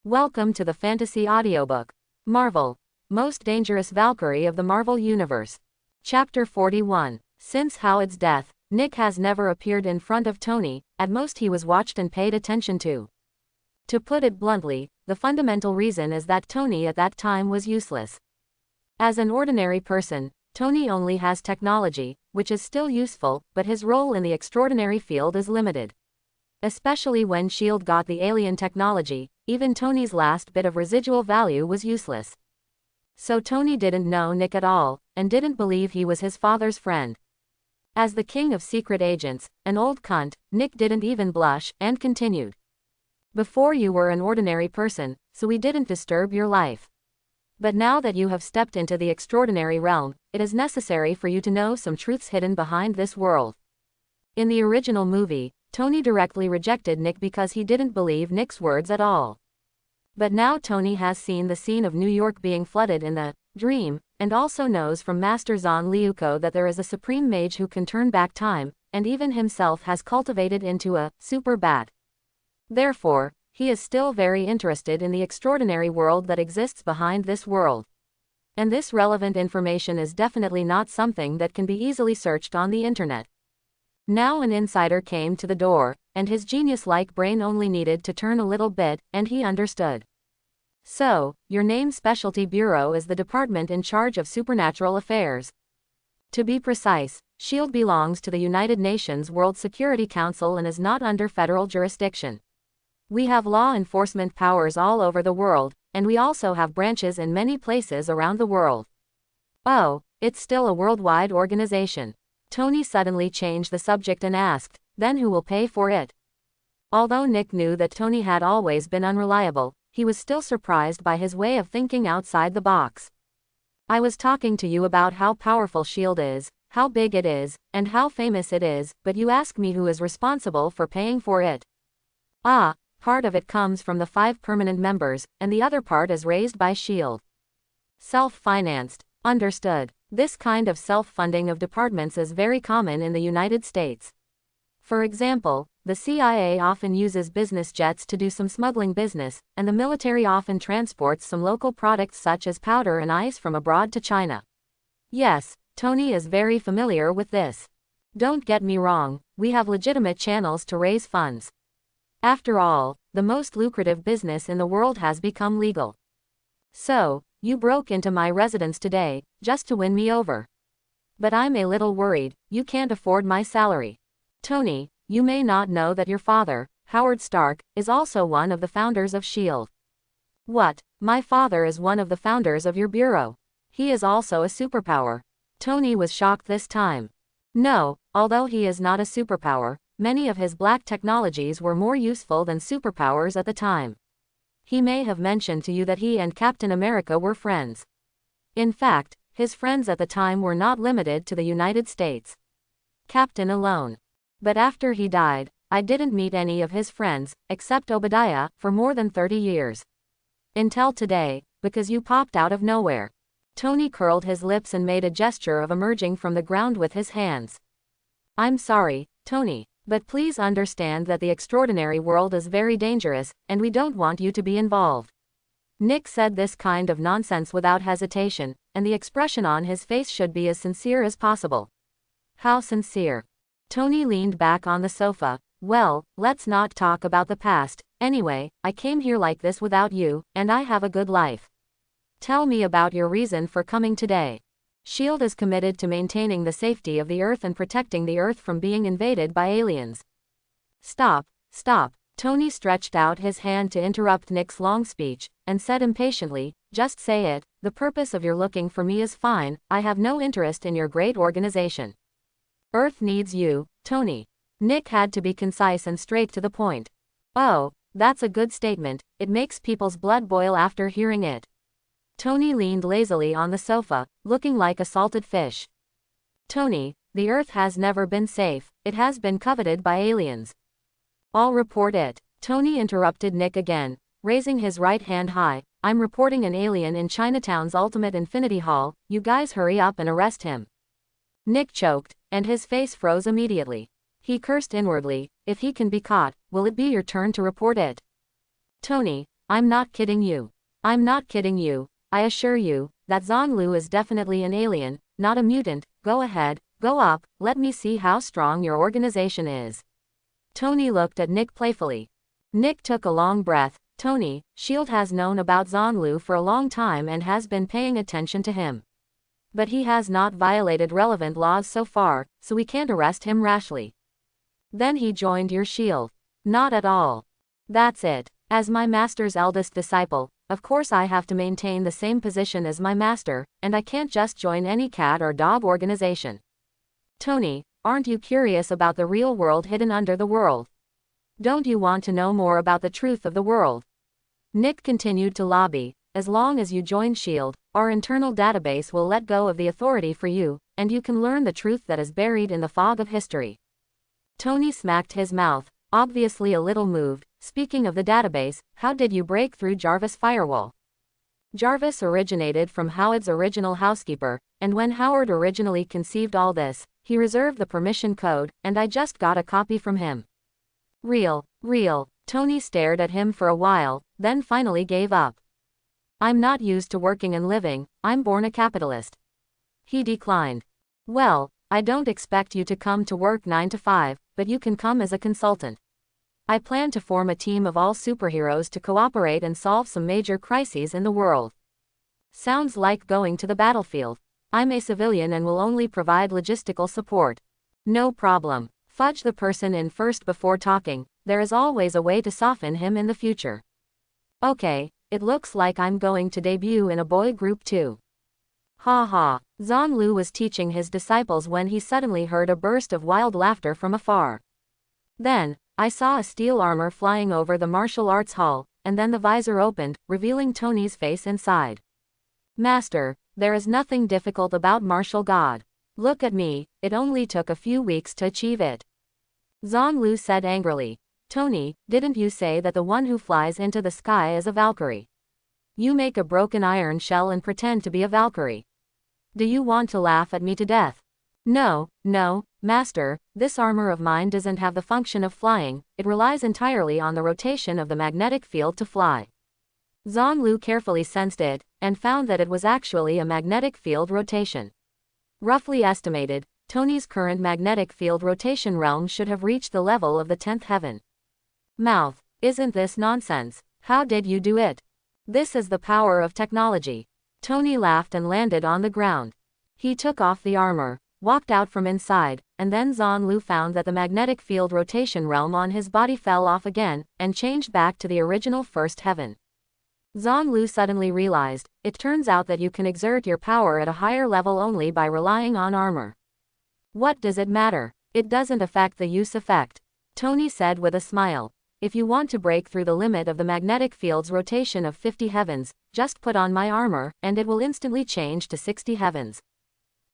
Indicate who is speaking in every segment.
Speaker 1: Welcome to the Fantasy Audiobook. Marvel. Most Dangerous Valkyrie of the Marvel Universe. Chapter 41. Since Howard's death, Nick has never appeared in front of Tony, at most he was watched and paid attention to. To put it bluntly, the fundamental reason is that Tony at that time was useless. As an ordinary person, Tony only has technology, which is still useful, but his role in the extraordinary field is limited. Especially when S.H.I.E.L.D. got the alien technology, even Tony's last bit of residual value was useless. So Tony didn't know Nick at all, and didn't believe he was his father's friend. As the king of secret agents, an old cunt, Nick didn't even blush, and continued. Before you were an ordinary person, so we didn't disturb your life. But now that you have stepped into the extraordinary realm, it is necessary for you to know some truths hidden behind this world. In the original movie, Tony directly rejected Nick because he didn't believe Nick's words at all. But now Tony has seen the scene of New York being flooded in the dream, and also knows from Master Zon Liuko that there is a supreme mage who can turn back time, and even himself has cultivated into a super bat. Therefore, he is still very interested in the extraordinary world that exists behind this world. And this relevant information is definitely not something that can be easily searched on the internet. Now an insider came to the door, and his genius-like brain only needed to turn a little bit, and he understood. So, your name's specialty bureau is the department in charge of supernatural affairs. To be precise, S.H.I.E.L.D. belongs to the United Nations World Security Council and is not under federal jurisdiction. We have law enforcement powers all over the world, and we also have branches in many places around the world. Oh, it's still a worldwide organization. Tony suddenly changed the subject and asked, then who will pay for it? Although Nick knew that Tony had always been unreliable, he was still surprised by his way of thinking outside the box. I was talking to you about how powerful S.H.I.E.L.D. is, how big it is, and how famous it is, but you ask me who is responsible for paying for it. Ah, part of it comes from the 5 permanent members, and the other part is raised by S.H.I.E.L.D. Self-financed. Understood. This kind of self-funding of departments is very common in the United States. For example, the CIA often uses business jets to do some smuggling business, and the military often transports some local products such as powder and ice from abroad to China. Yes, Tony is very familiar with this. Don't get me wrong, we have legitimate channels to raise funds. After all, the most lucrative business in the world has become legal. So, you broke into my residence today, just to win me over. But I'm a little worried, you can't afford my salary. Tony, you may not know that your father, Howard Stark, is also one of the founders of S.H.I.E.L.D. What? My father is one of the founders of your bureau. He is also a superpower. Tony was shocked this time. No, although he is not a superpower, many of his black technologies were more useful than superpowers at the time. He may have mentioned to you that he and Captain America were friends. In fact, his friends at the time were not limited to the United States. Captain alone. But after he died, I didn't meet any of his friends, except Obadiah, for more than 30 years. Until today, because you popped out of nowhere. Tony curled his lips and made a gesture of emerging from the ground with his hands. I'm sorry, Tony. But please understand that the extraordinary world is very dangerous, and we don't want you to be involved. Nick said this kind of nonsense without hesitation, and the expression on his face should be as sincere as possible. How sincere? Tony leaned back on the sofa. Well, let's not talk about the past. Anyway, I came here like this without you, and I have a good life. Tell me about your reason for coming today. S.H.I.E.L.D. is committed to maintaining the safety of the Earth and protecting the Earth from being invaded by aliens. Stop, stop. Tony stretched out his hand to interrupt Nick's long speech, and said impatiently, just say it, the purpose of your looking for me is fine, I have no interest in your great organization. Earth needs you, Tony. Nick had to be concise and straight to the point. Oh, that's a good statement, it makes people's blood boil after hearing it. Tony leaned lazily on the sofa, looking like a salted fish. Tony, the Earth has never been safe, it has been coveted by aliens. I'll report it. Tony interrupted Nick again, raising his right hand high. I'm reporting an alien in Chinatown's Ultimate Infinity Hall, you guys hurry up and arrest him. Nick choked, and his face froze immediately. He cursed inwardly, if he can be caught, will it be your turn to report it? Tony, I'm not kidding you. I'm not kidding you. I assure you, that Zhonglu is definitely an alien, not a mutant. Go ahead, go up, let me see how strong your organization is. Tony looked at Nick playfully. Nick took a long breath. Tony, S.H.I.E.L.D. has known about Zhonglu for a long time and has been paying attention to him. But he has not violated relevant laws so far, so we can't arrest him rashly. Then he joined your S.H.I.E.L.D. Not at all. That's it. As my master's eldest disciple, of course I have to maintain the same position as my master, and I can't just join any cat or dog organization. Tony, aren't you curious about the real world hidden under the world? Don't you want to know more about the truth of the world? Nick continued to lobby. As long as you join S.H.I.E.L.D., our internal database will let go of the authority for you, and you can learn the truth that is buried in the fog of history. Tony smacked his mouth, obviously a little moved. Speaking of the database, how did you break through Jarvis' firewall? Jarvis originated from Howard's original housekeeper, and when Howard originally conceived all this, he reserved the permission code, and I just got a copy from him. Real. Tony stared at him for a while, then finally gave up. I'm not used to working and living, I'm born a capitalist. He declined. Well, I don't expect you to come to work 9 to 5, but you can come as a consultant. I plan to form a team of all superheroes to cooperate and solve some major crises in the world. Sounds like going to the battlefield. I'm a civilian and will only provide logistical support. No problem. Fudge the person in first before talking, there is always a way to soften him in the future. Okay, it looks like I'm going to debut in a boy group too. Ha ha. Zhonglu was teaching his disciples when he suddenly heard a burst of wild laughter from afar. Then, I saw a steel armor flying over the martial arts hall, and then the visor opened, revealing Tony's face inside. Master, there is nothing difficult about martial god. Look at me, it only took a few weeks to achieve it. Zhonglu said angrily. Tony, didn't you say that the one who flies into the sky is a Valkyrie? You make a broken iron shell and pretend to be a Valkyrie. Do you want to laugh at me to death? No, master, this armor of mine doesn't have the function of flying, it relies entirely on the rotation of the magnetic field to fly. Zhonglu carefully sensed it, and found that it was actually a magnetic field rotation. Roughly estimated, Tony's current magnetic field rotation realm should have reached the level of the 10th heaven. Mouth, isn't this nonsense? How did you do it? This is the power of technology. Tony laughed and landed on the ground. He took off the armor, walked out from inside, and then Zhonglu found that the magnetic field rotation realm on his body fell off again, and changed back to the original first heaven. Zhonglu suddenly realized, it turns out that you can exert your power at a higher level only by relying on armor. What does it matter? It doesn't affect the use effect. Tony said with a smile. If you want to break through the limit of the magnetic field's rotation of 50 heavens, just put on my armor, and it will instantly change to 60 heavens.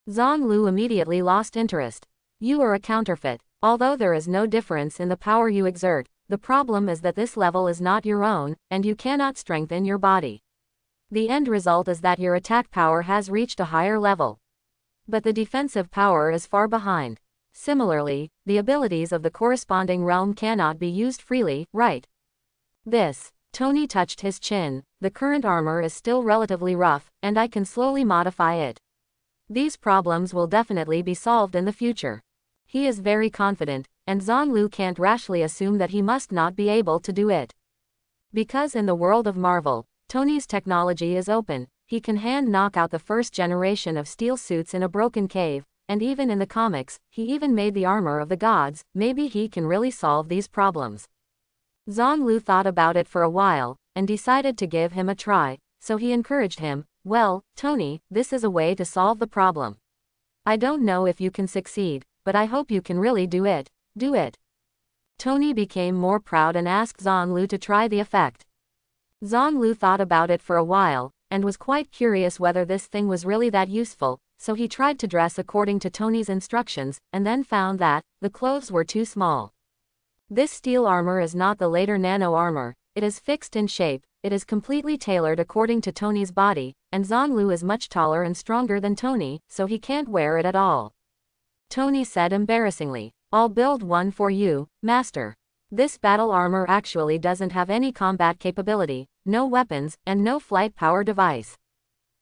Speaker 1: Zhonglu immediately lost interest. You are a counterfeit. Although there is no difference in the power you exert, the problem is that this level is not your own, and you cannot strengthen your body. The end result is that your attack power has reached a higher level. But the defensive power is far behind. Similarly, the abilities of the corresponding realm cannot be used freely, right? Tony touched his chin. The current armor is still relatively rough, and I can slowly modify it. These problems will definitely be solved in the future. He is very confident, and Zhonglu can't rashly assume that he must not be able to do it. Because in the world of Marvel, Tony's technology is open, he can hand knock out the first generation of steel suits in a broken cave, and even in the comics, he even made the armor of the gods. Maybe he can really solve these problems. Zhonglu thought about it for a while, and decided to give him a try, so he encouraged him. Well, Tony, this is a way to solve the problem. I don't know if you can succeed, but I hope you can really do it. Do it. Tony became more proud and asked Zhonglu to try the effect. Zhonglu thought about it for a while, and was quite curious whether this thing was really that useful, so he tried to dress according to Tony's instructions, and then found that the clothes were too small. This steel armor is not the later nano armor, it is fixed in shape, it is completely tailored according to Tony's body, and Zhonglu is much taller and stronger than Tony, so he can't wear it at all. Tony said embarrassingly, I'll build one for you, master. This battle armor actually doesn't have any combat capability, no weapons, and no flight power device.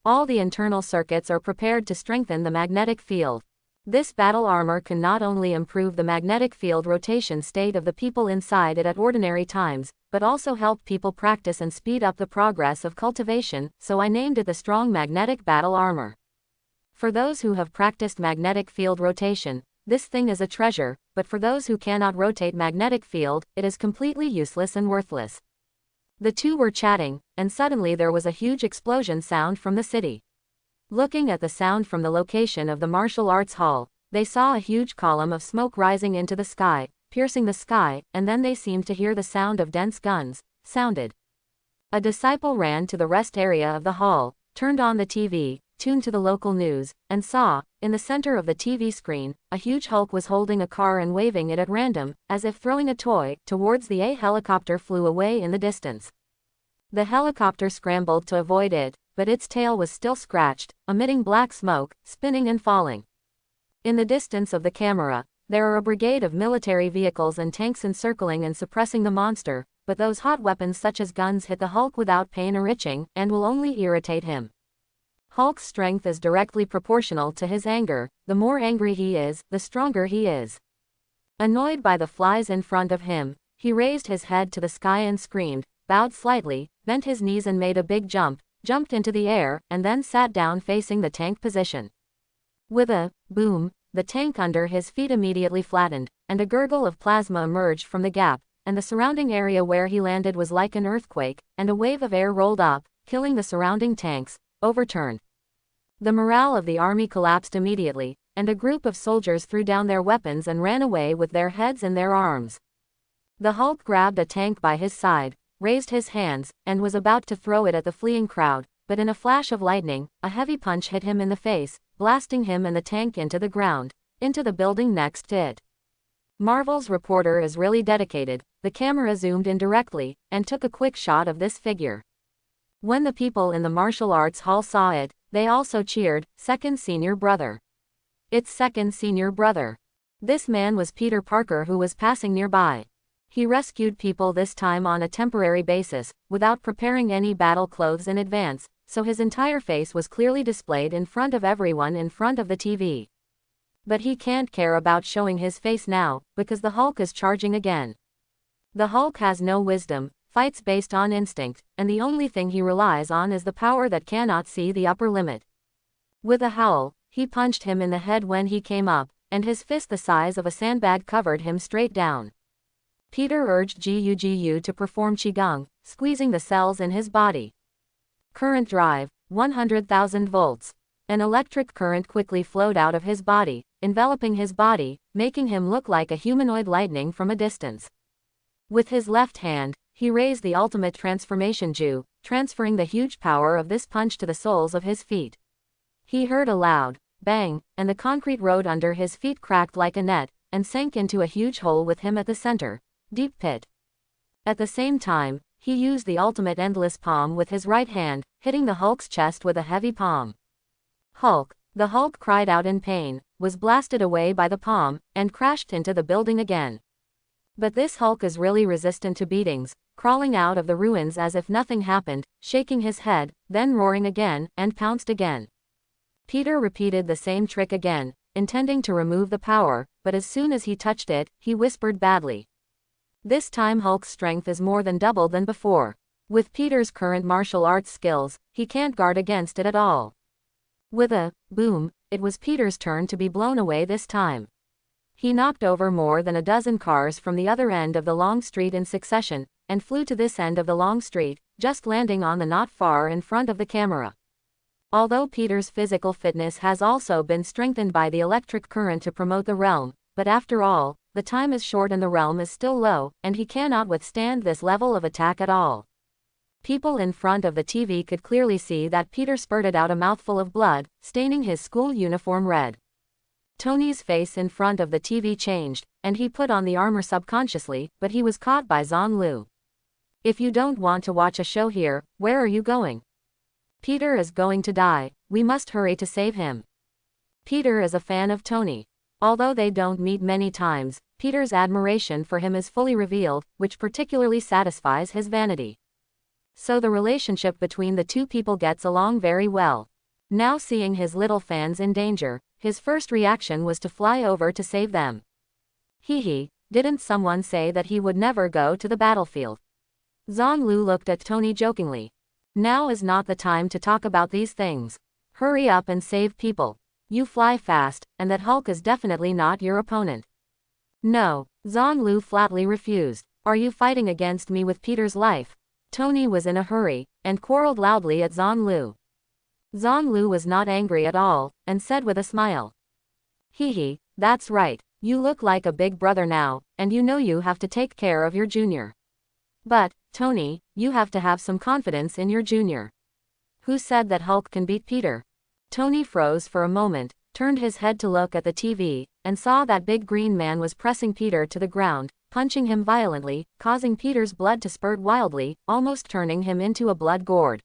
Speaker 1: All the internal circuits are prepared to strengthen the magnetic field. This battle armor can not only improve the magnetic field rotation state of the people inside it at ordinary times, but also help people practice and speed up the progress of cultivation, so I named it the Strong Magnetic Battle Armor. For those who have practiced magnetic field rotation, this thing is a treasure, but for those who cannot rotate magnetic field, it is completely useless and worthless. The two were chatting, and suddenly there was a huge explosion sound from the city. Looking at the sound from the location of the martial arts hall, they saw a huge column of smoke rising into the sky, piercing the sky, and then they seemed to hear the sound of dense guns, sounded. A disciple ran to the rest area of the hall, turned on the TV, tuned to the local news, and saw, in the center of the TV screen, a huge Hulk was holding a car and waving it at random, as if throwing a toy, towards the helicopter flew away in the distance. The helicopter scrambled to avoid it, but its tail was still scratched, emitting black smoke, spinning and falling. In the distance of the camera, there are a brigade of military vehicles and tanks encircling and suppressing the monster, but those hot weapons such as guns hit the Hulk without pain or itching, and will only irritate him. Hulk's strength is directly proportional to his anger. The more angry he is, the stronger he is. Annoyed by the flies in front of him, he raised his head to the sky and screamed, bowed slightly, bent his knees and made a big jump, jumped into the air, and then sat down facing the tank position. With a boom, the tank under his feet immediately flattened, and a gurgle of plasma emerged from the gap, and the surrounding area where he landed was like an earthquake, and a wave of air rolled up, killing the surrounding tanks, overturned. The morale of the army collapsed immediately, and a group of soldiers threw down their weapons and ran away with their heads in their arms. The Hulk grabbed a tank by his side, raised his hands, and was about to throw it at the fleeing crowd, but in a flash of lightning, a heavy punch hit him in the face, blasting him and the tank into the ground, into the building next to it. Marvel's reporter is really dedicated. The camera zoomed in directly, and took a quick shot of this figure. When the people in the martial arts hall saw it, they also cheered, "Second senior brother. It's second senior brother." This man was Peter Parker, who was passing nearby. He rescued people this time on a temporary basis, without preparing any battle clothes in advance, so his entire face was clearly displayed in front of everyone in front of the TV. But he can't care about showing his face now, because the Hulk is charging again. The Hulk has no wisdom, fights based on instinct, and the only thing he relies on is the power that cannot see the upper limit. With a howl, he punched him in the head when he came up, and his fist the size of a sandbag covered him straight down. Peter urged Gu to perform Qigong, squeezing the cells in his body. Current drive, 100,000 volts. An electric current quickly flowed out of his body, enveloping his body, making him look like a humanoid lightning from a distance. With his left hand, he raised the ultimate transformation Ju, transferring the huge power of this punch to the soles of his feet. He heard a loud bang, and the concrete road under his feet cracked like a net, and sank into a huge hole with him at the center. Deep pit. At the same time, he used the ultimate endless palm with his right hand, hitting the Hulk's chest with a heavy palm. Hulk. The Hulk cried out in pain, was blasted away by the palm, and crashed into the building again. But this Hulk is really resistant to beatings, crawling out of the ruins as if nothing happened, shaking his head, then roaring again, and pounced again. Peter repeated the same trick again, intending to remove the power, but as soon as he touched it, he whispered badly. This time Hulk's strength is more than double than before. With Peter's current martial arts skills, he can't guard against it at all. With a boom, it was Peter's turn to be blown away this time. He knocked over more than a dozen cars from the other end of the long street in succession, and flew to this end of the long street, just landing on the not far in front of the camera. Although Peter's physical fitness has also been strengthened by the electric current to promote the realm, but after all, the time is short and the realm is still low, and he cannot withstand this level of attack at all. People in front of the TV could clearly see that Peter spurted out a mouthful of blood, staining his school uniform red. Tony's face in front of the TV changed, and he put on the armor subconsciously, but he was caught by Zhang. "If you don't want to watch a show here, where are you going? Peter is going to die, we must hurry to save him." Peter is a fan of Tony. Although they don't meet many times, Peter's admiration for him is fully revealed, which particularly satisfies his vanity. So the relationship between the two people gets along very well. Now seeing his little fans in danger, his first reaction was to fly over to save them. Hee, didn't someone say that he would never go to the battlefield? Zhang looked at Tony jokingly. Now is not the time to talk about these things. Hurry up and save people. You fly fast, and that Hulk is definitely not your opponent. No, Zhang flatly refused. Are you fighting against me with Peter's life? Tony was in a hurry, and quarreled loudly at Zhang. Zhang was not angry at all, and said with a smile. Hee, that's right, you look like a big brother now, and you know you have to take care of your junior. But, Tony, you have to have some confidence in your junior. Who said that Hulk can beat Peter? Tony froze for a moment, turned his head to look at the TV, and saw that big green man was pressing Peter to the ground, punching him violently, causing Peter's blood to spurt wildly, almost turning him into a blood gourd.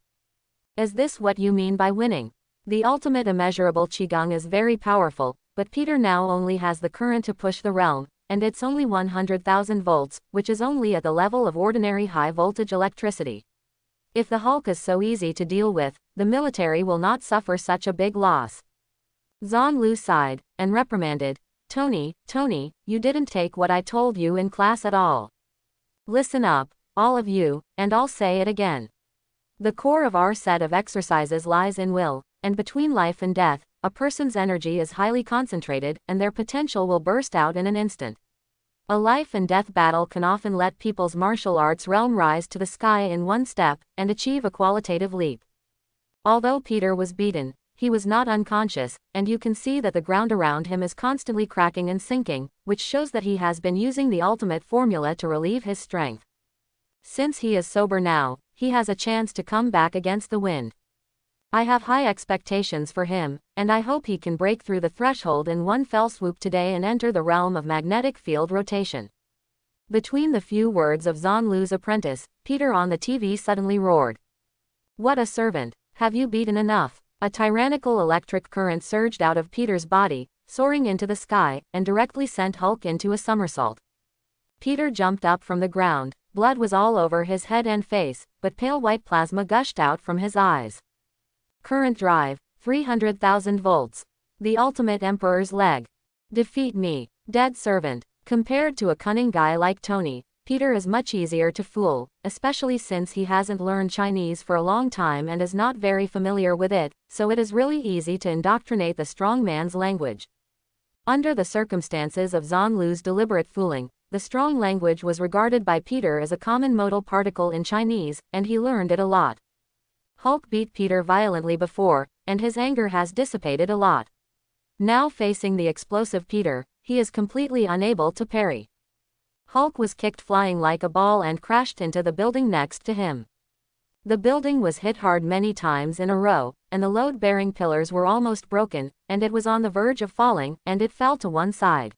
Speaker 1: Is this what you mean by winning? The ultimate immeasurable Qigong is very powerful, but Peter now only has the current to push the realm, and it's only 100,000 volts, which is only at the level of ordinary high-voltage electricity. If the Hulk is so easy to deal with, the military will not suffer such a big loss. Zhang sighed, and reprimanded, Tony, you didn't take what I told you in class at all. Listen up, all of you, and I'll say it again. The core of our set of exercises lies in will, and between life and death, a person's energy is highly concentrated and their potential will burst out in an instant. A life and death battle can often let people's martial arts realm rise to the sky in one step and achieve a qualitative leap. Although Peter was beaten, he was not unconscious, and you can see that the ground around him is constantly cracking and sinking, which shows that he has been using the ultimate formula to relieve his strength. Since he is sober now, he has a chance to come back against the wind. I have high expectations for him, and I hope he can break through the threshold in one fell swoop today and enter the realm of magnetic field rotation. Between the few words of Zhang apprentice, Peter on the TV suddenly roared. What a servant, have you beaten enough? A tyrannical electric current surged out of Peter's body, soaring into the sky, and directly sent Hulk into a somersault. Peter jumped up from the ground, blood was all over his head and face, but pale white plasma gushed out from his eyes. Current drive, 300,000 volts. The ultimate emperor's leg. Defeat me, dead servant. Compared to a cunning guy like Tony, Peter is much easier to fool, especially since he hasn't learned Chinese for a long time and is not very familiar with it, so it is really easy to indoctrinate the strong man's language. Under the circumstances of Zhang deliberate fooling, the strong language was regarded by Peter as a common modal particle in Chinese, and he learned it a lot. Hulk beat Peter violently before, and his anger has dissipated a lot. Now facing the explosive Peter, he is completely unable to parry. Hulk was kicked flying like a ball and crashed into the building next to him. The building was hit hard many times in a row, and the load-bearing pillars were almost broken, and it was on the verge of falling, and it fell to one side.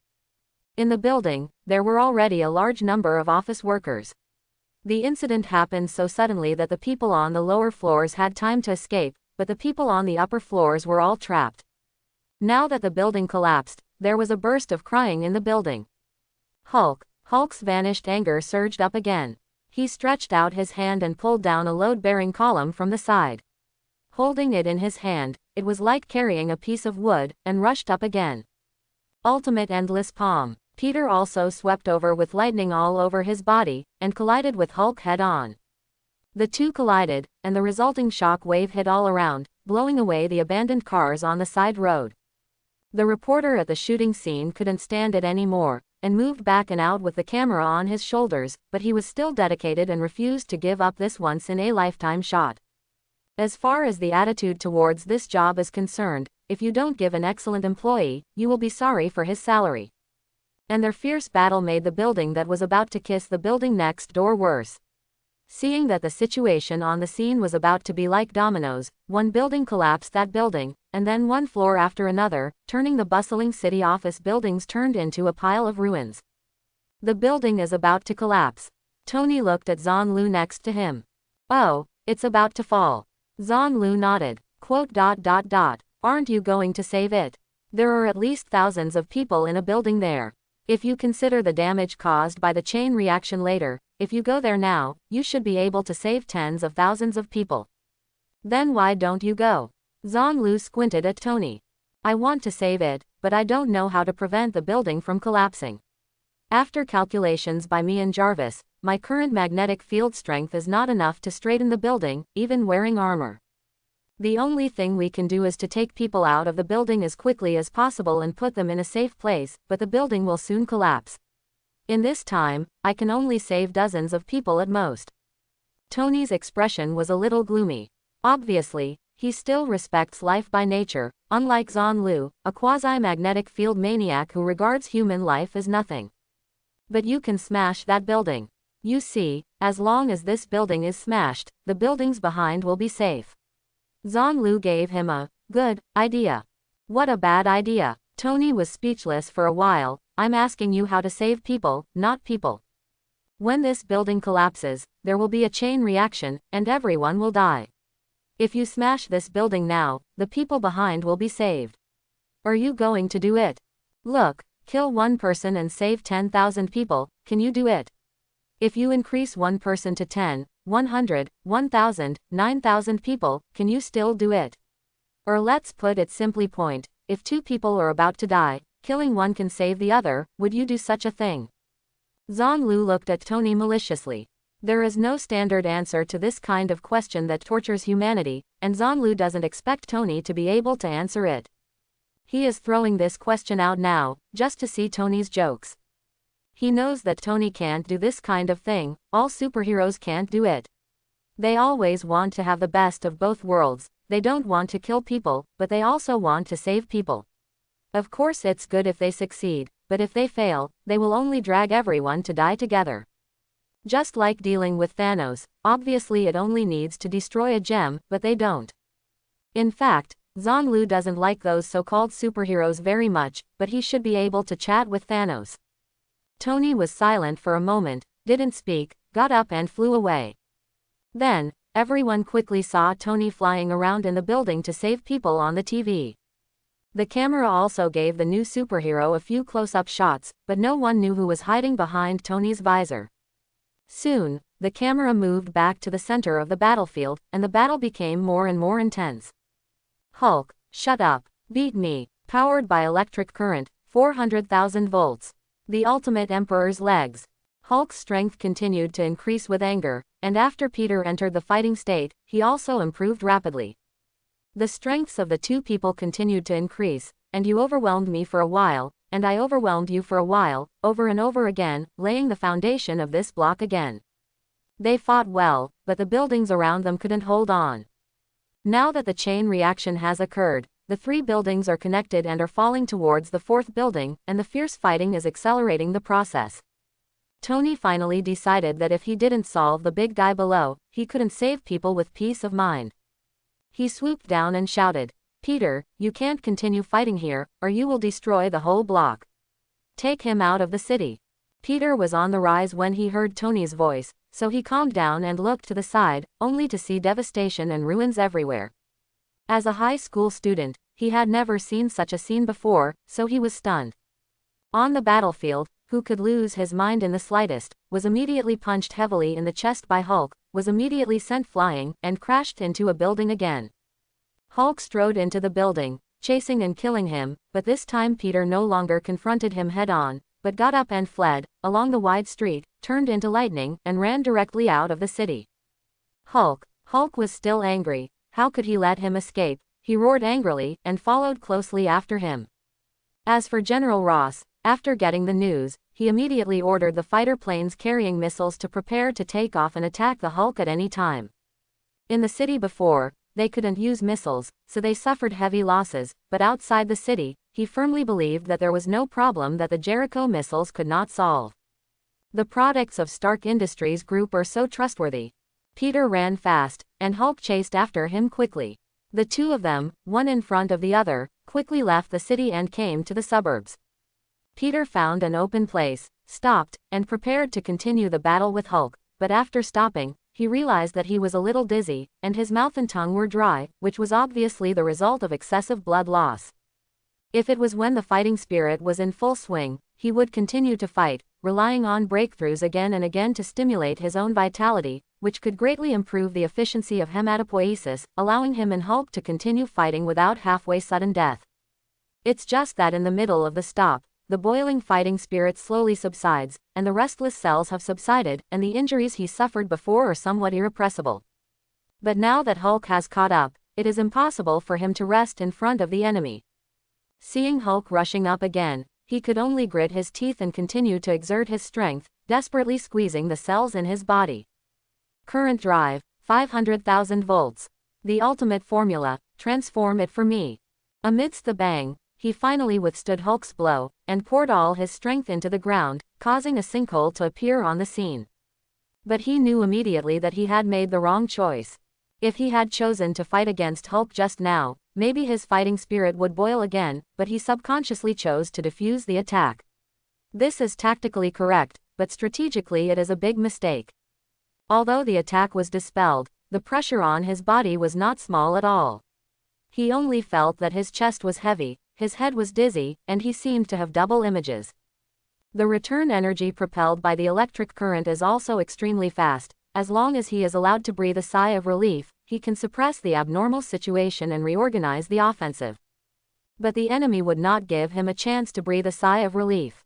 Speaker 1: In the building, there were already a large number of office workers. The incident happened so suddenly that the people on the lower floors had time to escape, but the people on the upper floors were all trapped. Now that the building collapsed, there was a burst of crying in the building. Hulk's vanished anger surged up again. He stretched out his hand and pulled down a load-bearing column from the side. Holding it in his hand, it was like carrying a piece of wood, and rushed up again. Ultimate endless palm. Peter also swept over with lightning all over his body, and collided with Hulk head-on. The two collided, and the resulting shock wave hit all around, blowing away the abandoned cars on the side road. The reporter at the shooting scene couldn't stand it anymore, and moved back and out with the camera on his shoulders, but he was still dedicated and refused to give up this once-in-a-lifetime shot. As far as the attitude towards this job is concerned, if you don't give an excellent employee, you will be sorry for his salary. And their fierce battle made the building that was about to kiss the building next door worse. Seeing that the situation on the scene was about to be like dominoes, one building collapsed that building, and then one floor after another, turning the bustling city office buildings turned into a pile of ruins. The building is about to collapse. Tony looked at Zhang next to him. Oh, it's about to fall. Zhang nodded. Aren't you going to save it? There are at least thousands of people in a building there. If you consider the damage caused by the chain reaction later, if you go there now, you should be able to save tens of thousands of people. Then why don't you go? Zhonglu squinted at Tony. I want to save it, but I don't know how to prevent the building from collapsing. After calculations by me and Jarvis, my current magnetic field strength is not enough to straighten the building, even wearing armor. The only thing we can do is to take people out of the building as quickly as possible and put them in a safe place, but the building will soon collapse. In this time, I can only save dozens of people at most. Tony's expression was a little gloomy. Obviously, he still respects life by nature, unlike Zhonglu, a quasi-magnetic field maniac who regards human life as nothing. But you can smash that building. You see, as long as this building is smashed, the buildings behind will be safe. Zhonglu gave him a good idea. What a bad idea. Tony was speechless for a while. I'm asking you how to save people, not people. When this building collapses, there will be a chain reaction, and everyone will die. If you smash this building now, the people behind will be saved. Are you going to do it? Look, kill one person and save 10,000 people, can you do it? If you increase one person to 10, 100, 1,000, 9,000 people, can you still do it? Or let's put it simply point, if two people are about to die, killing one can save the other, would you do such a thing? Zhonglu looked at Tony maliciously. There is no standard answer to this kind of question that tortures humanity, and Zhonglu doesn't expect Tony to be able to answer it. He is throwing this question out now, just to see Tony's jokes. He knows that Tony can't do this kind of thing, all superheroes can't do it. They always want to have the best of both worlds, they don't want to kill people, but they also want to save people. Of course it's good if they succeed, but if they fail, they will only drag everyone to die together. Just like dealing with Thanos, obviously it only needs to destroy a gem, but they don't. In fact, Zhonglu doesn't like those so-called superheroes very much, but he should be able to chat with Thanos. Tony was silent for a moment, didn't speak, got up and flew away. Then, everyone quickly saw Tony flying around in the building to save people on the TV. The camera also gave the new superhero a few close-up shots, but no one knew who was hiding behind Tony's visor. Soon, the camera moved back to the center of the battlefield, and the battle became more and more intense. Hulk, shut up, beat me, powered by electric current, 400,000 volts. The ultimate emperor's legs. Hulk's strength continued to increase with anger, and after Peter entered the fighting state, he also improved rapidly. The strengths of the two people continued to increase, and you overwhelmed me for a while, and I overwhelmed you for a while, over and over again, laying the foundation of this block again. They fought well, but the buildings around them couldn't hold on. Now that the chain reaction has occurred, the three buildings are connected and are falling towards the fourth building, and the fierce fighting is accelerating the process. Tony finally decided that if he didn't solve the big guy below, he couldn't save people with peace of mind. He swooped down and shouted, "Peter, you can't continue fighting here, or you will destroy the whole block. Take him out of the city." Peter was on the rise when he heard Tony's voice, so he calmed down and looked to the side, only to see devastation and ruins everywhere. As a high school student, he had never seen such a scene before, so he was stunned. On the battlefield, who could lose his mind in the slightest, was immediately punched heavily in the chest by Hulk, was immediately sent flying, and crashed into a building again. Hulk strode into the building, chasing and killing him, but this time Peter no longer confronted him head-on, but got up and fled, along the wide street, turned into lightning, and ran directly out of the city. Hulk was still angry. How could he let him escape? He roared angrily, and followed closely after him. As for General Ross, after getting the news, he immediately ordered the fighter planes carrying missiles to prepare to take off and attack the Hulk at any time. In the city before, they couldn't use missiles, so they suffered heavy losses, but outside the city, he firmly believed that there was no problem that the Jericho missiles could not solve. The products of Stark Industries Group are so trustworthy. Peter ran fast, and Hulk chased after him quickly. The two of them, one in front of the other, quickly left the city and came to the suburbs. Peter found an open place, stopped, and prepared to continue the battle with Hulk, but after stopping, he realized that he was a little dizzy, and his mouth and tongue were dry, which was obviously the result of excessive blood loss. If it was when the fighting spirit was in full swing, he would continue to fight, relying on breakthroughs again and again to stimulate his own vitality, which could greatly improve the efficiency of hematopoiesis, allowing him and Hulk to continue fighting without halfway sudden death. It's just that in the middle of the stop, the boiling fighting spirit slowly subsides, and the restless cells have subsided, and the injuries he suffered before are somewhat irrepressible. But now that Hulk has caught up, it is impossible for him to rest in front of the enemy. Seeing Hulk rushing up again, he could only grit his teeth and continue to exert his strength, desperately squeezing the cells in his body. Current drive, 500,000 volts. The ultimate formula, transform it for me. Amidst the bang, he finally withstood Hulk's blow, and poured all his strength into the ground, causing a sinkhole to appear on the scene. But he knew immediately that he had made the wrong choice. If he had chosen to fight against Hulk just now, maybe his fighting spirit would boil again, but he subconsciously chose to defuse the attack. This is tactically correct, but strategically it is a big mistake. Although the attack was dispelled, the pressure on his body was not small at all. He only felt that his chest was heavy, his head was dizzy, and he seemed to have double images. The return energy propelled by the electric current is also extremely fast. As long as he is allowed to breathe a sigh of relief, he can suppress the abnormal situation and reorganize the offensive. But the enemy would not give him a chance to breathe a sigh of relief.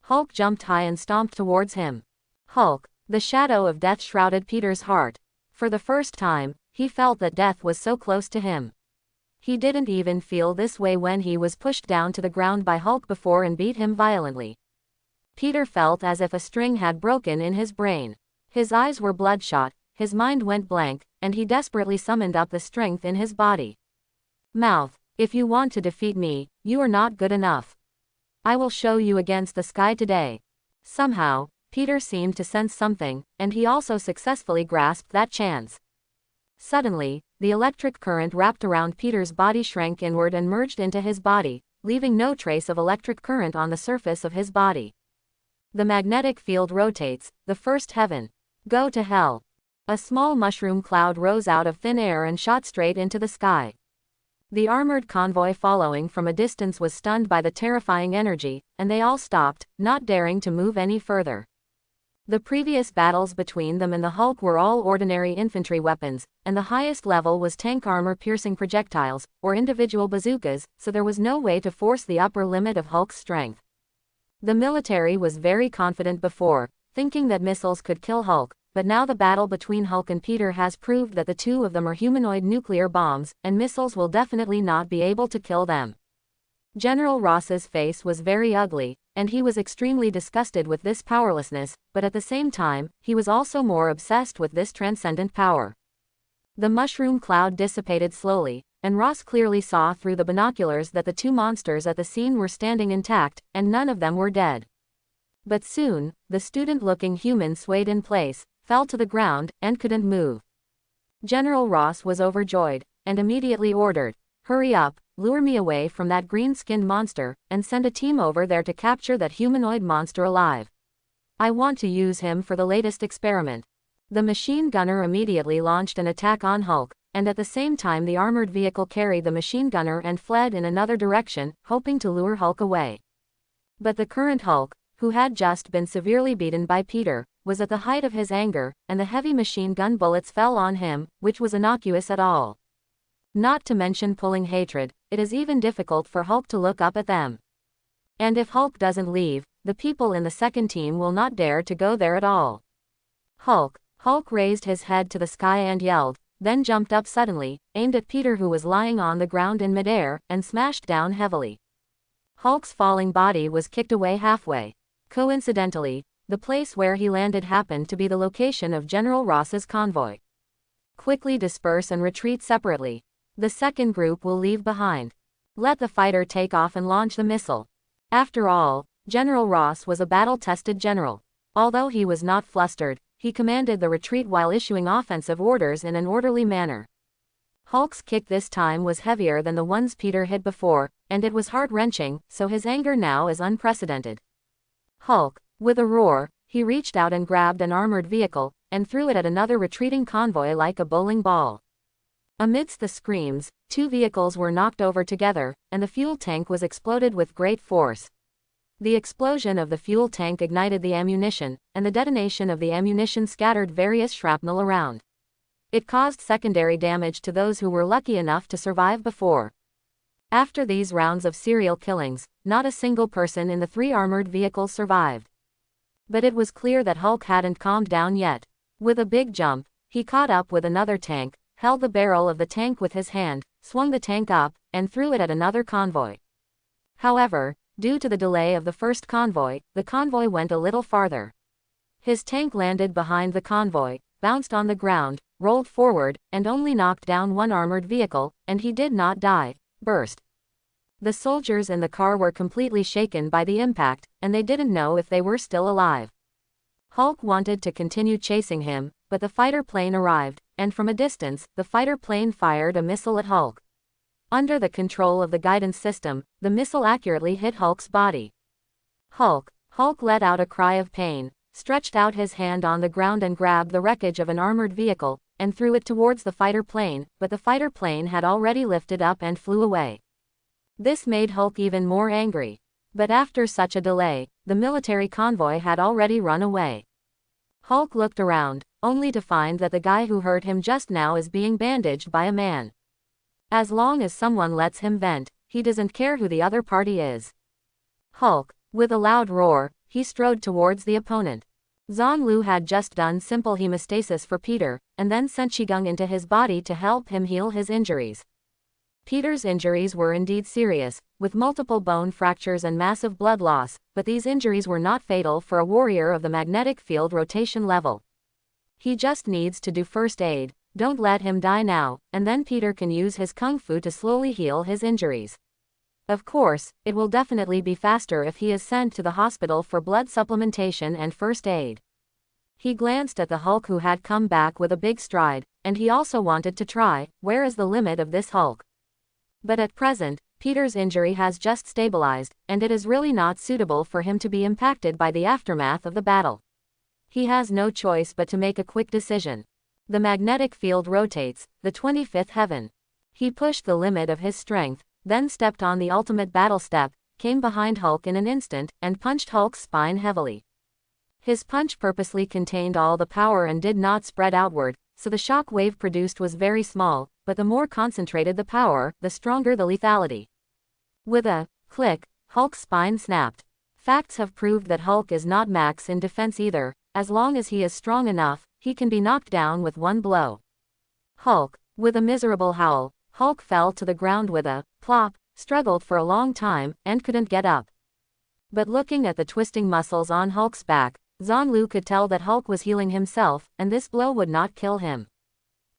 Speaker 1: Hulk jumped high and stomped towards him. Hulk, the shadow of death shrouded Peter's heart. For the first time, he felt that death was so close to him. He didn't even feel this way when he was pushed down to the ground by Hulk before and beat him violently. Peter felt as if a string had broken in his brain. His eyes were bloodshot, his mind went blank, and he desperately summoned up the strength in his body. Mouth, if you want to defeat me, you are not good enough. I will show you against the sky today. Somehow, Peter seemed to sense something, and he also successfully grasped that chance. Suddenly, the electric current wrapped around Peter's body shrank inward and merged into his body, leaving no trace of electric current on the surface of his body. The magnetic field rotates, the first heaven. Go to hell. A small mushroom cloud rose out of thin air and shot straight into the sky. The armored convoy following from a distance was stunned by the terrifying energy, and they all stopped, not daring to move any further. The previous battles between them and the Hulk were all ordinary infantry weapons, and the highest level was tank armor-piercing projectiles, or individual bazookas, so there was no way to force the upper limit of Hulk's strength. The military was very confident before, thinking that missiles could kill Hulk, but now the battle between Hulk and Peter has proved that the two of them are humanoid nuclear bombs, and missiles will definitely not be able to kill them. General Ross's face was very ugly, and he was extremely disgusted with this powerlessness, but at the same time, he was also more obsessed with this transcendent power. The mushroom cloud dissipated slowly, and Ross clearly saw through the binoculars that the two monsters at the scene were standing intact, and none of them were dead. But soon, the student-looking human swayed in place, fell to the ground, and couldn't move. General Ross was overjoyed, and immediately ordered, "Hurry up, lure me away from that green-skinned monster, and send a team over there to capture that humanoid monster alive. I want to use him for the latest experiment." The machine gunner immediately launched an attack on Hulk, and at the same time the armored vehicle carried the machine gunner and fled in another direction, hoping to lure Hulk away. But the current Hulk, who had just been severely beaten by Peter, was at the height of his anger, and the heavy machine gun bullets fell on him, which was innocuous at all. Not to mention pulling hatred, it is even difficult for Hulk to look up at them. And if Hulk doesn't leave, the people in the second team will not dare to go there at all. Hulk raised his head to the sky and yelled, then jumped up suddenly, aimed at Peter who was lying on the ground in midair, and smashed down heavily. Hulk's falling body was kicked away halfway. Coincidentally, the place where he landed happened to be the location of General Ross's convoy. Quickly disperse and retreat separately. The second group will leave behind. Let the fighter take off and launch the missile. After all, General Ross was a battle-tested general. Although he was not flustered, he commanded the retreat while issuing offensive orders in an orderly manner. Hulk's kick this time was heavier than the ones Peter hit before, and it was heart-wrenching, so his anger now is unprecedented. Hulk, with a roar, he reached out and grabbed an armored vehicle, and threw it at another retreating convoy like a bowling ball. Amidst the screams, two vehicles were knocked over together, and the fuel tank was exploded with great force. The explosion of the fuel tank ignited the ammunition, and the detonation of the ammunition scattered various shrapnel around. It caused secondary damage to those who were lucky enough to survive before. After these rounds of serial killings, not a single person in the 3 armored vehicles survived. But it was clear that Hulk hadn't calmed down yet. With a big jump, he caught up with another tank, held the barrel of the tank with his hand, swung the tank up, and threw it at another convoy. However, due to the delay of the first convoy, the convoy went a little farther. His tank landed behind the convoy, bounced on the ground, rolled forward, and only knocked down one armored vehicle, and he did not die. Burst. The soldiers in the car were completely shaken by the impact, and they didn't know if they were still alive. Hulk wanted to continue chasing him, but the fighter plane arrived, and from a distance, the fighter plane fired a missile at Hulk. Under the control of the guidance system, the missile accurately hit Hulk's body. Hulk let out a cry of pain, stretched out his hand on the ground and grabbed the wreckage of an armored vehicle, and threw it towards the fighter plane, but the fighter plane had already lifted up and flew away. This made Hulk even more angry. But after such a delay, the military convoy had already run away. Hulk looked around, only to find that the guy who hurt him just now is being bandaged by a man. As long as someone lets him vent, he doesn't care who the other party is. Hulk, with a loud roar, he strode towards the opponent. Zhonglu had just done simple hemostasis for Peter, and then sent Qigong into his body to help him heal his injuries. Peter's injuries were indeed serious, with multiple bone fractures and massive blood loss, but these injuries were not fatal for a warrior of the magnetic field rotation level. He just needs to do first aid, don't let him die now, and then Peter can use his kung fu to slowly heal his injuries. Of course, it will definitely be faster if he is sent to the hospital for blood supplementation and first aid. He glanced at the Hulk who had come back with a big stride, and he also wanted to try, where is the limit of this Hulk? But at present, Peter's injury has just stabilized, and it is really not suitable for him to be impacted by the aftermath of the battle. He has no choice but to make a quick decision. The magnetic field rotates, the 25th heaven. He pushed the limit of his strength, then stepped on the ultimate battle step, came behind Hulk in an instant, and punched Hulk's spine heavily. His punch purposely contained all the power and did not spread outward, so the shock wave produced was very small, but the more concentrated the power, the stronger the lethality. With a click, Hulk's spine snapped. Facts have proved that Hulk is not max in defense either. As long as he is strong enough, he can be knocked down with one blow. Hulk, with a miserable howl, Hulk fell to the ground with a plop, struggled for a long time, and couldn't get up. But looking at the twisting muscles on Hulk's back, Zhonglu could tell that Hulk was healing himself, and this blow would not kill him.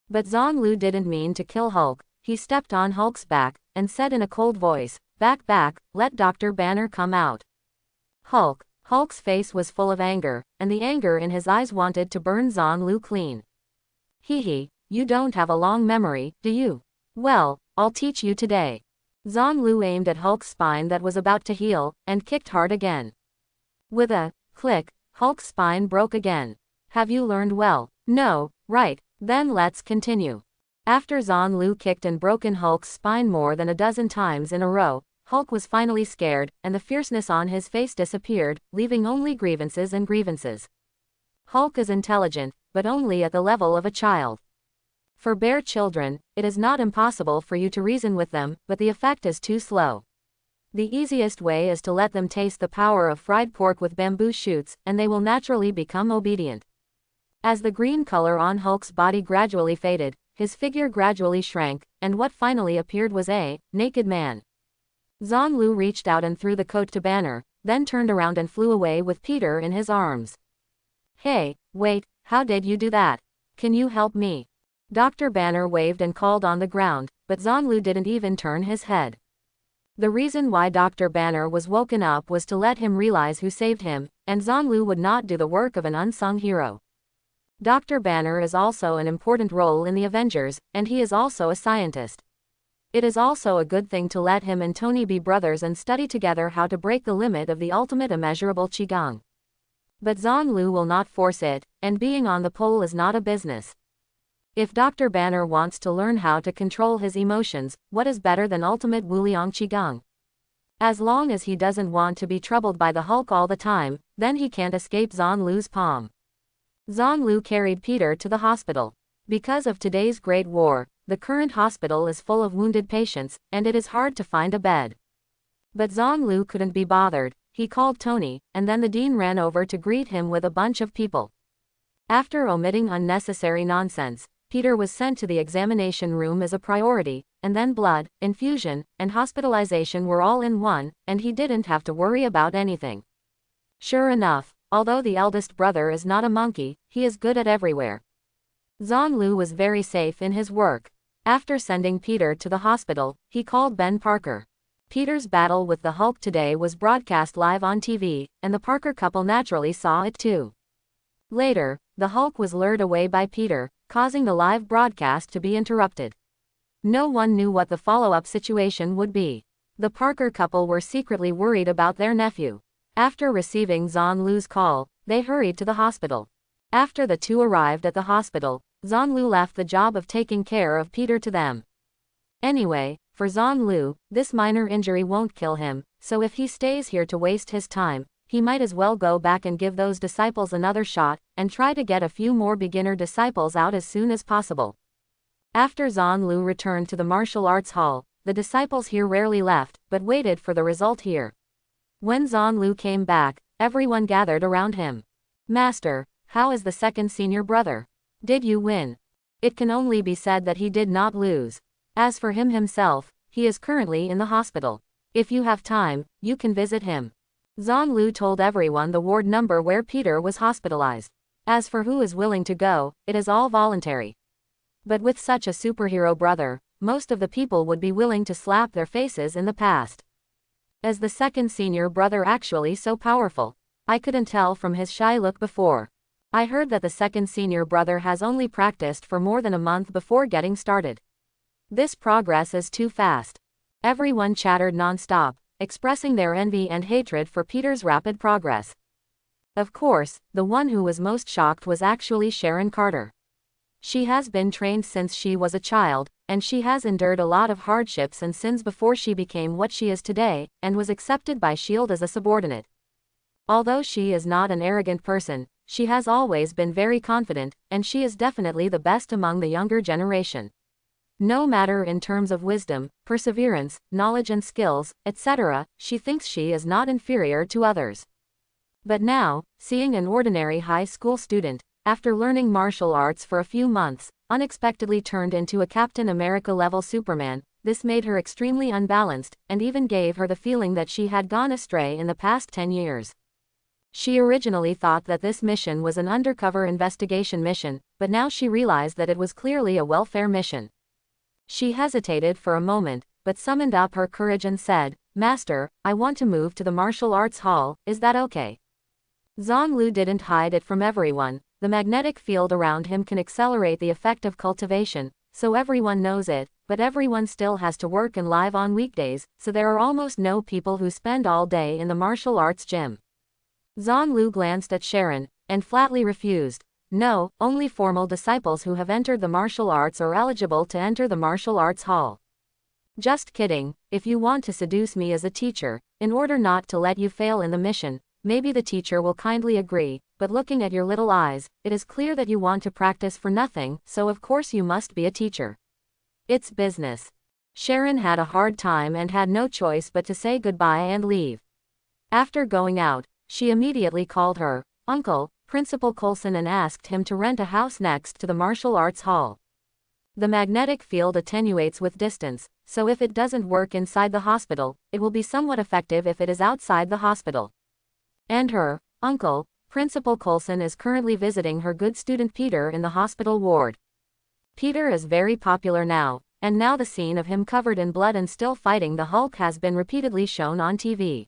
Speaker 1: But Zhonglu didn't mean to kill Hulk. He stepped on Hulk's back, and said in a cold voice, back, let Dr. Banner come out. Hulk's face was full of anger, and the anger in his eyes wanted to burn Zhonglu clean. Hee, you don't have a long memory, do you? Well, I'll teach you today. Zhonglu aimed at Hulk's spine that was about to heal, and kicked hard again. With a click, Hulk's spine broke again. Have you learned well? No, right, then let's continue. After Zhonglu kicked and broken Hulk's spine more than a dozen times in a row, Hulk was finally scared, and the fierceness on his face disappeared, leaving only grievances and grievances. Hulk is intelligent, but only at the level of a child. For bare children, it is not impossible for you to reason with them, but the effect is too slow. The easiest way is to let them taste the power of fried pork with bamboo shoots, and they will naturally become obedient. As the green color on Hulk's body gradually faded, his figure gradually shrank, and what finally appeared was a naked man. Zhonglu reached out and threw the coat to Banner, then turned around and flew away with Peter in his arms. Hey, wait, how did you do that? Can you help me? Dr. Banner waved and called on the ground, but Zhonglu didn't even turn his head. The reason why Dr. Banner was woken up was to let him realize who saved him, and Zhonglu would not do the work of an unsung hero. Dr. Banner is also an important role in the Avengers, and he is also a scientist. It is also a good thing to let him and Tony be brothers and study together how to break the limit of the ultimate immeasurable Qigong. But Zhonglu will not force it, and being on the pole is not a business. If Dr. Banner wants to learn how to control his emotions, what is better than ultimate Wuliang Qigong? As long as he doesn't want to be troubled by the Hulk all the time, then he can't escape Zhonglu's palm. Zhonglu carried Peter to the hospital. Because of today's Great War, the current hospital is full of wounded patients, and it is hard to find a bed. But Zhonglu couldn't be bothered. He called Tony, and then the dean ran over to greet him with a bunch of people. After omitting unnecessary nonsense, Peter was sent to the examination room as a priority, and then blood, infusion, and hospitalization were all in one, and he didn't have to worry about anything. Sure enough, although the eldest brother is not a monkey, he is good at everywhere. Zhonglu was very safe in his work. After sending Peter to the hospital, he called Ben Parker. Peter's battle with the Hulk today was broadcast live on TV, and the Parker couple naturally saw it too. Later, the Hulk was lured away by Peter, causing the live broadcast to be interrupted. No one knew what the follow-up situation would be. The Parker couple were secretly worried about their nephew. After receiving Zhonglu's call, they hurried to the hospital. After the two arrived at the hospital, Zhonglu left the job of taking care of Peter to them. Anyway, for Zhonglu, this minor injury won't kill him, so if he stays here to waste his time, he might as well go back and give those disciples another shot, and try to get a few more beginner disciples out as soon as possible. After Zhonglu returned to the martial arts hall, the disciples here rarely left, but waited for the result here. When Zhonglu came back, everyone gathered around him. "Master, how is the second senior brother? Did you win?" It can only be said that he did not lose. As for him himself, he is currently in the hospital. If you have time, you can visit him. Zhonglu told everyone the ward number where Peter was hospitalized. As for who is willing to go, it is all voluntary. But with such a superhero brother, most of the people would be willing to slap their faces in the past. Is the second senior brother actually so powerful? I couldn't tell from his shy look before. I heard that the second senior brother has only practiced for more than a month before getting started. This progress is too fast. Everyone chattered non-stop, expressing their envy and hatred for Peter's rapid progress. Of course, the one who was most shocked was actually Sharon Carter. She has been trained since she was a child, and she has endured a lot of hardships and sins before she became what she is today, and was accepted by S.H.I.E.L.D. as a subordinate. Although she is not an arrogant person, she has always been very confident, and she is definitely the best among the younger generation. No matter in terms of wisdom, perseverance, knowledge and skills, etc., she thinks she is not inferior to others. But now, seeing an ordinary high school student, after learning martial arts for a few months, unexpectedly turned into a Captain America-level Superman, this made her extremely unbalanced, and even gave her the feeling that she had gone astray in the past 10 years. She originally thought that this mission was an undercover investigation mission, but now she realized that it was clearly a welfare mission. She hesitated for a moment, but summoned up her courage and said, "Master, I want to move to the martial arts hall, is that okay?" Zhonglu didn't hide it from everyone. The magnetic field around him can accelerate the effect of cultivation, so everyone knows it, but everyone still has to work and live on weekdays, so there are almost no people who spend all day in the martial arts gym. Zhonglu glanced at Sharon, and flatly refused. No, only formal disciples who have entered the martial arts are eligible to enter the martial arts hall. Just kidding, if you want to seduce me as a teacher, in order not to let you fail in the mission, maybe the teacher will kindly agree, but looking at your little eyes, it is clear that you want to practice for nothing, so of course you must be a teacher. It's business. Sharon had a hard time and had no choice but to say goodbye and leave. After going out, she immediately called her uncle, Principal Coulson, and asked him to rent a house next to the martial arts hall. The magnetic field attenuates with distance, so if it doesn't work inside the hospital, it will be somewhat effective if it is outside the hospital. And her uncle, Principal Coulson, is currently visiting her good student Peter in the hospital ward. Peter is very popular now, and now the scene of him covered in blood and still fighting the Hulk has been repeatedly shown on TV.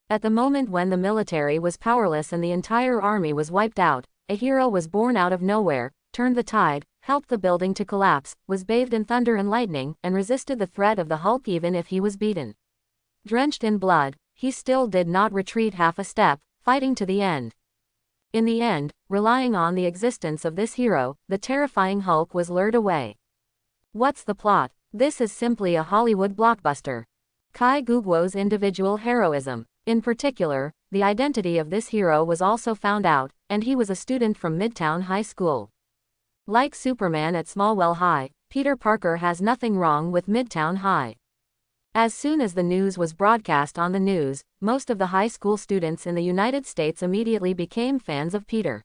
Speaker 1: At the moment when the military was powerless and the entire army was wiped out, a hero was born out of nowhere, turned the tide, helped the building to collapse, was bathed in thunder and lightning, and resisted the threat of the Hulk even if he was beaten. Drenched in blood, he still did not retreat half a step, fighting to the end. In the end, relying on the existence of this hero, the terrifying Hulk was lured away. What's the plot? This is simply a Hollywood blockbuster. Kai Gugwo's individual heroism. In particular, the identity of this hero was also found out, and he was a student from Midtown High School. Like Superman at Smallwell High, Peter Parker has nothing wrong with Midtown High. As soon as the news was broadcast on the news, most of the high school students in the United States immediately became fans of Peter.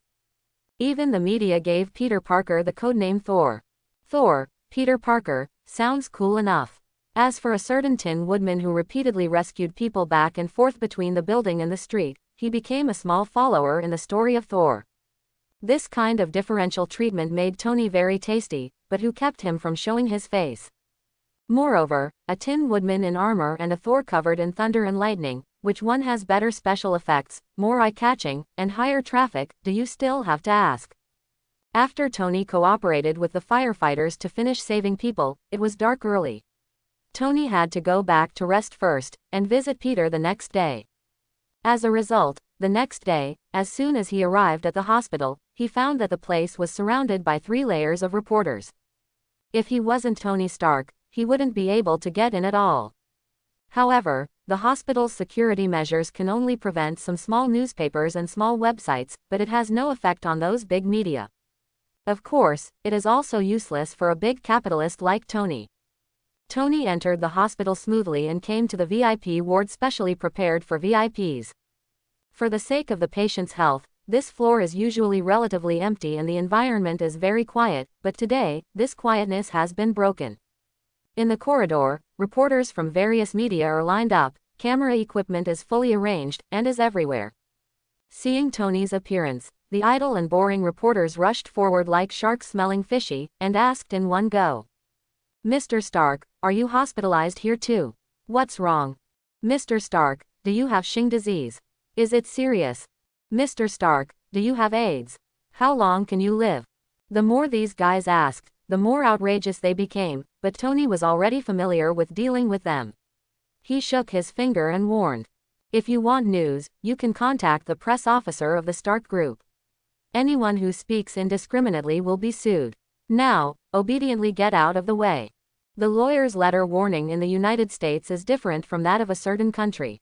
Speaker 1: Even the media gave Peter Parker the codename Thor. Thor, Peter Parker, sounds cool enough. As for a certain Tin Woodman who repeatedly rescued people back and forth between the building and the street, he became a small follower in the story of Thor. This kind of differential treatment made Tony very tasty, but who kept him from showing his face? Moreover, a Tin Woodman in armor and a Thor covered in thunder and lightning, which one has better special effects, more eye-catching, and higher traffic, do you still have to ask? After Tony cooperated with the firefighters to finish saving people, it was dark early. Tony had to go back to rest first, and visit Peter the next day. As a result, the next day, as soon as he arrived at the hospital, he found that the place was surrounded by 3 layers of reporters. If he wasn't Tony Stark, he wouldn't be able to get in at all. However, the hospital's security measures can only prevent some small newspapers and small websites, but it has no effect on those big media. Of course, it is also useless for a big capitalist like Tony. Tony entered the hospital smoothly and came to the VIP ward specially prepared for VIPs. For the sake of the patient's health, this floor is usually relatively empty and the environment is very quiet, but today, this quietness has been broken. In the corridor, reporters from various media are lined up, camera equipment is fully arranged, and is everywhere. Seeing Tony's appearance, the idle and boring reporters rushed forward like sharks smelling fishy, and asked in one go. Mr. Stark, are you hospitalized here too? What's wrong? Mr. Stark, do you have Shing disease? Is it serious? Mr. Stark, do you have AIDS? How long can you live? The more these guys asked, the more outrageous they became, but Tony was already familiar with dealing with them. He shook his finger and warned. If you want news, you can contact the press officer of the Stark Group. Anyone who speaks indiscriminately will be sued. Now, obediently get out of the way. The lawyer's letter warning in the United States is different from that of a certain country.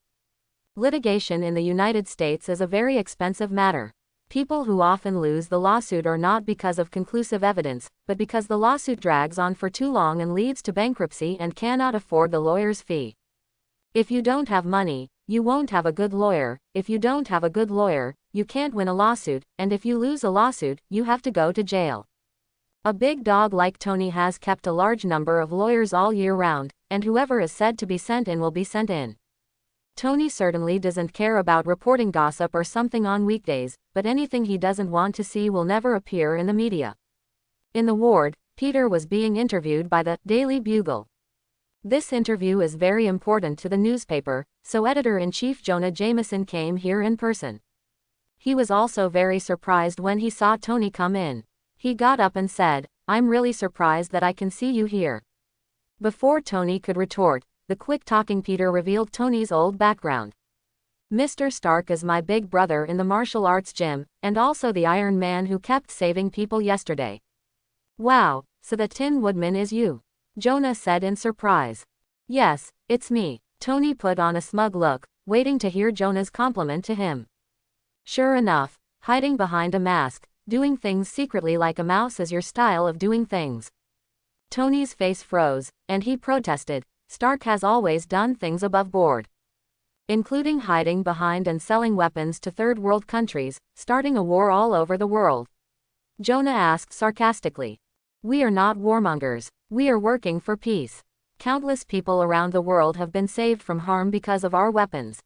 Speaker 1: Litigation in the United States is a very expensive matter. People who often lose the lawsuit are not because of conclusive evidence, but because the lawsuit drags on for too long and leads to bankruptcy and cannot afford the lawyer's fee. If you don't have money, you won't have a good lawyer. If you don't have a good lawyer, you can't win a lawsuit, and if you lose a lawsuit, you have to go to jail. A big dog like Tony has kept a large number of lawyers all year round, and whoever is said to be sent in will be sent in. Tony certainly doesn't care about reporting gossip or something on weekdays, but anything he doesn't want to see will never appear in the media. In the ward, Peter was being interviewed by the Daily Bugle. This interview is very important to the newspaper, so editor-in-chief Jonah Jameson came here in person. He was also very surprised when he saw Tony come in. He got up and said, "I'm really surprised that I can see you here." Before Tony could retort, the quick-talking Peter revealed Tony's old background. Mr. Stark is my big brother in the martial arts gym, and also the Iron Man who kept saving people yesterday. Wow, so the Tin Woodman is you? Jonah said in surprise. Yes, it's me. Tony put on a smug look, waiting to hear Jonah's compliment to him. Sure enough, hiding behind a mask, doing things secretly like a mouse is your style of doing things. Tony's face froze, and he protested. Stark has always done things above board, including hiding behind and selling weapons to third world countries, starting a war all over the world. Jonah asked sarcastically. We are not warmongers. We are working for peace. Countless people around the world have been saved from harm because of our weapons.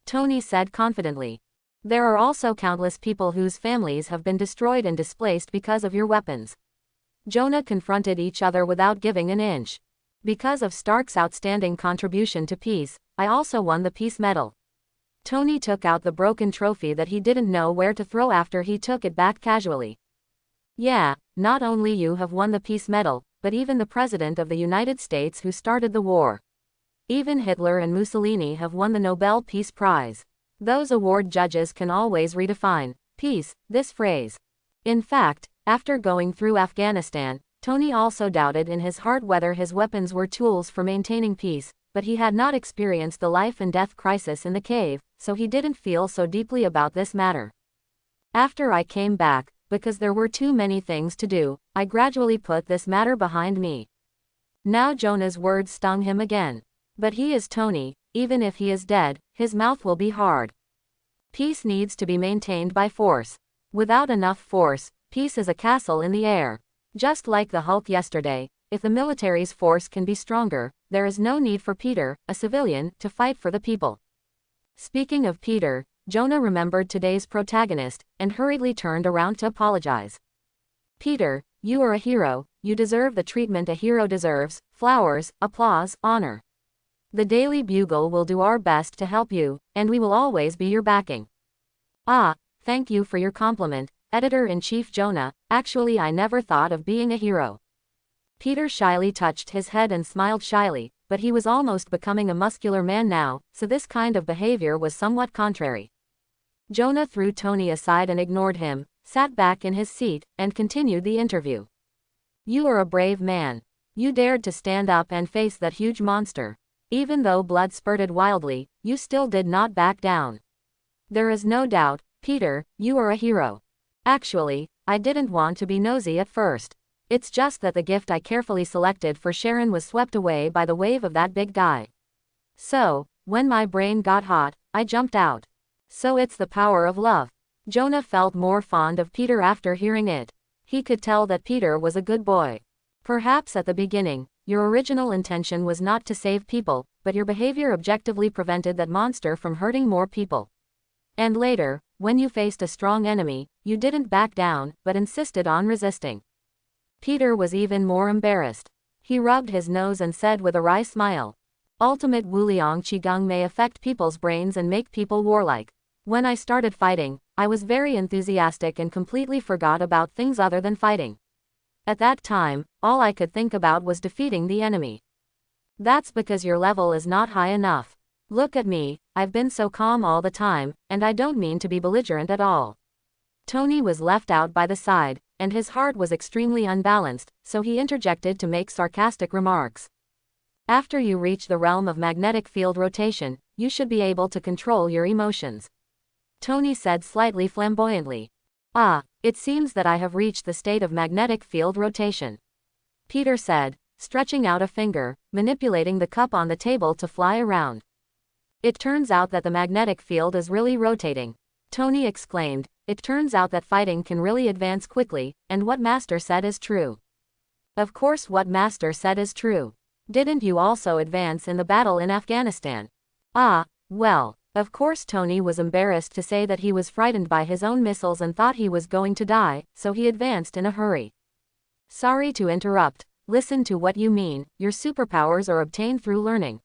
Speaker 1: Tony said confidently. There are also countless people whose families have been destroyed and displaced because of your weapons. Jonah confronted each other without giving an inch. Because of Stark's outstanding contribution to peace, I also won the Peace Medal. Tony took out the broken trophy that he didn't know where to throw after he took it back casually. Yeah, not only you have won the Peace Medal, but even the President of the United States who started the war. Even Hitler and Mussolini have won the Nobel Peace Prize. Those award judges can always redefine, Peace, this phrase. In fact, after going through Afghanistan, Tony also doubted in his heart whether his weapons were tools for maintaining peace, but he had not experienced the life and death crisis in the cave, so he didn't feel so deeply about this matter. After I came back, because there were too many things to do, I gradually put this matter behind me. Now Jonah's words stung him again. But he is Tony, even if he is dead, his mouth will be hard. Peace needs to be maintained by force. Without enough force, peace is a castle in the air. Just like the Hulk yesterday, if the military's force can be stronger, there is no need for Peter, a civilian, to fight for the people. Speaking of Peter, Jonah remembered today's protagonist, and hurriedly turned around to apologize. Peter, you are a hero, you deserve the treatment a hero deserves, flowers, applause, honor. The Daily Bugle will do our best to help you, and we will always be your backing. Ah, thank you for your compliment, Editor-in-Chief Jonah. Actually, I never thought of being a hero. Peter shyly touched his head and smiled shyly, but he was almost becoming a muscular man now, so this kind of behavior was somewhat contrary. Jonah threw Tony aside and ignored him, sat back in his seat, and continued the interview. You are a brave man. You dared to stand up and face that huge monster. Even though blood spurted wildly, you still did not back down. There is no doubt, Peter, you are a hero. Actually, I didn't want to be nosy at first. It's just that the gift I carefully selected for Sharon was swept away by the wave of that big guy. So, when my brain got hot, I jumped out. So it's the power of love. Jonah felt more fond of Peter after hearing it. He could tell that Peter was a good boy. Perhaps at the beginning, your original intention was not to save people, but your behavior objectively prevented that monster from hurting more people. And later, when you faced a strong enemy, you didn't back down, but insisted on resisting. Peter was even more embarrassed. He rubbed his nose and said with a wry smile, Ultimate Wuliang Qigong may affect people's brains and make people warlike. When I started fighting, I was very enthusiastic and completely forgot about things other than fighting. At that time, all I could think about was defeating the enemy. That's because your level is not high enough. Look at me, I've been so calm all the time, and I don't mean to be belligerent at all. Tony was left out by the side, and his heart was extremely unbalanced, so he interjected to make sarcastic remarks. After you reach the realm of magnetic field rotation, you should be able to control your emotions. Tony said slightly flamboyantly. Ah, it seems that I have reached the state of magnetic field rotation. Peter said, stretching out a finger, manipulating the cup on the table to fly around. It turns out that the magnetic field is really rotating. Tony exclaimed, it turns out that fighting can really advance quickly, and what Master said is true. Of course what Master said is true. Didn't you also advance in the battle in Afghanistan? Ah, well, of course Tony was embarrassed to say that he was frightened by his own missiles and thought he was going to die, so he advanced in a hurry. Sorry to interrupt, listen to what you mean, your superpowers are obtained through learning.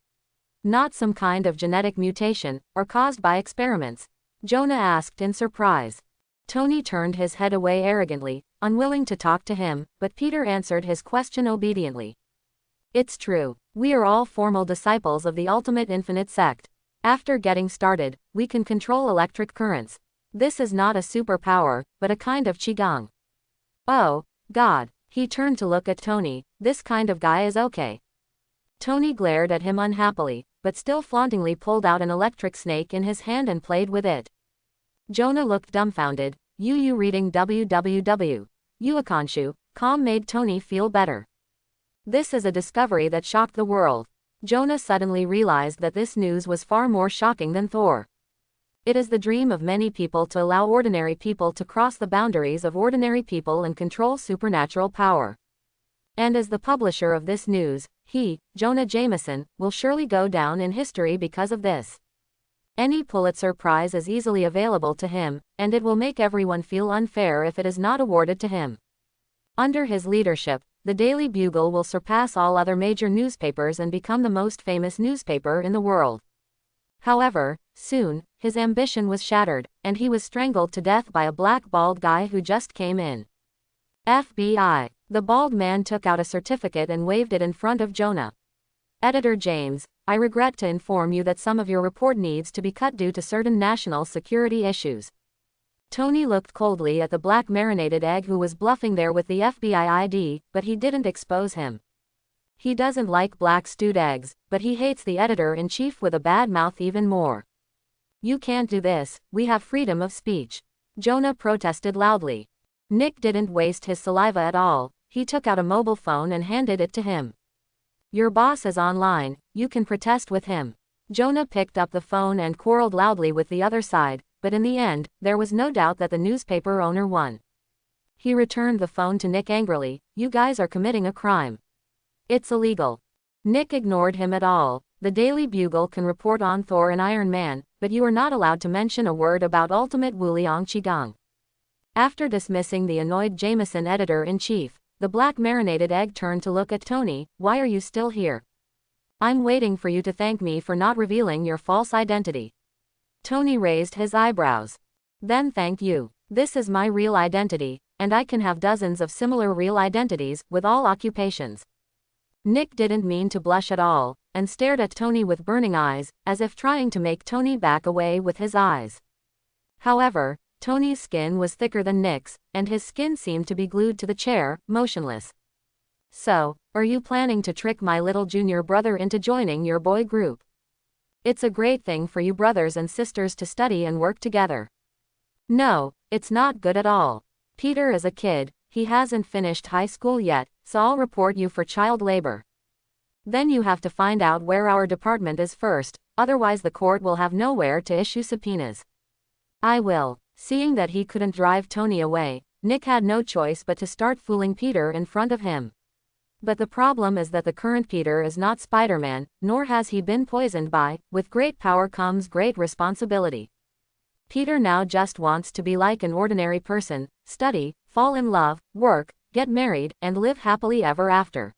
Speaker 1: Not some kind of genetic mutation, or caused by experiments? Jonah asked in surprise. Tony turned his head away arrogantly, unwilling to talk to him, but Peter answered his question obediently. It's true, we are all formal disciples of the ultimate infinite sect. After getting started, we can control electric currents. This is not a superpower, but a kind of qigong. Oh, God, he turned to look at Tony, this kind of guy is okay. Tony glared at him unhappily, but still flauntingly pulled out an electric snake in his hand and played with it. Jonah looked dumbfounded. You reading www. Uakanshu.com made Tony feel better. This is a discovery that shocked the world. Jonah suddenly realized that this news was far more shocking than Thor. It is the dream of many people to allow ordinary people to cross the boundaries of ordinary people and control supernatural power. And as the publisher of this news, he, Jonah Jameson, will surely go down in history because of this. Any Pulitzer Prize is easily available to him, and it will make everyone feel unfair if it is not awarded to him. Under his leadership, the Daily Bugle will surpass all other major newspapers and become the most famous newspaper in the world. However, soon, his ambition was shattered, and he was strangled to death by a black bald guy who just came in. FBI. The bald man took out a certificate and waved it in front of Jonah. Editor James, I regret to inform you that some of your report needs to be cut due to certain national security issues. Tony looked coldly at the black marinated egg who was bluffing there with the FBI ID, but he didn't expose him. He doesn't like black stewed eggs, but he hates the editor-in-chief with a bad mouth even more. You can't do this, we have freedom of speech. Jonah protested loudly. Nick didn't waste his saliva at all, he took out a mobile phone and handed it to him. Your boss is online, you can protest with him. Jonah picked up the phone and quarreled loudly with the other side, but in the end, there was no doubt that the newspaper owner won. He returned the phone to Nick angrily. You guys are committing a crime. It's illegal. Nick ignored him at all. The Daily Bugle can report on Thor and Iron Man, but you are not allowed to mention a word about Ultimate Wuliang Qigong. After dismissing the annoyed Jameson editor-in-chief, the black marinated egg turned to look at Tony. Why are you still here? I'm waiting for you to thank me for not revealing your false identity. Tony raised his eyebrows. Then thank you. This is my real identity, and I can have dozens of similar real identities, with all occupations. Nick didn't mean to blush at all, and stared at Tony with burning eyes, as if trying to make Tony back away with his eyes. However, Tony's skin was thicker than Nick's, and his skin seemed to be glued to the chair, motionless. So, are you planning to trick my little junior brother into joining your boy group? It's a great thing for you brothers and sisters to study and work together. No, it's not good at all. Peter is a kid, he hasn't finished high school yet, so I'll report you for child labor. Then you have to find out where our department is first, otherwise the court will have nowhere to issue subpoenas. I will. Seeing that he couldn't drive Tony away, Nick had no choice but to start fooling Peter in front of him. But the problem is that the current Peter is not Spider-Man, nor has he been poisoned by, with great power comes great responsibility. Peter now just wants to be like an ordinary person, study, fall in love, work, get married, and live happily ever after.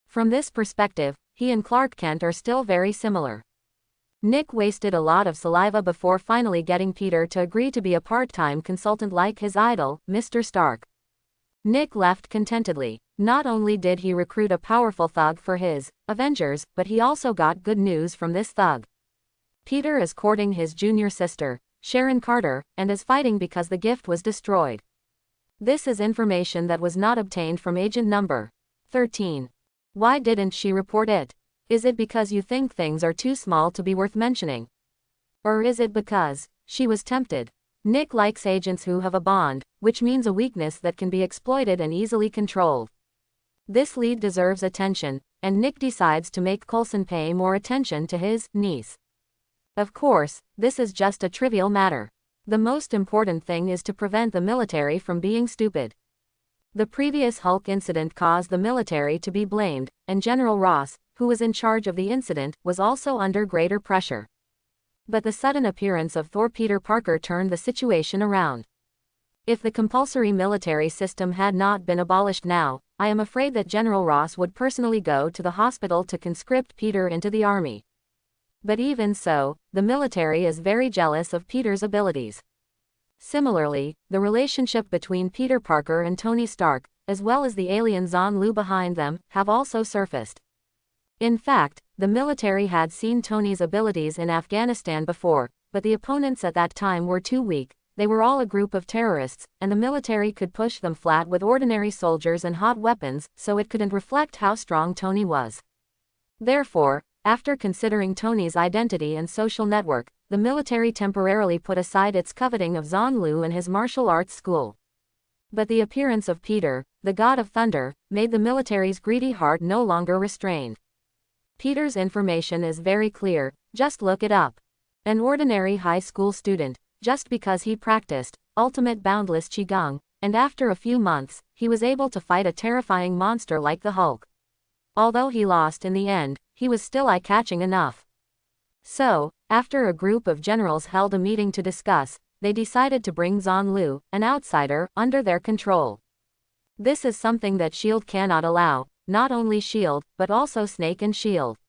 Speaker 1: From this perspective, he and Clark Kent are still very similar. Nick wasted a lot of saliva before finally getting Peter to agree to be a part-time consultant like his idol, Mr. Stark. Nick left contentedly. Not only did he recruit a powerful thug for his Avengers, but he also got good news from this thug. Peter is courting his junior sister, Sharon Carter, and is fighting because the gift was destroyed. This is information that was not obtained from agent number 13. Why didn't she report it? Is it because you think things are too small to be worth mentioning? Or is it because she was tempted? Nick likes agents who have a bond, which means a weakness that can be exploited and easily controlled. This lead deserves attention, and Nick decides to make Coulson pay more attention to his niece. Of course, this is just a trivial matter. The most important thing is to prevent the military from being stupid. The previous Hulk incident caused the military to be blamed, and General Ross, who was in charge of the incident, was also under greater pressure. But the sudden appearance of Thor Peter Parker turned the situation around. If the compulsory military system had not been abolished now, I am afraid that General Ross would personally go to the hospital to conscript Peter into the army. But even so, the military is very jealous of Peter's abilities. Similarly, the relationship between Peter Parker and Tony Stark, as well as the alien Zon Lu behind them, have also surfaced. In fact, the military had seen Tony's abilities in Afghanistan before, but the opponents at that time were too weak. They were all a group of terrorists, and the military could push them flat with ordinary soldiers and hot weapons, so it couldn't reflect how strong Tony was. Therefore, after considering Tony's identity and social network, the military temporarily put aside its coveting of Zon Lu and his martial arts school. But the appearance of Peter, the god of thunder, made the military's greedy heart no longer restrained. Peter's information is very clear, just look it up. An ordinary high school student, just because he practiced ultimate boundless Qigong, and after a few months, he was able to fight a terrifying monster like the Hulk. Although he lost in the end, he was still eye-catching enough. So, after a group of generals held a meeting to discuss, they decided to bring Zon Lu, an outsider, under their control. This is something that S.H.I.E.L.D. cannot allow, not only S.H.I.E.L.D., but also Snake and S.H.I.E.L.D.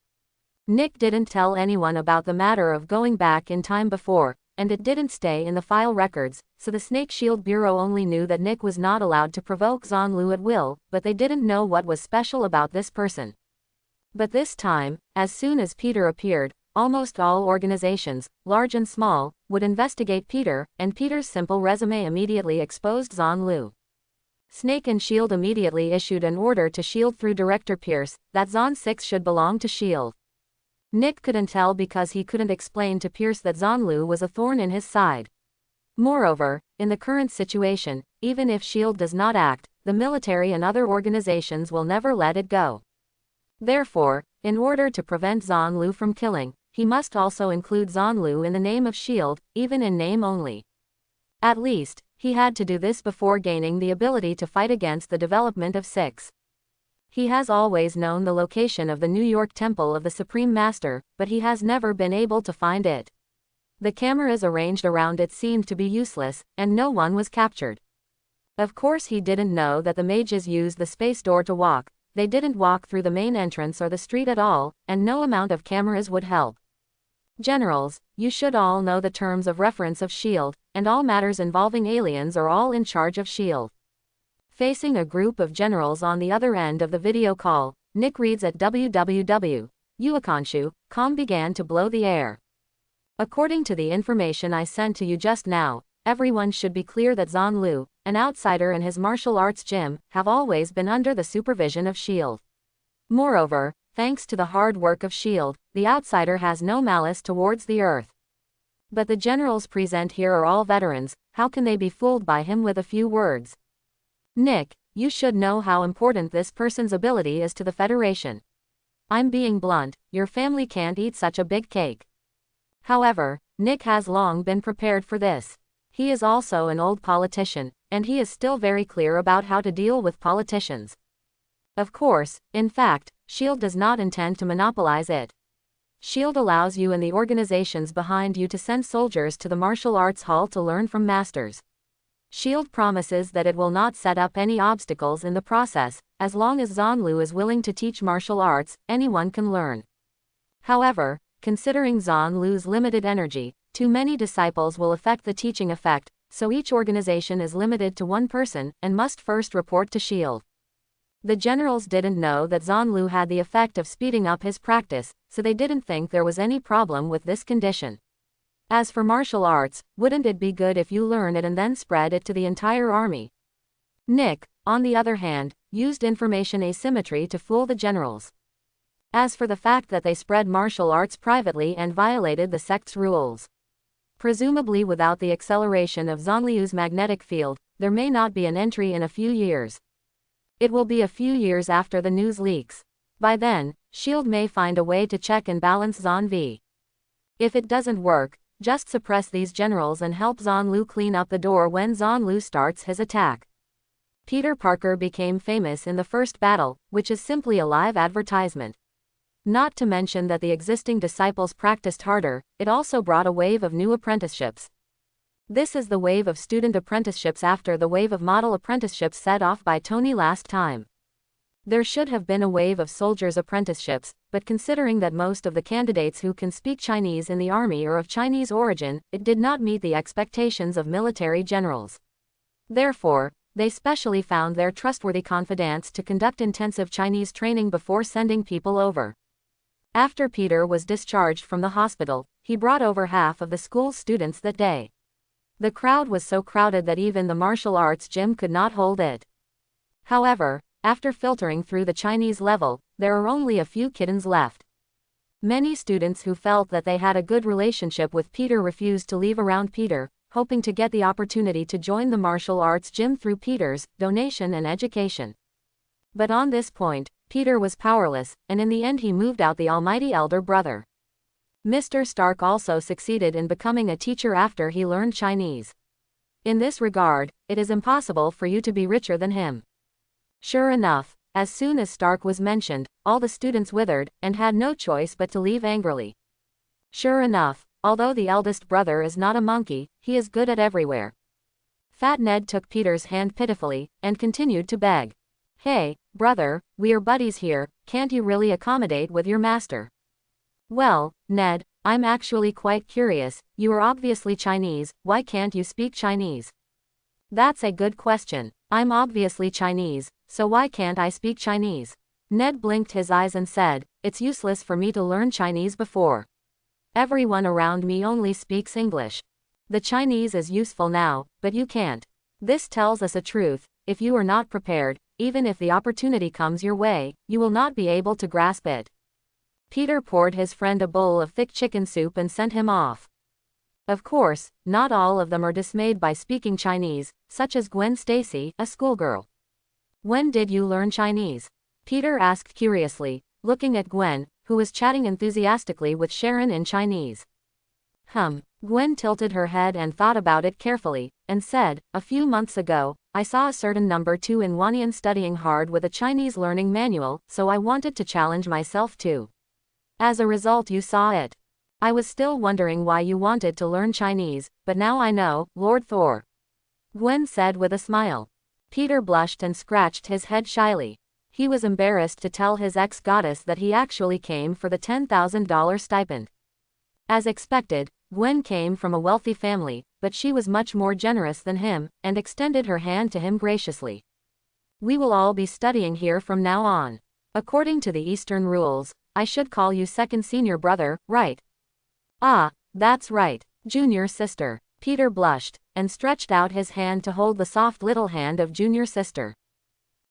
Speaker 1: Nick didn't tell anyone about the matter of going back in time before, and it didn't stay in the file records, so the Snake S.H.I.E.L.D. Bureau only knew that Nick was not allowed to provoke Zon Lu at will, but they didn't know what was special about this person. But this time, as soon as Peter appeared, almost all organizations, large and small, would investigate Peter, and Peter's simple resume immediately exposed Zhang Lu. Snake and S.H.I.E.L.D. immediately issued an order to S.H.I.E.L.D. through Director Pierce, that Zon 6 should belong to S.H.I.E.L.D. Nick couldn't tell because he couldn't explain to Pierce that Zhang Lu was a thorn in his side. Moreover, in the current situation, even if S.H.I.E.L.D. does not act, the military and other organizations will never let it go. Therefore, in order to prevent Zhang Lu from killing, he must also include Zhang Lu in the name of S.H.I.E.L.D., even in name only. At least, he had to do this before gaining the ability to fight against the development of 6. He has always known the location of the New York Temple of the Supreme Master, but he has never been able to find it. The cameras arranged around it seemed to be useless, and no one was captured. Of course he didn't know that the mages used the space door to walk. They didn't walk through the main entrance or the street at all, and no amount of cameras would help. Generals, you should all know the terms of reference of S.H.I.E.L.D., and all matters involving aliens are all in charge of S.H.I.E.L.D. Facing a group of generals on the other end of the video call, Nick reads at www.uakanshu.com began to blow the air. According to the information I sent to you just now, everyone should be clear that Zhang Lu, an outsider in his martial arts gym, have always been under the supervision of S.H.I.E.L.D. Moreover, thanks to the hard work of S.H.I.E.L.D., the outsider has no malice towards the Earth. But the generals present here are all veterans, how can they be fooled by him with a few words? Nick, you should know how important this person's ability is to the Federation. I'm being blunt, your family can't eat such a big cake. However, Nick has long been prepared for this. He is also an old politician, and he is still very clear about how to deal with politicians. Of course, in fact, S.H.I.E.L.D. does not intend to monopolize it. S.H.I.E.L.D. allows you and the organizations behind you to send soldiers to the martial arts hall to learn from masters. S.H.I.E.L.D. promises that it will not set up any obstacles in the process. As long as Zhang Lu is willing to teach martial arts, anyone can learn. However, considering Zhang Lu's limited energy, too many disciples will affect the teaching effect, so each organization is limited to one person, and must first report to S.H.I.E.L.D. The generals didn't know that Zhang Lu had the effect of speeding up his practice, so they didn't think there was any problem with this condition. As for martial arts, wouldn't it be good if you learn it and then spread it to the entire army? Nick, on the other hand, used information asymmetry to fool the generals. As for the fact that they spread martial arts privately and violated the sect's rules. Presumably without the acceleration of Zhang Liu's magnetic field, there may not be an entry in a few years. It will be a few years after the news leaks. By then, S.H.I.E.L.D. may find a way to check and balance Zhang V. If it doesn't work, just suppress these generals and help Zhang Lu clean up the door when Zhang Lu starts his attack. Peter Parker became famous in the first battle, which is simply a live advertisement. Not to mention that the existing disciples practiced harder, it also brought a wave of new apprenticeships. This is the wave of student apprenticeships after the wave of model apprenticeships set off by Tony last time. There should have been a wave of soldiers' apprenticeships, but considering that most of the candidates who can speak Chinese in the army are of Chinese origin, it did not meet the expectations of military generals. Therefore, they specially found their trustworthy confidants to conduct intensive Chinese training before sending people over. After Peter was discharged from the hospital, he brought over half of the school's students that day. The crowd was so crowded that even the martial arts gym could not hold it. However, after filtering through the Chinese level, there are only a few kittens left. Many students who felt that they had a good relationship with Peter refused to leave around Peter, hoping to get the opportunity to join the martial arts gym through Peter's donation and education. But on this point, Peter was powerless, and in the end he moved out the almighty elder brother. Mr. Stark also succeeded in becoming a teacher after he learned Chinese. In this regard, it is impossible for you to be richer than him. Sure enough, as soon as Stark was mentioned, all the students withered, and had no choice but to leave angrily. Sure enough, although the eldest brother is not a monkey, he is good at everywhere. Fat Ned took Peter's hand pitifully, and continued to beg. Hey, brother, we are buddies here, can't you really accommodate with your master? Well, Ned, I'm actually quite curious, you are obviously Chinese, why can't you speak Chinese? That's a good question. I'm obviously Chinese, so why can't I speak Chinese? Ned blinked his eyes and said, it's useless for me to learn Chinese before. Everyone around me only speaks English. The Chinese is useful now, but you can't. This tells us a truth: if you are not prepared, even if the opportunity comes your way, you will not be able to grasp it. Peter poured his friend a bowl of thick chicken soup and sent him off. Of course, not all of them are dismayed by speaking Chinese, such as Gwen Stacy, a schoolgirl. When did you learn Chinese? Peter asked curiously, looking at Gwen, who was chatting enthusiastically with Sharon in Chinese. Gwen tilted her head and thought about it carefully, and said, "A few months ago, I saw a certain number 2 in Wanyan studying hard with a Chinese learning manual, so I wanted to challenge myself too. As a result, you saw it. I was still wondering why you wanted to learn Chinese, but now I know, Lord Thor," Gwen said with a smile. Peter blushed and scratched his head shyly. He was embarrassed to tell his ex-goddess that he actually came for the $10,000 stipend. As expected, Gwen came from a wealthy family, but she was much more generous than him, and extended her hand to him graciously. "We will all be studying here from now on. According to the Eastern rules, I should call you second senior brother, right?" "Ah, that's right, junior sister." Peter blushed, and stretched out his hand to hold the soft little hand of junior sister.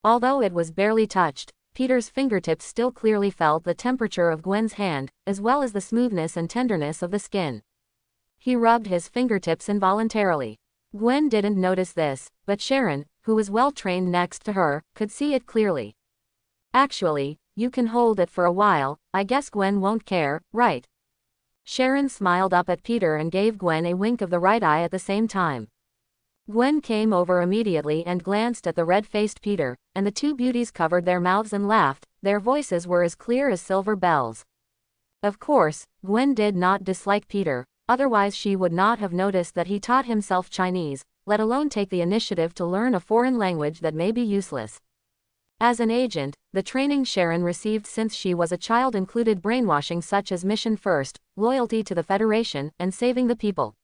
Speaker 1: Although it was barely touched, Peter's fingertips still clearly felt the temperature of Gwen's hand, as well as the smoothness and tenderness of the skin. He rubbed his fingertips involuntarily. Gwen didn't notice this, but Sharon, who was well trained next to her, could see it clearly. "Actually, you can hold it for a while, I guess Gwen won't care, right?" Sharon smiled up at Peter and gave Gwen a wink of the right eye at the same time. Gwen came over immediately and glanced at the red-faced Peter, and the two beauties covered their mouths and laughed. Their voices were as clear as silver bells. Of course, Gwen did not dislike Peter, otherwise she would not have noticed that he taught himself Chinese, let alone take the initiative to learn a foreign language that may be useless. As an agent, the training Sharon received since she was a child included brainwashing such as mission first, loyalty to the Federation, and saving the people.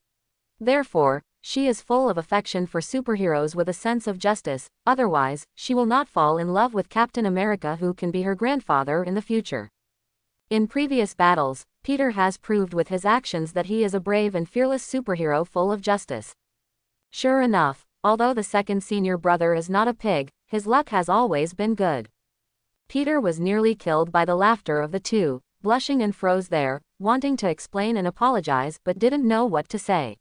Speaker 1: Therefore, she is full of affection for superheroes with a sense of justice, otherwise, she will not fall in love with Captain America, who can be her grandfather in the future. In previous battles, Peter has proved with his actions that he is a brave and fearless superhero full of justice. Sure enough, although the second senior brother is not a pig, his luck has always been good. Peter was nearly killed by the laughter of the two, blushing and froze there, wanting to explain and apologize but didn't know what to say.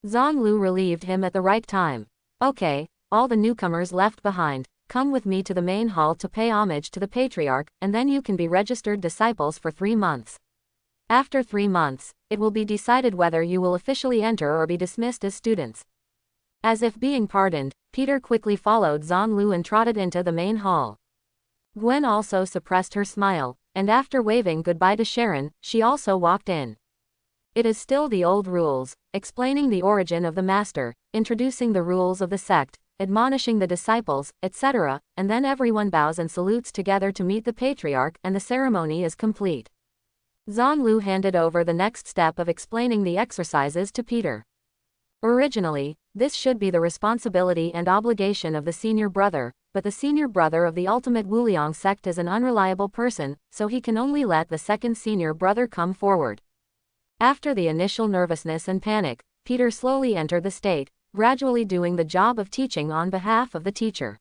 Speaker 1: Zhonglu relieved him at the right time. "Okay, all the newcomers left behind, come with me to the main hall to pay homage to the patriarch, and then you can be registered disciples for 3 months. After 3 months, it will be decided whether you will officially enter or be dismissed as students." As if being pardoned, Peter quickly followed Zhonglu and trotted into the main hall. Gwen also suppressed her smile, and after waving goodbye to Sharon, she also walked in. It is still the old rules, explaining the origin of the master, introducing the rules of the sect, admonishing the disciples, etc., and then everyone bows and salutes together to meet the patriarch, and the ceremony is complete. Zhonglu handed over the next step of explaining the exercises to Peter. Originally, this should be the responsibility and obligation of the senior brother, but the senior brother of the ultimate Wuliang sect is an unreliable person, so he can only let the second senior brother come forward. After the initial nervousness and panic, Peter slowly entered the state, gradually doing the job of teaching on behalf of the teacher.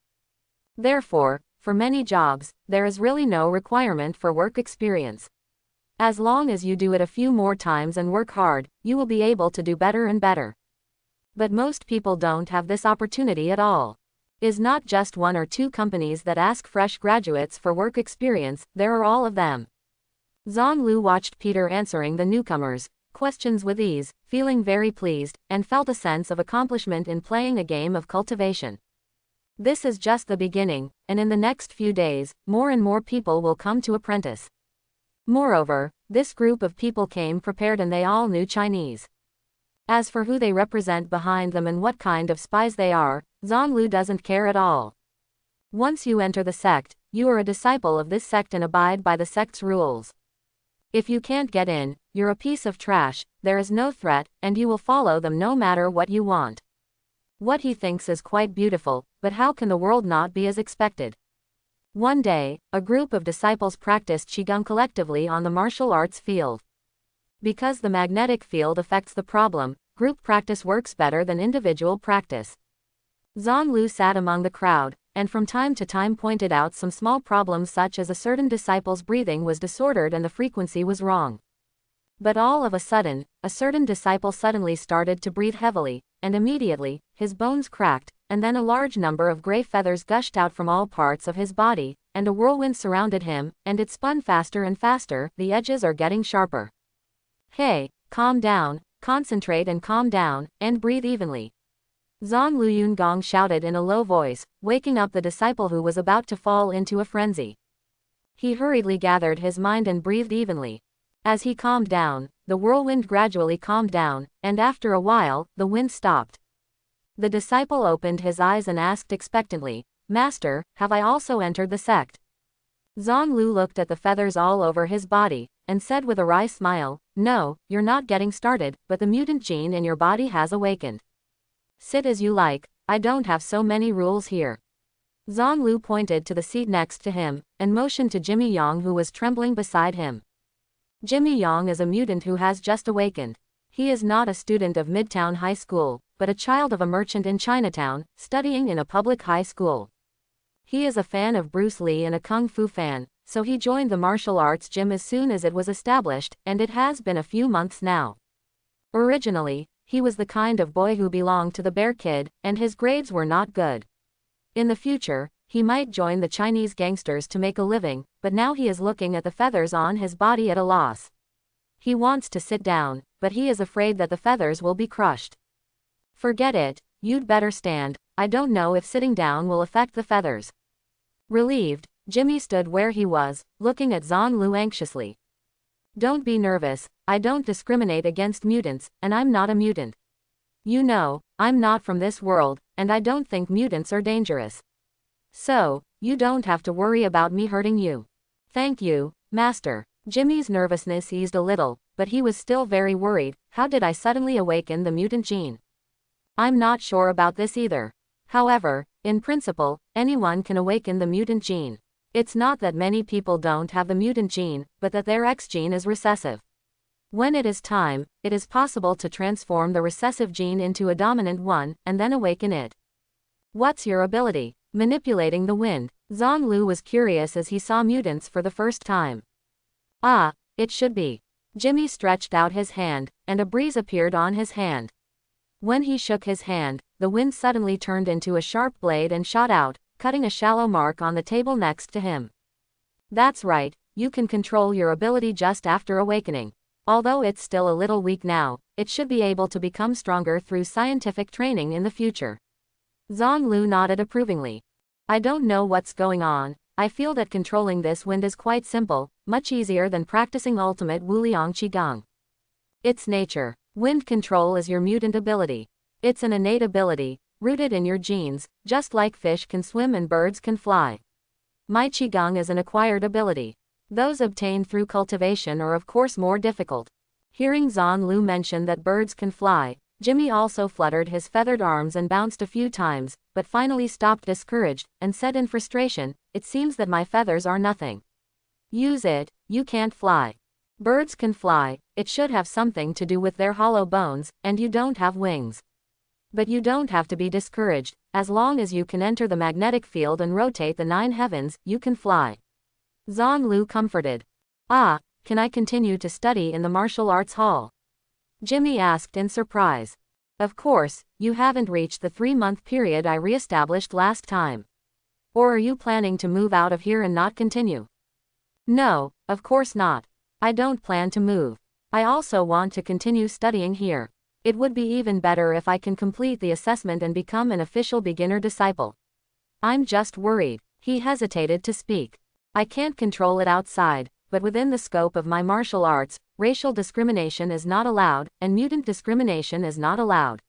Speaker 1: Therefore, for many jobs, there is really no requirement for work experience. As long as you do it a few more times and work hard, you will be able to do better and better. But most people don't have this opportunity at all. It's not just 1 or 2 companies that ask fresh graduates for work experience, there are all of them. Zhonglu watched Peter answering the newcomers' questions with ease, feeling very pleased, and felt a sense of accomplishment in playing a game of cultivation. This is just the beginning, and in the next few days, more and more people will come to apprentice. Moreover, this group of people came prepared and they all knew Chinese. As for who they represent behind them and what kind of spies they are, Zhonglu doesn't care at all. Once you enter the sect, you are a disciple of this sect and abide by the sect's rules. If you can't get in, you're a piece of trash, there is no threat, and you will follow them no matter what you want. What he thinks is quite beautiful, but how can the world not be as expected? One day, a group of disciples practiced Qigong collectively on the martial arts field. Because the magnetic field affects the problem, group practice works better than individual practice. Zhang Lu sat among the crowd, and from time to time pointed out some small problems such as a certain disciple's breathing was disordered and the frequency was wrong. But all of a sudden, a certain disciple suddenly started to breathe heavily, and immediately, his bones cracked, and then a large number of gray feathers gushed out from all parts of his body, and a whirlwind surrounded him, and it spun faster and faster, the edges are getting sharper. Hey, calm down, concentrate and calm down, and breathe evenly. Zhang Luyun Gong shouted in a low voice, waking up the disciple who was about to fall into a frenzy. He hurriedly gathered his mind and breathed evenly. As he calmed down, the whirlwind gradually calmed down, and after a while, the wind stopped. The disciple opened his eyes and asked expectantly, "Master, have I also entered the sect?" Zhang Lu looked at the feathers all over his body, and said with a wry smile, "No, you're not getting started, but the mutant gene in your body has awakened. Sit as you like, I don't have so many rules here." Zhang Lu pointed to the seat next to him, and motioned to Jimmy Yang who was trembling beside him. Jimmy Yang is a mutant who has just awakened. He is not a student of Midtown High School, but a child of a merchant in Chinatown, studying in a public high school. He is a fan of Bruce Lee and a kung fu fan, so he joined the martial arts gym as soon as it was established, and it has been a few months now. Originally, he was the kind of boy who belonged to the Bear Kid, and his grades were not good. In the future, he might join the Chinese gangsters to make a living, but now he is looking at the feathers on his body at a loss. He wants to sit down, but he is afraid that the feathers will be crushed. Forget it, you'd better stand, I don't know if sitting down will affect the feathers. Relieved, Jimmy stood where he was, looking at Zhang Lu anxiously. Don't be nervous, I don't discriminate against mutants, and I'm not a mutant. You know, I'm not from this world, and I don't think mutants are dangerous. So, you don't have to worry about me hurting you. Thank you, Master. Jimmy's nervousness eased a little, but he was still very worried. How did I suddenly awaken the mutant gene? I'm not sure about this either. However, in principle, anyone can awaken the mutant gene. It's not that many people don't have the mutant gene, but that their X gene is recessive. When it is time, it is possible to transform the recessive gene into a dominant one, and then awaken it. What's your ability? Manipulating the wind. Zhang Lu was curious as he saw mutants for the first time. Ah, it should be. Jimmy stretched out his hand, and a breeze appeared on his hand. When he shook his hand, the wind suddenly turned into a sharp blade and shot out, cutting a shallow mark on the table next to him. That's right, you can control your ability just after awakening. Although it's still a little weak now, it should be able to become stronger through scientific training in the future. Zhang Lu nodded approvingly. I don't know what's going on, I feel that controlling this wind is quite simple, much easier than practicing ultimate Wuliang Qigong. Its nature. Wind control is your mutant ability. It's an innate ability, rooted in your genes, just like fish can swim and birds can fly. My Qigong is an acquired ability. Those obtained through cultivation are of course more difficult. Hearing Zhang Lu mention that birds can fly, Jimmy also fluttered his feathered arms and bounced a few times, but finally stopped discouraged, and said in frustration, "It seems that my feathers are nothing. Use it, you can't fly. Birds can fly, it should have something to do with their hollow bones, and you don't have wings. But you don't have to be discouraged, as long as you can enter the magnetic field and rotate the 9 heavens, you can fly." Zhang Lu comforted. Ah, can I continue to study in the martial arts hall? Jimmy asked in surprise. Of course, you haven't reached the 3-month period I re-established last time. Or are you planning to move out of here and not continue? No, of course not. I don't plan to move. I also want to continue studying here. It would be even better if I can complete the assessment and become an official beginner disciple. I'm just worried. He hesitated to speak. I can't control it outside, but within the scope of my martial arts, racial discrimination is not allowed, and mutant discrimination is not allowed.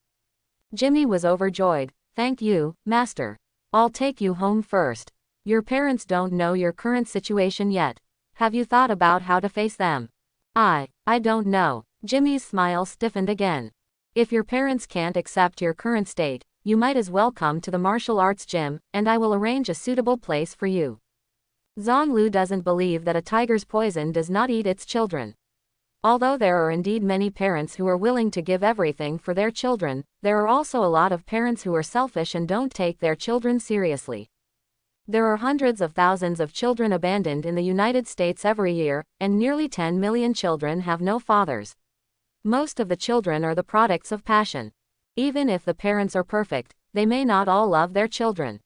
Speaker 1: Jimmy was overjoyed. Thank you, Master. I'll take you home first. Your parents don't know your current situation yet. Have you thought about how to face them? I don't know. Jimmy's smile stiffened again. If your parents can't accept your current state, you might as well come to the martial arts gym, and I will arrange a suitable place for you. Zhang Lu doesn't believe that a tiger's poison does not eat its children. Although there are indeed many parents who are willing to give everything for their children, there are also a lot of parents who are selfish and don't take their children seriously. There are hundreds of thousands of children abandoned in the United States every year, and nearly 10 million children have no fathers. Most of the children are the products of passion. Even if the parents are perfect, they may not all love their children.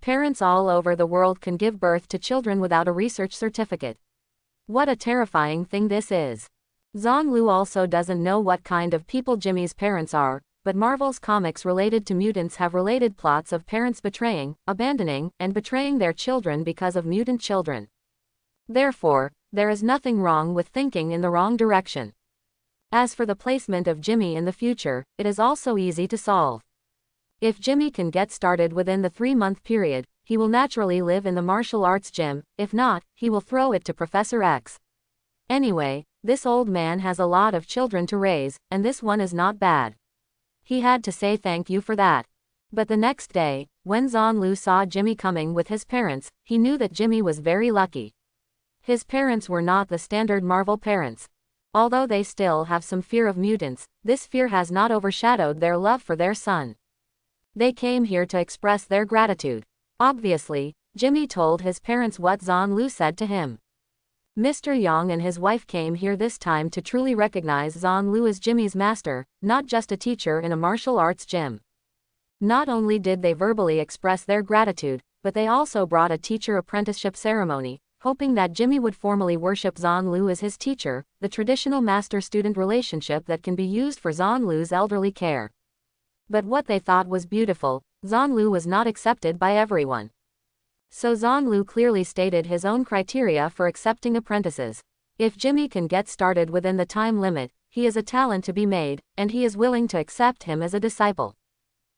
Speaker 1: Parents all over the world can give birth to children without a research certificate. What a terrifying thing this is. Zhang also doesn't know what kind of people Jimmy's parents are, but Marvel's comics related to mutants have related plots of parents betraying, abandoning, and betraying their children because of mutant children. Therefore, there is nothing wrong with thinking in the wrong direction. As for the placement of Jimmy in the future, it is also easy to solve. If Jimmy can get started within the 3-month period, he will naturally live in the martial arts gym. If not, he will throw it to Professor X. Anyway, this old man has a lot of children to raise, and this one is not bad. He had to say thank you for that. But the next day, when Zhang saw Jimmy coming with his parents, he knew that Jimmy was very lucky. His parents were not the standard Marvel parents. Although they still have some fear of mutants, this fear has not overshadowed their love for their son. They came here to express their gratitude. Obviously, Jimmy told his parents what Zhang said to him. Mr. Yang and his wife came here this time to truly recognize Zhang as Jimmy's master, not just a teacher in a martial arts gym. Not only did they verbally express their gratitude, but they also brought a teacher apprenticeship ceremony, hoping that Jimmy would formally worship Zhang as his teacher, the traditional master-student relationship that can be used for Zhang elderly care. But what they thought was beautiful, Zhang was not accepted by everyone. So Zhang clearly stated his own criteria for accepting apprentices. If Jimmy can get started within the time limit, he is a talent to be made, and he is willing to accept him as a disciple.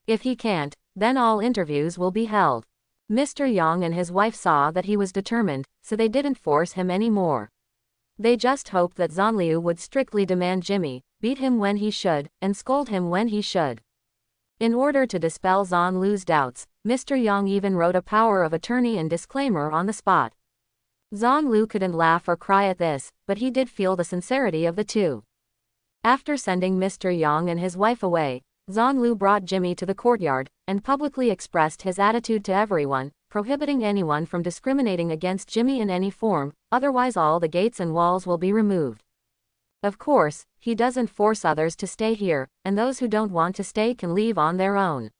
Speaker 1: If he can't, then all interviews will be held. Mr. Yang and his wife saw that he was determined, so they didn't force him anymore. They just hoped that Zhang would strictly demand Jimmy, beat him when he should, and scold him when he should. In order to dispel Zhang doubts, Mr. Yang even wrote a power of attorney and disclaimer on the spot. Zhang couldn't laugh or cry at this, but he did feel the sincerity of the two. After sending Mr. Yang and his wife away, Zhang brought Jimmy to the courtyard, and publicly expressed his attitude to everyone, prohibiting anyone from discriminating against Jimmy in any form, otherwise all the gates and walls will be removed. Of course, he doesn't force others to stay here, and those who don't want to stay can leave on their own.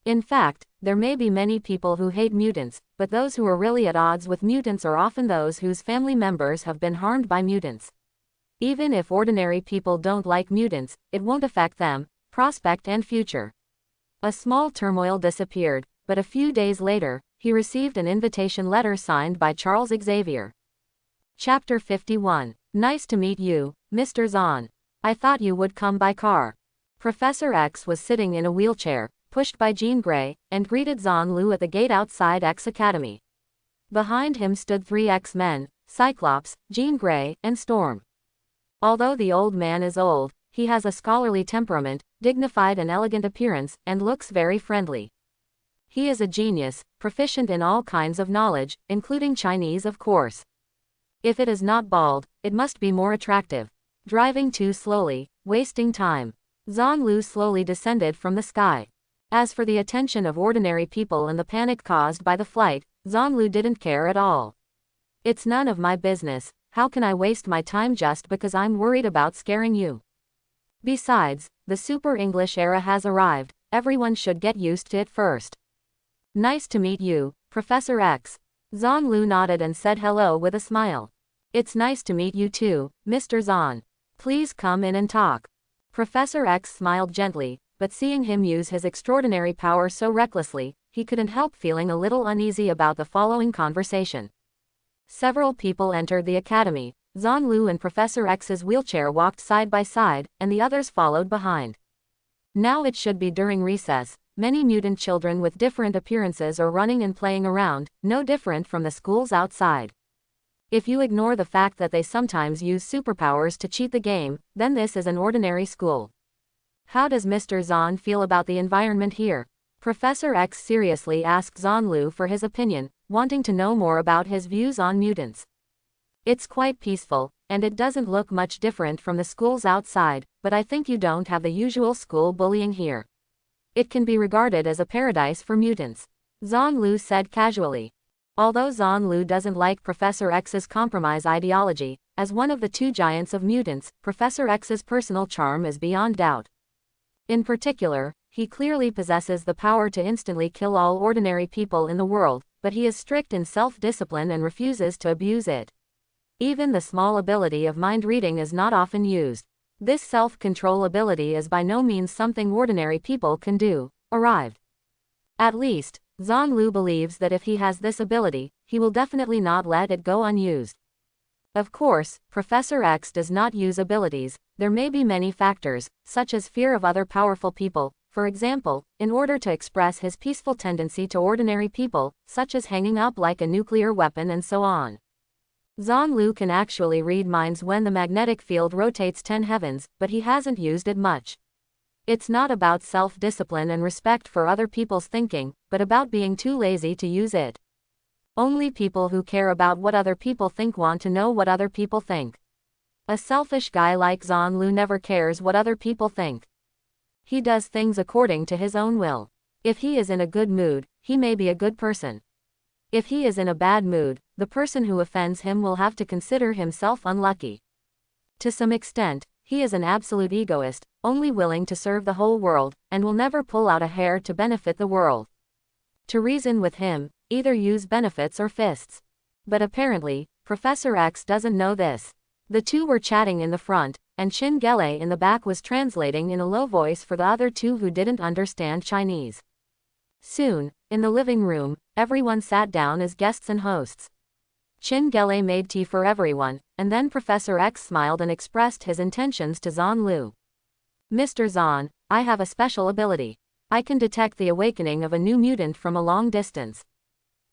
Speaker 1: In fact, there may be many people who hate mutants, but those who are really at odds with mutants are often those whose family members have been harmed by mutants. Even if ordinary people don't like mutants, it won't affect them, prospect and future. A small turmoil disappeared, but a few days later, he received an invitation letter signed by Charles Xavier. Chapter 51. Nice to meet you, Mr. Zahn. I thought you would come by car. Professor X was sitting in a wheelchair, pushed by Jean Grey, and greeted Zhang at the gate outside X Academy. Behind him stood 3 X-Men, Cyclops, Jean Grey, and Storm. Although the old man is old, he has a scholarly temperament, dignified and elegant appearance, and looks very friendly. He is a genius, proficient in all kinds of knowledge, including Chinese of course. If it is not bald, it must be more attractive. Driving too slowly, wasting time. Zhang slowly descended from the sky. As for the attention of ordinary people and the panic caused by the flight, Zhang didn't care at all. It's none of my business. How can I waste my time just because I'm worried about scaring you? Besides, the Super English era has arrived, everyone should get used to it first. Nice to meet you, Professor X. Zhang nodded and said hello with a smile. It's nice to meet you too, Mr. Zahn. Please come in and talk. Professor X smiled gently, but seeing him use his extraordinary power so recklessly, he couldn't help feeling a little uneasy about the following conversation. Several people entered the academy. Zhang and Professor X's wheelchair walked side by side, and the others followed behind. Now it should be during recess. Many mutant children with different appearances are running and playing around, no different from the schools outside. If you ignore the fact that they sometimes use superpowers to cheat the game, then this is an ordinary school. How does Mr. Zahn feel about the environment here? Professor X seriously asked Zhang for his opinion, wanting to know more about his views on mutants. It's quite peaceful, and it doesn't look much different from the schools outside, but I think you don't have the usual school bullying here. It can be regarded as a paradise for mutants," Zhang said casually. Although Zhang doesn't like Professor X's compromise ideology, as one of the two giants of mutants, Professor X's personal charm is beyond doubt. In particular, he clearly possesses the power to instantly kill all ordinary people in the world, but he is strict in self-discipline and refuses to abuse it. Even the small ability of mind reading is not often used. This self-control ability is by no means something ordinary people can do. Arrived. At least, Zhang believes that if he has this ability, he will definitely not let it go unused. Of course, Professor X does not use abilities. There may be many factors, such as fear of other powerful people, for example, in order to express his peaceful tendency to ordinary people, such as hanging up like a nuclear weapon and so on. Zhang can actually read minds when the magnetic field rotates 10 heavens, but he hasn't used it much. It's not about self-discipline and respect for other people's thinking, but about being too lazy to use it. Only people who care about what other people think want to know what other people think. A selfish guy like Zhang never cares what other people think. He does things according to his own will. If he is in a good mood, he may be a good person. If he is in a bad mood, the person who offends him will have to consider himself unlucky. To some extent, he is an absolute egoist, only willing to serve the whole world, and will never pull out a hair to benefit the world. To reason with him, either use benefits or fists. But apparently, Professor X doesn't know this. The two were chatting in the front, and Qin Gele in the back was translating in a low voice for the other two who didn't understand Chinese. Soon, in the living room, everyone sat down as guests and hosts. Qin Gele made tea for everyone, and then Professor X smiled and expressed his intentions to Zhang. "Mr. Zhang, I have a special ability. I can detect the awakening of a new mutant from a long distance.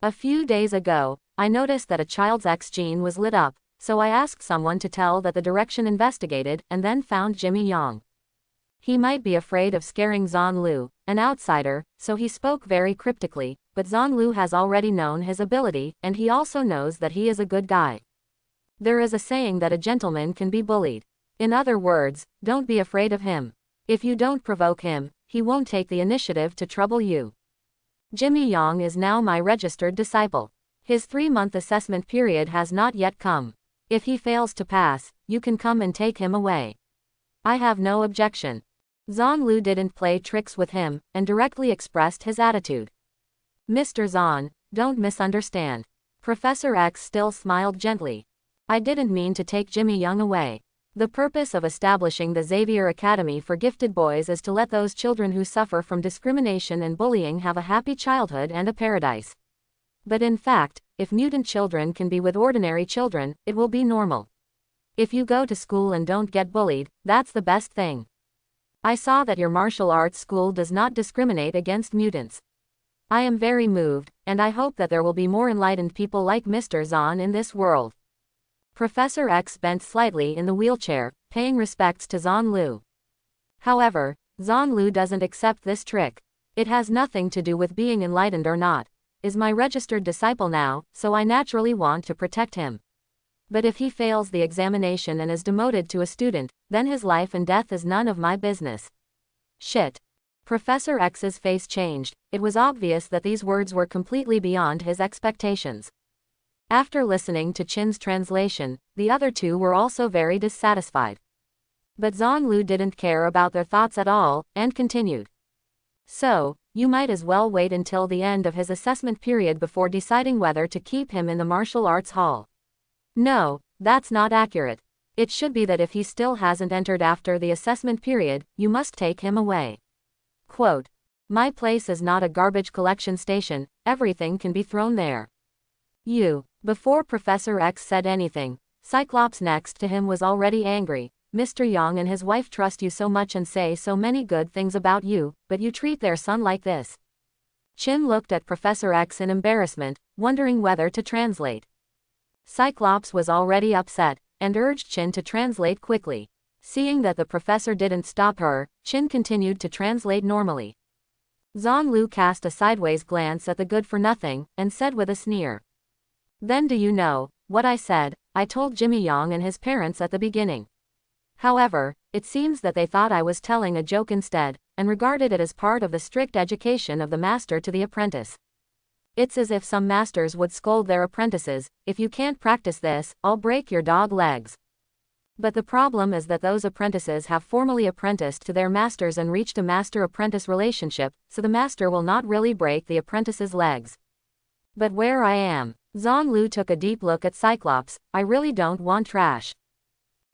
Speaker 1: A few days ago, I noticed that a child's X gene was lit up, so I asked someone to tell that the direction investigated and then found Jimmy Yang. He might be afraid of scaring Zhang, an outsider, so he spoke very cryptically, but Zhang has already known his ability, and he also knows that he is a good guy. There is a saying that a gentleman can be bullied. In other words, don't be afraid of him. If you don't provoke him, he won't take the initiative to trouble you. Jimmy Yang is now my registered disciple. His 3-month assessment period has not yet come. If he fails to pass, you can come and take him away. I have no objection." Zhang didn't play tricks with him, and directly expressed his attitude. "Mr. Zhang, don't misunderstand." Professor X still smiled gently. "I didn't mean to take Jimmy Yang away. The purpose of establishing the Xavier Academy for Gifted Boys is to let those children who suffer from discrimination and bullying have a happy childhood and a paradise. But in fact, if mutant children can be with ordinary children, it will be normal. If you go to school and don't get bullied, that's the best thing. I saw that your martial arts school does not discriminate against mutants. I am very moved, and I hope that there will be more enlightened people like Mr. Zhang in this world." Professor X bent slightly in the wheelchair, paying respects to Zhang. However, Zhang doesn't accept this trick. "It has nothing to do with being enlightened or not. Is my registered disciple now, so I naturally want to protect him. But if he fails the examination and is demoted to a student, then his life and death is none of my business." "Shit." Professor X's face changed. It was obvious that these words were completely beyond his expectations. After listening to Qin's translation, the other two were also very dissatisfied. But Zhang didn't care about their thoughts at all, and continued. "So, you might as well wait until the end of his assessment period before deciding whether to keep him in the martial arts hall." "No, that's not accurate. It should be that if he still hasn't entered after the assessment period, you must take him away. Quote, my place is not a garbage collection station, everything can be thrown there. Before Professor X said anything, Cyclops next to him was already angry. "Mr. Yang and his wife trust you so much and say so many good things about you, but you treat their son like this." Qin looked at Professor X in embarrassment, wondering whether to translate. Cyclops was already upset, and urged Qin to translate quickly. Seeing that the professor didn't stop her, Qin continued to translate normally. Zhang cast a sideways glance at the good-for-nothing, and said with a sneer. "Then do you know what I said? I told Jimmy Yang and his parents at the beginning. However, it seems that they thought I was telling a joke instead, and regarded it as part of the strict education of the master to the apprentice. It's as if some masters would scold their apprentices, if you can't practice this, I'll break your dog legs. But the problem is that those apprentices have formally apprenticed to their masters and reached a master-apprentice relationship, so the master will not really break the apprentice's legs. But where I am. Zhonglu took a deep look at Cyclops. I really don't want trash.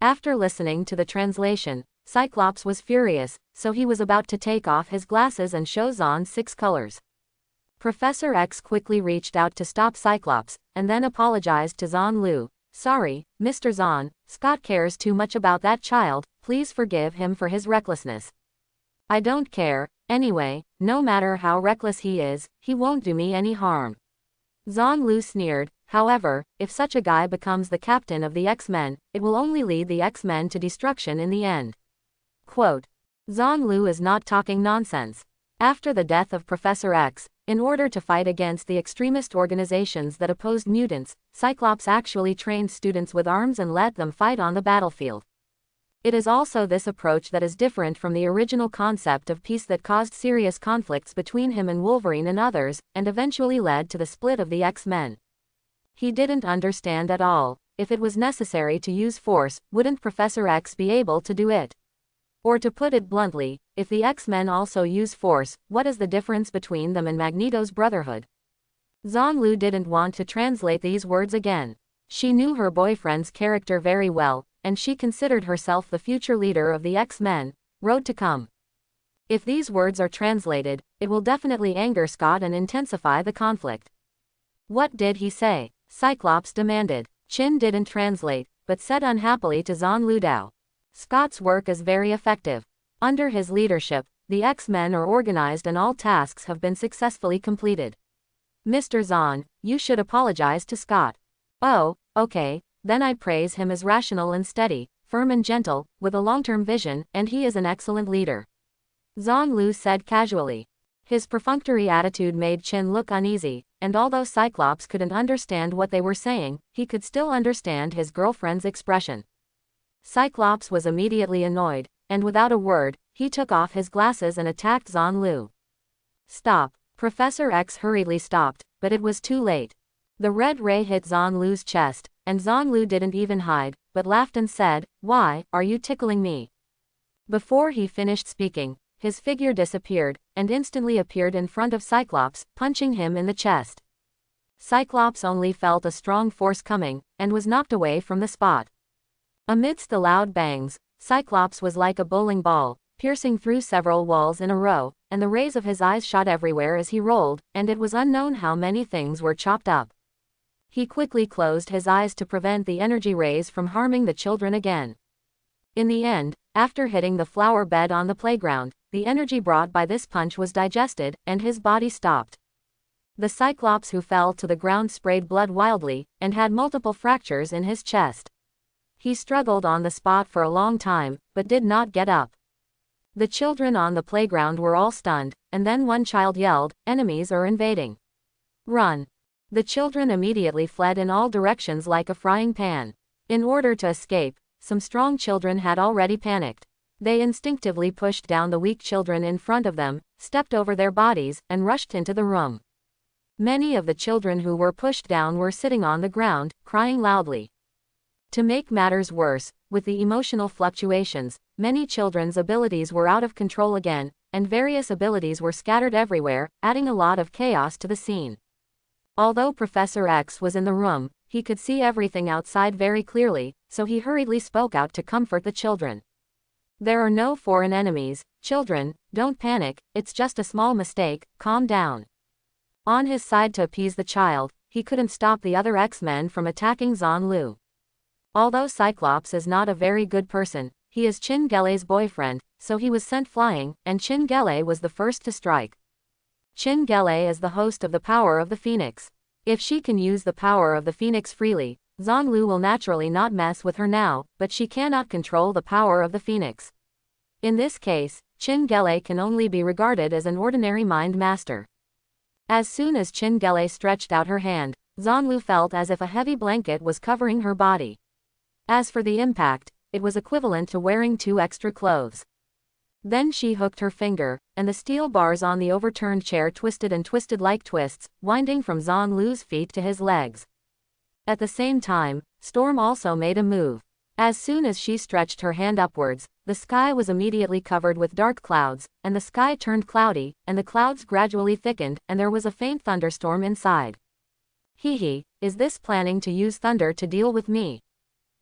Speaker 1: After listening to the translation, Cyclops was furious, so he was about to take off his glasses and show Zon 6 colors. Professor X quickly reached out to stop Cyclops, and then apologized to Zhonglu. Sorry, Mr. Zon, Scott cares too much about that child, please forgive him for his recklessness. I don't care, anyway, no matter how reckless he is, he won't do me any harm. Zhonglu sneered. However, if such a guy becomes the captain of the X-Men, it will only lead the X-Men to destruction in the end. Quote. Zhonglu is not talking nonsense. After the death of Professor X, in order to fight against the extremist organizations that opposed mutants, Cyclops actually trained students with arms and let them fight on the battlefield. It is also this approach that is different from the original concept of peace that caused serious conflicts between him and Wolverine and others, and eventually led to the split of the X-Men. He didn't understand at all. If it was necessary to use force, wouldn't Professor X be able to do it? Or to put it bluntly, if the X-Men also use force, what is the difference between them and Magneto's Brotherhood? Zhonglu didn't want to translate these words again. She knew her boyfriend's character very well, and she considered herself the future leader of the X-Men, road to come. If these words are translated, it will definitely anger Scott and intensify the conflict. What did he say? Cyclops demanded. Chin didn't translate, but said unhappily to Zhonglu Dao. Scott's work is very effective. Under his leadership, the X-Men are organized and all tasks have been successfully completed. Mr. Zahn, you should apologize to Scott. Oh, okay, then I'd praise him as rational and steady, firm and gentle, with a long-term vision, and he is an excellent leader. Zhonglu said casually. His perfunctory attitude made Chin look uneasy, and although Cyclops couldn't understand what they were saying, he could still understand his girlfriend's expression. Cyclops was immediately annoyed, and without a word, he took off his glasses and attacked Zhonglu. Stop. Professor X hurriedly stopped, but it was too late. The red ray hit Zhonglu's chest, and Zhonglu didn't even hide, but laughed and said, "Why, are you tickling me?" Before he finished speaking, his figure disappeared, and instantly appeared in front of Cyclops, punching him in the chest. Cyclops only felt a strong force coming, and was knocked away from the spot. Amidst the loud bangs, Cyclops was like a bowling ball, piercing through several walls in a row, and the rays of his eyes shot everywhere as he rolled, and it was unknown how many things were chopped up. He quickly closed his eyes to prevent the energy rays from harming the children again. In the end, after hitting the flower bed on the playground, the energy brought by this punch was digested, and his body stopped. The Cyclops who fell to the ground sprayed blood wildly, and had multiple fractures in his chest. He struggled on the spot for a long time, but did not get up. The children on the playground were all stunned, and then one child yelled, "Enemies are invading. Run!" The children immediately fled in all directions like a frying pan. In order to escape, some strong children had already panicked. They instinctively pushed down the weak children in front of them, stepped over their bodies, and rushed into the room. Many of the children who were pushed down were sitting on the ground, crying loudly. To make matters worse, with the emotional fluctuations, many children's abilities were out of control again, and various abilities were scattered everywhere, adding a lot of chaos to the scene. Although Professor X was in the room, he could see everything outside very clearly, so he hurriedly spoke out to comfort the children. There are no foreign enemies, children, don't panic, it's just a small mistake, calm down. On his side to appease the child, he couldn't stop the other X-Men from attacking Zhonglu. Although Cyclops is not a very good person, he is Chin Gele's boyfriend, so he was sent flying, and Chin Gele was the first to strike. Chin Gele is the host of the power of the Phoenix. If she can use the power of the Phoenix freely, Zhonglu will naturally not mess with her now, but she cannot control the power of the Phoenix. In this case, Chin Gele can only be regarded as an ordinary mind master. As soon as Chin Gele stretched out her hand, Zanlu felt as if a heavy blanket was covering her body. As for the impact, it was equivalent to wearing 2 extra clothes. Then she hooked her finger, and the steel bars on the overturned chair twisted and twisted like twists, winding from Zanlu's feet to his legs. At the same time, Storm also made a move. As soon as she stretched her hand upwards, the sky was immediately covered with dark clouds, and the sky turned cloudy, and the clouds gradually thickened, and there was a faint thunderstorm inside. Hee, is this planning to use thunder to deal with me?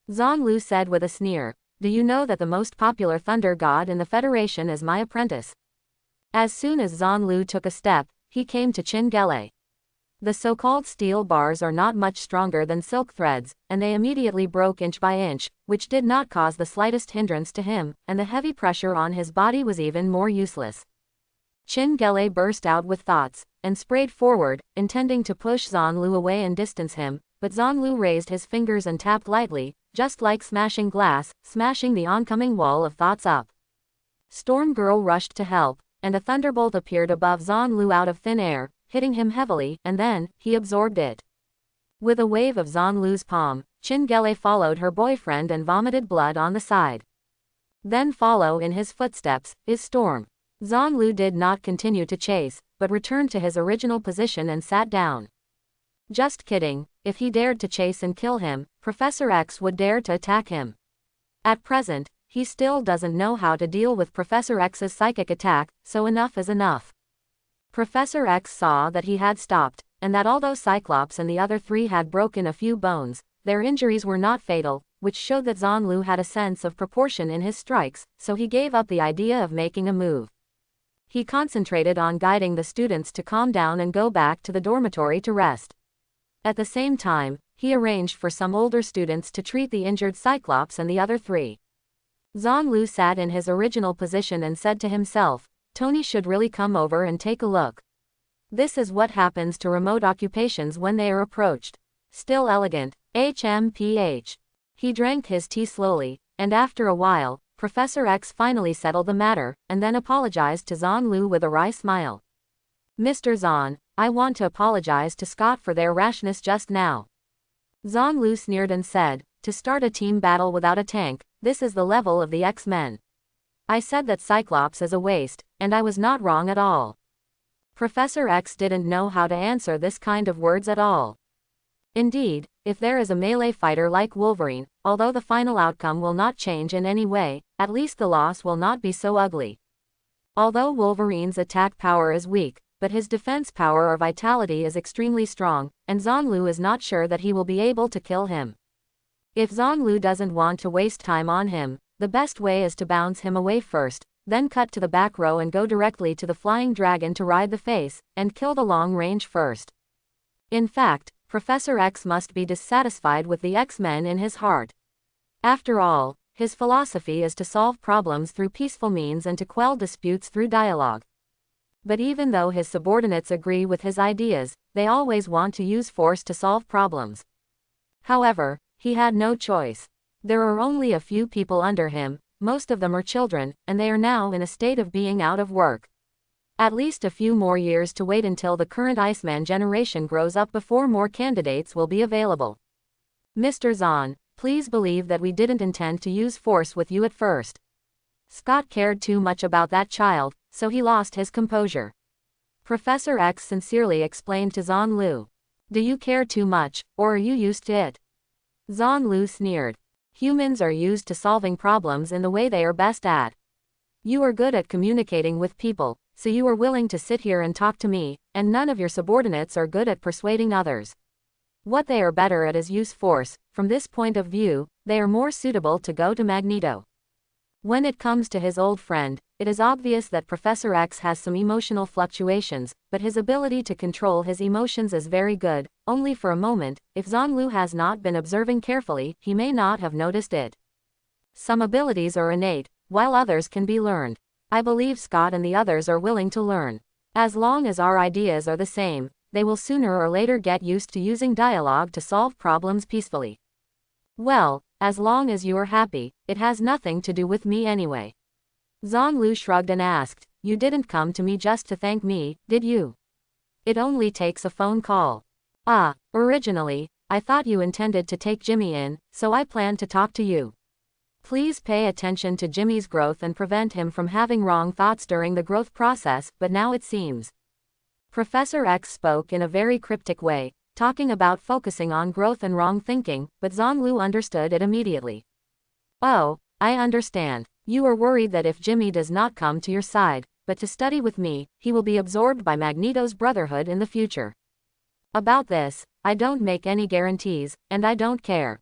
Speaker 1: Zanlu said with a sneer. Do you know that the most popular thunder god in the Federation is my apprentice? As soon as Zanlu took a step, he came to Chingele. The so-called steel bars are not much stronger than silk threads, and they immediately broke inch by inch, which did not cause the slightest hindrance to him, and the heavy pressure on his body was even more useless. Chingele burst out with thoughts, and sprayed forward, intending to push Zanlu away and distance him, but Zanlu raised his fingers and tapped lightly, just like smashing glass, smashing the oncoming wall of thoughts up. Storm Girl rushed to help, and a thunderbolt appeared above Zanlu out of thin air, hitting him heavily, and then, he absorbed it. With a wave of Zanlu's palm, Chingele followed her boyfriend and vomited blood on the side. Then follow in his footsteps, is Storm. Zanlu did not continue to chase, but returned to his original position and sat down. Just kidding, if he dared to chase and kill him, Professor X would dare to attack him. At present, he still doesn't know how to deal with Professor X's psychic attack, so enough is enough. Professor X saw that he had stopped, and that although Cyclops and the other 3 had broken a few bones, their injuries were not fatal, which showed that Zanlu had a sense of proportion in his strikes, so he gave up the idea of making a move. He concentrated on guiding the students to calm down and go back to the dormitory to rest. At the same time, he arranged for some older students to treat the injured Cyclops and the other 3. Zanlu sat in his original position and said to himself, Tony should really come over and take a look. This is what happens to remote occupations when they are approached. Still elegant, HMPH. He drank his tea slowly, and after a while, Professor X finally settled the matter, and then apologized to Zanlu with a wry smile. Mr. Zahn, I want to apologize to Scott for their rashness just now. Zanlu sneered and said, to start a team battle without a tank, this is the level of the X-Men. I said that Cyclops is a waste, and I was not wrong at all. Professor X didn't know how to answer this kind of words at all. Indeed, if there is a melee fighter like Wolverine, although the final outcome will not change in any way, at least the loss will not be so ugly. Although Wolverine's attack power is weak, but his defense power or vitality is extremely strong, and Zanlu is not sure that he will be able to kill him. If Zanlu doesn't want to waste time on him, the best way is to bounce him away first, then cut to the back row and go directly to the flying dragon to ride the face, and kill the long range first. In fact, Professor X must be dissatisfied with the X-Men in his heart. After all, his philosophy is to solve problems through peaceful means and to quell disputes through dialogue. But even though his subordinates agree with his ideas, they always want to use force to solve problems. However, he had no choice. There are only a few people under him, most of them are children, and they are now in a state of being out of work. At least a few more years to wait until the current Iceman generation grows up before more candidates will be available. Mr. Zahn, please believe that we didn't intend to use force with you at first. Scott cared too much about that child, so he lost his composure. Professor X sincerely explained to Zanlu. Do you care too much, or are you used to it? Zanlu sneered. Humans are used to solving problems in the way they are best at. You are good at communicating with people, so you are willing to sit here and talk to me, and none of your subordinates are good at persuading others. What they are better at is use force. From this point of view, they are more suitable to go to Magneto. When it comes to his old friend, it is obvious that Professor X has some emotional fluctuations, but his ability to control his emotions is very good, only for a moment. If Zanlu has not been observing carefully, he may not have noticed it. Some abilities are innate, while others can be learned. I believe Scott and the others are willing to learn. As long as our ideas are the same, they will sooner or later get used to using dialogue to solve problems peacefully. Well, as long as you are happy, it has nothing to do with me anyway. Zanlu shrugged and asked, you didn't come to me just to thank me, did you? It only takes a phone call. Originally, I thought you intended to take Jimmy in, so I planned to talk to you. Please pay attention to Jimmy's growth and prevent him from having wrong thoughts during the growth process, but now it seems. Professor X spoke in a very cryptic way, talking about focusing on growth and wrong thinking, but Zhonglu understood it immediately. Oh, I understand. You are worried that if Jimmy does not come to your side, but to study with me, he will be absorbed by Magneto's Brotherhood in the future. About this, I don't make any guarantees, and I don't care.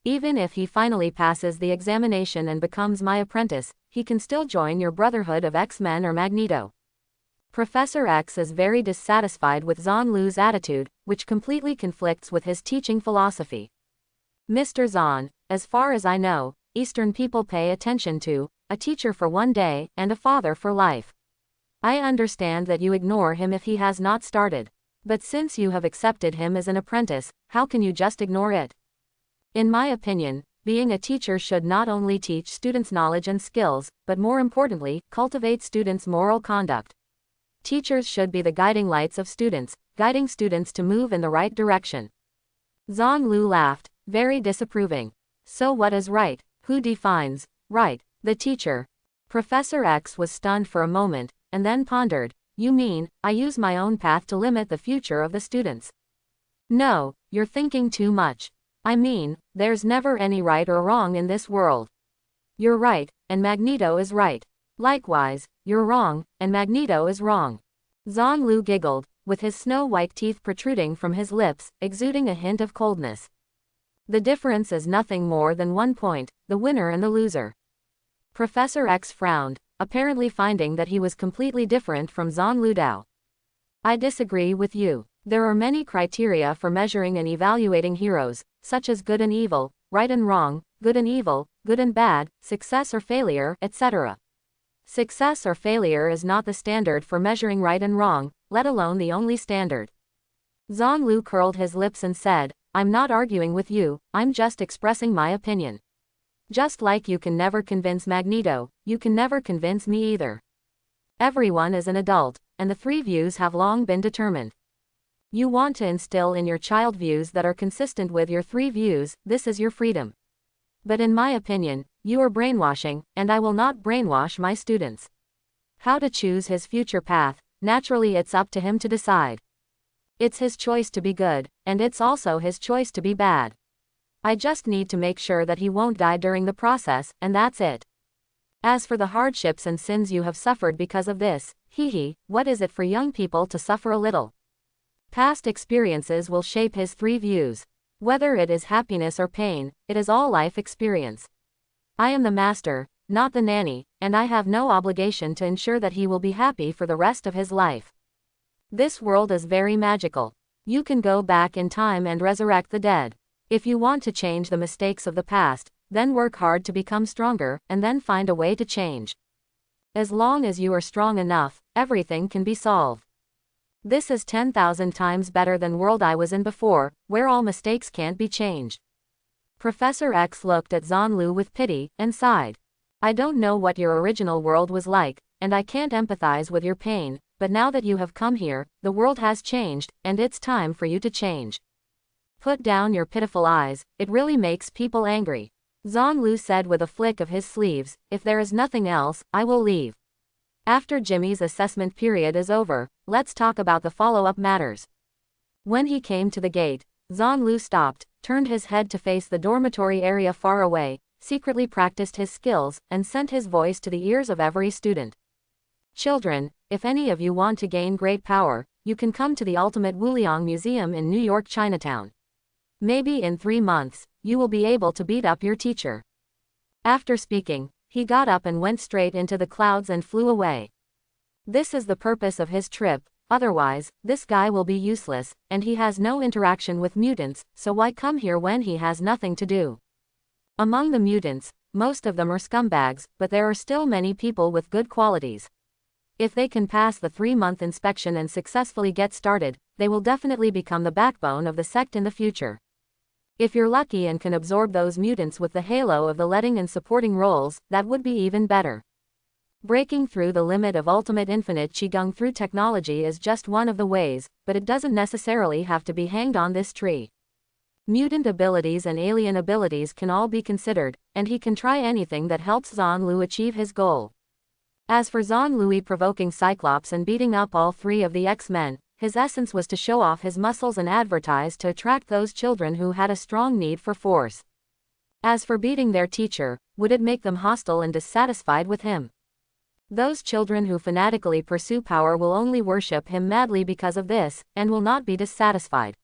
Speaker 1: Even if he finally passes the examination and becomes my apprentice, he can still join your Brotherhood of X-Men or Magneto. Professor X is very dissatisfied with Zhonglu's attitude, which completely conflicts with his teaching philosophy. Mr. Zahn, as far as I know, Eastern people pay attention to a teacher for one day and a father for life. I understand that you ignore him if he has not started. But since you have accepted him as an apprentice, how can you just ignore it? In my opinion, being a teacher should not only teach students knowledge and skills, but more importantly, cultivate students' moral conduct. Teachers should be the guiding lights of students, guiding students to move in the right direction. Zhonglu laughed, very disapproving. So what is right? Who defines right? The teacher. Professor X was stunned for a moment, and then pondered. You mean, I use my own path to limit the future of the students? No, you're thinking too much. I mean, there's never any right or wrong in this world. You're right, and Magneto is right. Likewise, you're wrong, and Magneto is wrong. Zhonglu giggled, with his snow-white teeth protruding from his lips, exuding a hint of coldness. The difference is nothing more than 1 point, the winner and the loser. Professor X frowned, apparently finding that he was completely different from Zhonglu Dao. I disagree with you. There are many criteria for measuring and evaluating heroes, such as good and evil, right and wrong, good and evil, good and bad, success or failure, etc. Success or failure is not the standard for measuring right and wrong, let alone the only standard. Zhonglu curled his lips and said, I'm not arguing with you, I'm just expressing my opinion. Just like you can never convince Magneto, you can never convince me either. Everyone is an adult, and the 3 views have long been determined. You want to instill in your child views that are consistent with your 3 views, this is your freedom. But in my opinion, you are brainwashing, and I will not brainwash my students. How to choose his future path, naturally it's up to him to decide. It's his choice to be good, and it's also his choice to be bad. I just need to make sure that he won't die during the process, and that's it. As for the hardships and sins you have suffered because of this, what is it for young people to suffer a little? Past experiences will shape his 3 views. Whether it is happiness or pain, it is all life experience. I am the master, not the nanny, and I have no obligation to ensure that he will be happy for the rest of his life. This world is very magical. You can go back in time and resurrect the dead. If you want to change the mistakes of the past, then work hard to become stronger, and then find a way to change. As long as you are strong enough, everything can be solved. This is 10,000 times better than world I was in before, where all mistakes can't be changed. Professor X looked at Zhonglu with pity, and sighed. I don't know what your original world was like, and I can't empathize with your pain, but now that you have come here, the world has changed, and it's time for you to change. Put down your pitiful eyes, it really makes people angry. Zhonglu said with a flick of his sleeves, if there is nothing else, I will leave. After Jimmy's assessment period is over, let's talk about the follow-up matters. When he came to the gate, Zhonglu stopped, turned his head to face the dormitory area far away, secretly practiced his skills, and sent his voice to the ears of every student. Children, if any of you want to gain great power, you can come to the Ultimate Wuliang Museum in New York Chinatown. Maybe in 3 months, you will be able to beat up your teacher. After speaking, he got up and went straight into the clouds and flew away. This is the purpose of his trip, otherwise, this guy will be useless, and he has no interaction with mutants, so why come here when he has nothing to do? Among the mutants, most of them are scumbags, but there are still many people with good qualities. If they can pass the 3-month inspection and successfully get started, they will definitely become the backbone of the sect in the future. If you're lucky and can absorb those mutants with the halo of the leading and supporting roles, that would be even better. Breaking through the limit of ultimate infinite qigong through technology is just one of the ways, but it doesn't necessarily have to be hanged on this tree. Mutant abilities and alien abilities can all be considered, and he can try anything that helps Zhan-Lu achieve his goal. As for Zhan-Lu provoking Cyclops and beating up all three of the X-Men, his essence was to show off his muscles and advertise to attract those children who had a strong need for force. As for beating their teacher, would it make them hostile and dissatisfied with him? Those children who fanatically pursue power will only worship him madly because of this, and will not be dissatisfied.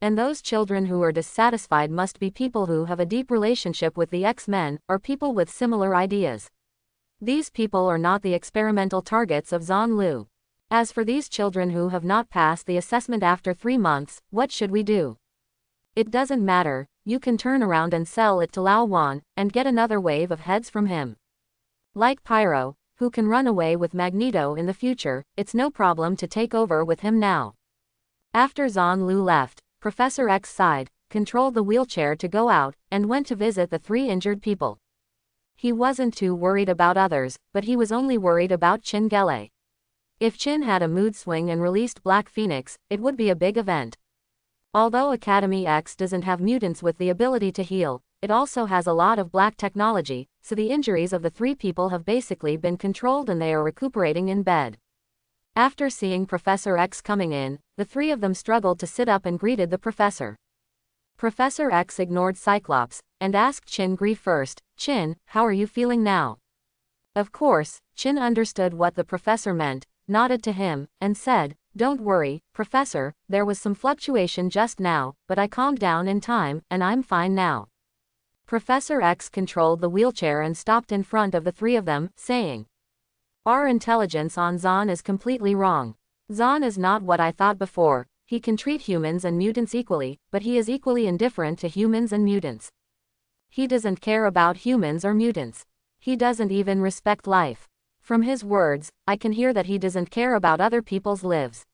Speaker 1: And those children who are dissatisfied must be people who have a deep relationship with the X-Men, or people with similar ideas. These people are not the experimental targets of Zhan-Lu. As for these children who have not passed the assessment after 3 months, what should we do? It doesn't matter, you can turn around and sell it to Lao Wan, and get another wave of heads from him. Like Pyro, who can run away with Magneto in the future, it's no problem to take over with him now. After Zhan-Lu left, Professor X sighed, controlled the wheelchair to go out, and went to visit the 3 injured people. He wasn't too worried about others, but he was only worried about Chin Gele. If Chin had a mood swing and released Black Phoenix, it would be a big event. Although Academy X doesn't have mutants with the ability to heal, it also has a lot of black technology, so the injuries of the 3 people have basically been controlled and they are recuperating in bed. After seeing Professor X coming in, the 3 of them struggled to sit up and greeted the professor. Professor X ignored Cyclops, and asked Chin Gree first, "Chin, how are you feeling now?" Of course, Chin understood what the professor meant, nodded to him, and said, "Don't worry, Professor, there was some fluctuation just now, but I calmed down in time, and I'm fine now." Professor X controlled the wheelchair and stopped in front of the 3 of them, saying, "Our intelligence on Zhan is completely wrong. Zhan is not what I thought before. He can treat humans and mutants equally, but he is equally indifferent to humans and mutants. He doesn't care about humans or mutants. He doesn't even respect life. From his words, I can hear that he doesn't care about other people's lives.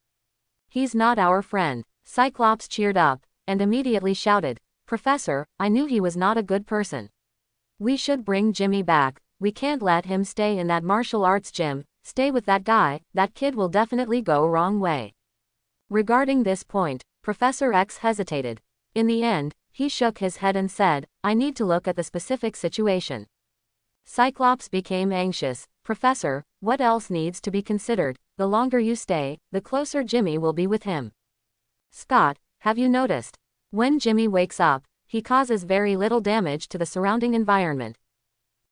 Speaker 1: He's not our friend." Cyclops cheered up, and immediately shouted, "Professor, I knew he was not a good person. We should bring Jimmy back. We can't let him stay in that martial arts gym. Stay with that guy, that kid will definitely go wrong way." Regarding this point, Professor X hesitated. In the end, he shook his head and said, "I need to look at the specific situation." Cyclops became anxious. "Professor, what else needs to be considered? The longer you stay, the closer Jimmy will be with him. Scott, have you noticed? When Jimmy wakes up, he causes very little damage to the surrounding environment."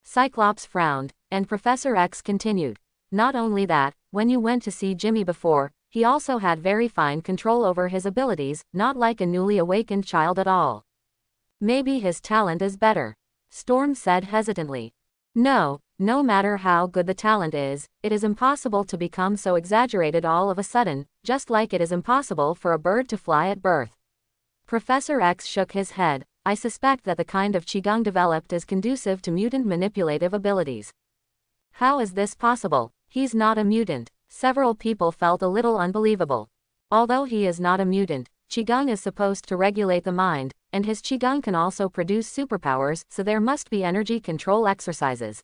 Speaker 1: Cyclops frowned, and Professor X continued, "Not only that, when you went to see Jimmy before, he also had very fine control over his abilities, not like a newly awakened child at all. Maybe his talent is better." Storm said hesitantly. No matter how good the talent is, it is impossible to become so exaggerated all of a sudden, just like it is impossible for a bird to fly at birth." Professor X shook his head. "I suspect that the kind of qigong developed is conducive to mutant manipulative abilities." "How is this possible? He's not a mutant." Several people felt a little unbelievable. Although he is not a mutant, qigong is supposed to regulate the mind, and his qigong can also produce superpowers, so there must be energy control exercises.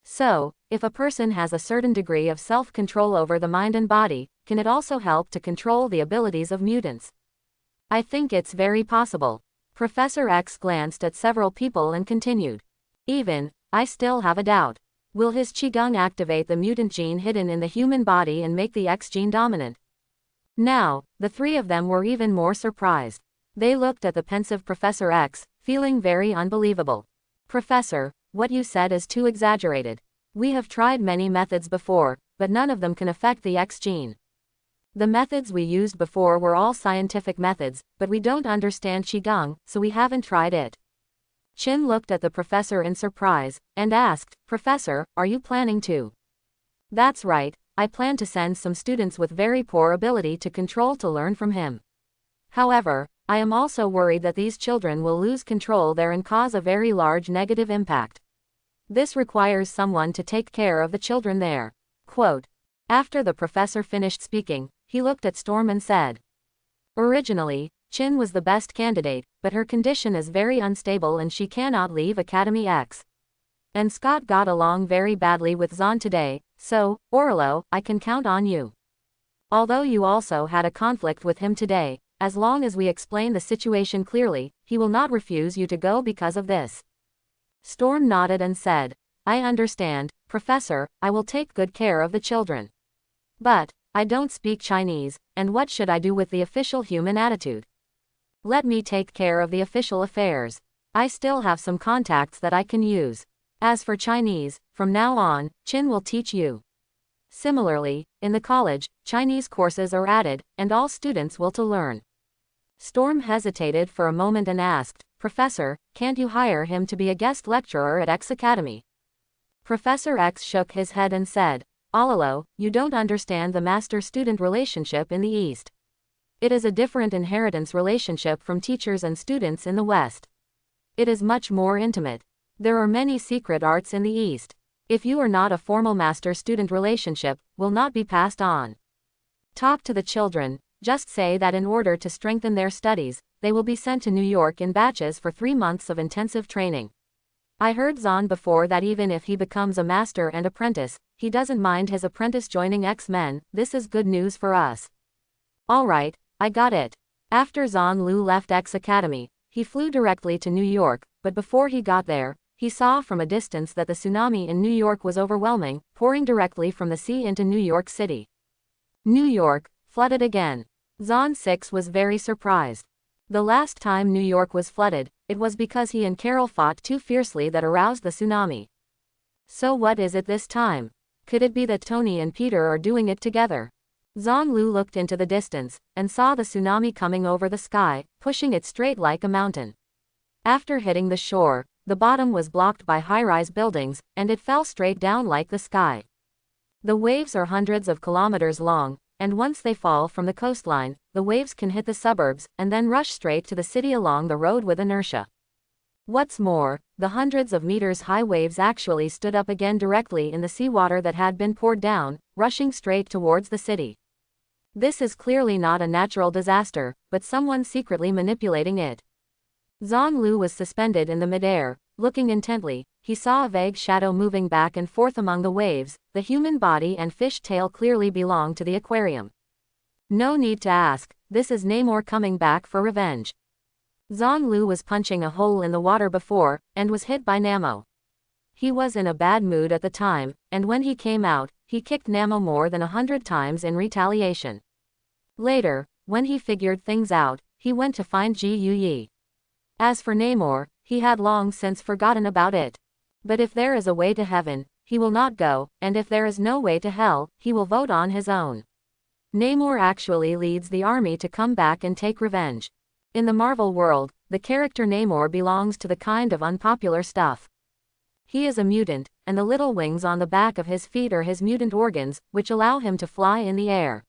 Speaker 1: So, if a person has a certain degree of self-control over the mind and body, can it also help to control the abilities of mutants? "I think it's very possible." Professor X glanced at several people and continued, I still have a doubt. Will his qigong activate the mutant gene hidden in the human body and make the X gene dominant?" Now, the 3 of them were even more surprised. They looked at the pensive Professor X, feeling very unbelievable. "Professor, what you said is too exaggerated. We have tried many methods before, but none of them can affect the X gene. The methods we used before were all scientific methods, but we don't understand qigong, so we haven't tried it." Chin looked at the professor in surprise, and asked, "Professor, are you planning to?" "That's right, I plan to send some students with very poor ability to control to learn from him. However, I am also worried that these children will lose control there and cause a very large negative impact. This requires someone to take care of the children there." Quote. After the professor finished speaking, he looked at Storm and said, "Originally, Chin was the best candidate, but her condition is very unstable and she cannot leave Academy X. And Scott got along very badly with Zahn today, so, Orlo, I can count on you. Although you also had a conflict with him today, as long as we explain the situation clearly, he will not refuse you to go because of this. Storm nodded and said, I understand, Professor, I will take good care of the children. But, I don't speak Chinese, and what should I do with the official human attitude? Let me take care of the official affairs. I still have some contacts that I can use. As for Chinese, from now on, Chin will teach you. Similarly, in the college, Chinese courses are added, and all students will to learn. Storm hesitated for a moment and asked, Professor, can't you hire him to be a guest lecturer at X Academy? Professor X shook his head and said, Alalo, you don't understand the master-student relationship in the East. It is a different inheritance relationship from teachers and students in the West. It is much more intimate. There are many secret arts in the East. If you are not a formal master-student relationship, will not be passed on. Talk to the children, just say that in order to strengthen their studies, they will be sent to New York in batches for 3 months of intensive training. I heard Zahn before that even if he becomes a master and apprentice, he doesn't mind his apprentice joining X-Men. This is good news for us. Alright, I got it. After Zhang Lu left X Academy, he flew directly to New York, but before he got there, he saw from a distance that the tsunami in New York was overwhelming, pouring directly from the sea into New York City. New York, flooded again. Zahn 6 was very surprised. The last time New York was flooded, it was because he and Carol fought too fiercely that aroused the tsunami. So what is it this time? Could it be that Tony and Peter are doing it together? Zhang Lu looked into the distance, and saw the tsunami coming over the sky, pushing it straight like a mountain. After hitting the shore, the bottom was blocked by high-rise buildings, and it fell straight down like the sky. The waves are hundreds of kilometers long, and once they fall from the coastline, the waves can hit the suburbs, and then rush straight to the city along the road with inertia. What's more, the hundreds of meters high waves actually stood up again directly in the seawater that had been poured down, rushing straight towards the city. This is clearly not a natural disaster, but someone secretly manipulating it. Zhang Lu was suspended in the midair, looking intently. He saw a vague shadow moving back and forth among the waves. The human body and fish tail clearly belonged to the aquarium. No need to ask, this is Namor coming back for revenge. Zhang Lu was punching a hole in the water before, and was hit by Namor. He was in a bad mood at the time, and when he came out, he kicked Namor more than 100 times in retaliation. Later, when he figured things out, he went to find Ji Yuyi. As for Namor, he had long since forgotten about it. But if there is a way to heaven, he will not go, and if there is no way to hell, he will vote on his own. Namor actually leads the army to come back and take revenge. In the Marvel world, the character Namor belongs to the kind of unpopular stuff. He is a mutant, and the little wings on the back of his feet are his mutant organs, which allow him to fly in the air.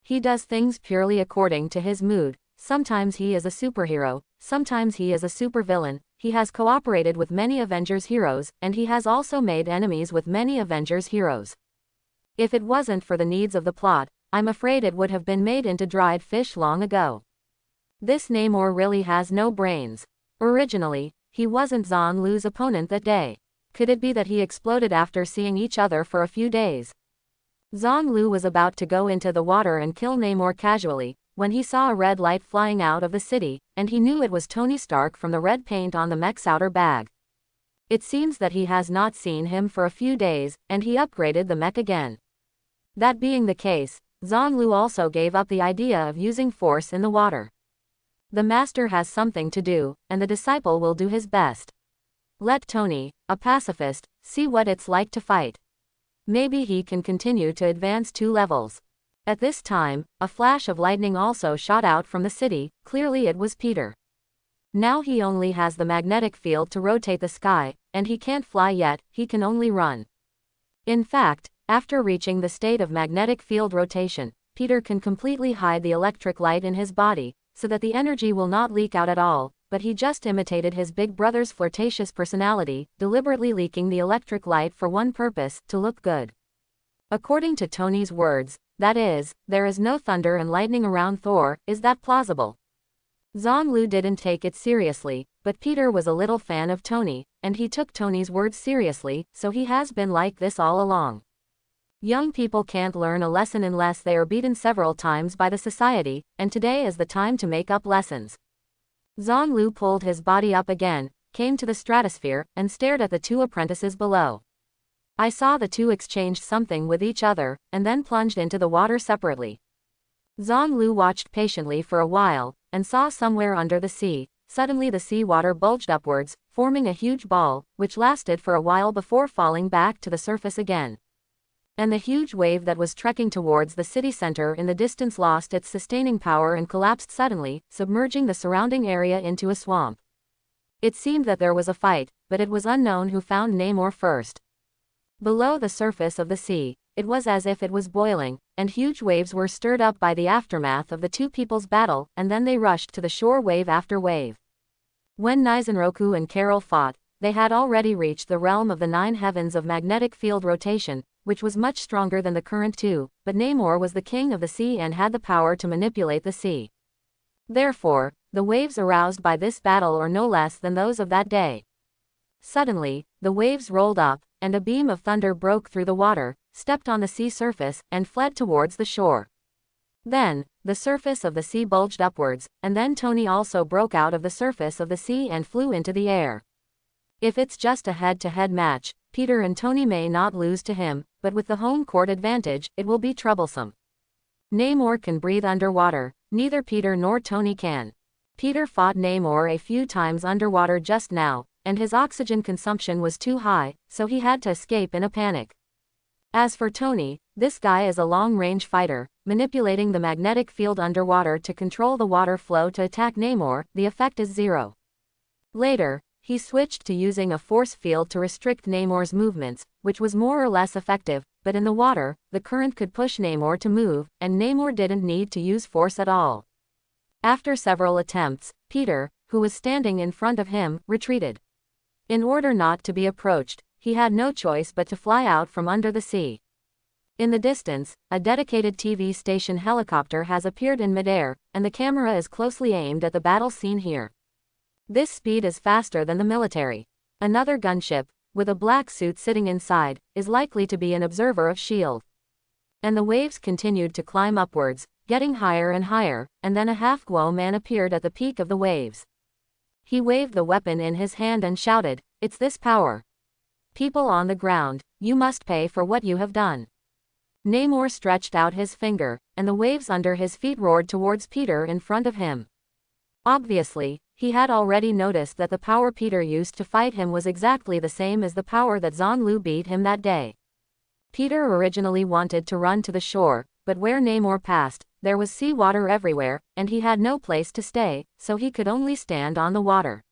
Speaker 1: He does things purely according to his mood. Sometimes he is a superhero, sometimes he is a supervillain. He has cooperated with many Avengers heroes, and he has also made enemies with many Avengers heroes. If it wasn't for the needs of the plot, I'm afraid it would have been made into dried fish long ago. This Namor really has no brains. Originally, he wasn't Zhang Lu's opponent that day. Could it be that he exploded after seeing each other for a few days? Zhang Lu was about to go into the water and kill Namor casually, when he saw a red light flying out of the city, and he knew it was Tony Stark from the red paint on the mech's outer bag. It seems that he has not seen him for a few days, and he upgraded the mech again. That being the case, Zhang Lu also gave up the idea of using force in the water. The master has something to do, and the disciple will do his best. Let Tony, a pacifist, see what it's like to fight. Maybe he can continue to advance 2 levels. At this time, a flash of lightning also shot out from the city. Clearly it was Peter. Now he only has the magnetic field to rotate the sky, and he can't fly yet, he can only run. In fact, after reaching the state of magnetic field rotation, Peter can completely hide the electric light in his body, so that the energy will not leak out at all, but he just imitated his big brother's flirtatious personality, deliberately leaking the electric light for one purpose, to look good. According to Tony's words, that is, there is no thunder and lightning around Thor. Is that plausible? Zhang Lu didn't take it seriously, but Peter was a little fan of Tony, and he took Tony's words seriously, so he has been like this all along. Young people can't learn a lesson unless they are beaten several times by the society, and today is the time to make up lessons. Zhonglu pulled his body up again, came to the stratosphere, and stared at the two apprentices below. I saw the two exchange something with each other, and then plunged into the water separately. Zhonglu watched patiently for a while, and saw somewhere under the sea, suddenly the sea water bulged upwards, forming a huge ball, which lasted for a while before falling back to the surface again. And the huge wave that was trekking towards the city center in the distance lost its sustaining power and collapsed suddenly, submerging the surrounding area into a swamp. It seemed that there was a fight, but it was unknown who found Namor first. Below the surface of the sea, it was as if it was boiling, and huge waves were stirred up by the aftermath of the two people's battle, and then they rushed to the shore wave after wave. When Nizanroku and Carol fought, they had already reached the realm of the 9 heavens of magnetic field rotation, which was much stronger than the current 2, but Namor was the king of the sea and had the power to manipulate the sea. Therefore, the waves aroused by this battle are no less than those of that day. Suddenly, the waves rolled up, and a beam of thunder broke through the water, stepped on the sea surface, and fled towards the shore. Then, the surface of the sea bulged upwards, and then Tony also broke out of the surface of the sea and flew into the air. If it's just a head-to-head match, Peter and Tony may not lose to him, but with the home court advantage, it will be troublesome. Namor can breathe underwater, neither Peter nor Tony can. Peter fought Namor a few times underwater just now, and his oxygen consumption was too high, so he had to escape in a panic. As for Tony, this guy is a long-range fighter, manipulating the magnetic field underwater to control the water flow to attack Namor. The effect is 0. Later, he switched to using a force field to restrict Namor's movements, which was more or less effective, but in the water, the current could push Namor to move, and Namor didn't need to use force at all. After several attempts, Peter, who was standing in front of him, retreated. In order not to be approached, he had no choice but to fly out from under the sea. In the distance, a dedicated TV station helicopter has appeared in midair, and the camera is closely aimed at the battle scene here. This speed is faster than the military. Another gunship, with a black suit sitting inside, is likely to be an observer of S.H.I.E.L.D. And the waves continued to climb upwards, getting higher and higher, and then a half-Guo man appeared at the peak of the waves. He waved the weapon in his hand and shouted, "It's this power. People on the ground, you must pay for what you have done." Namor stretched out his finger, and the waves under his feet roared towards Peter in front of him. Obviously, he had already noticed that the power Peter used to fight him was exactly the same as the power that Zhonglu beat him that day. Peter originally wanted to run to the shore, but where Namor passed, there was sea water everywhere, and he had no place to stay, so he could only stand on the water.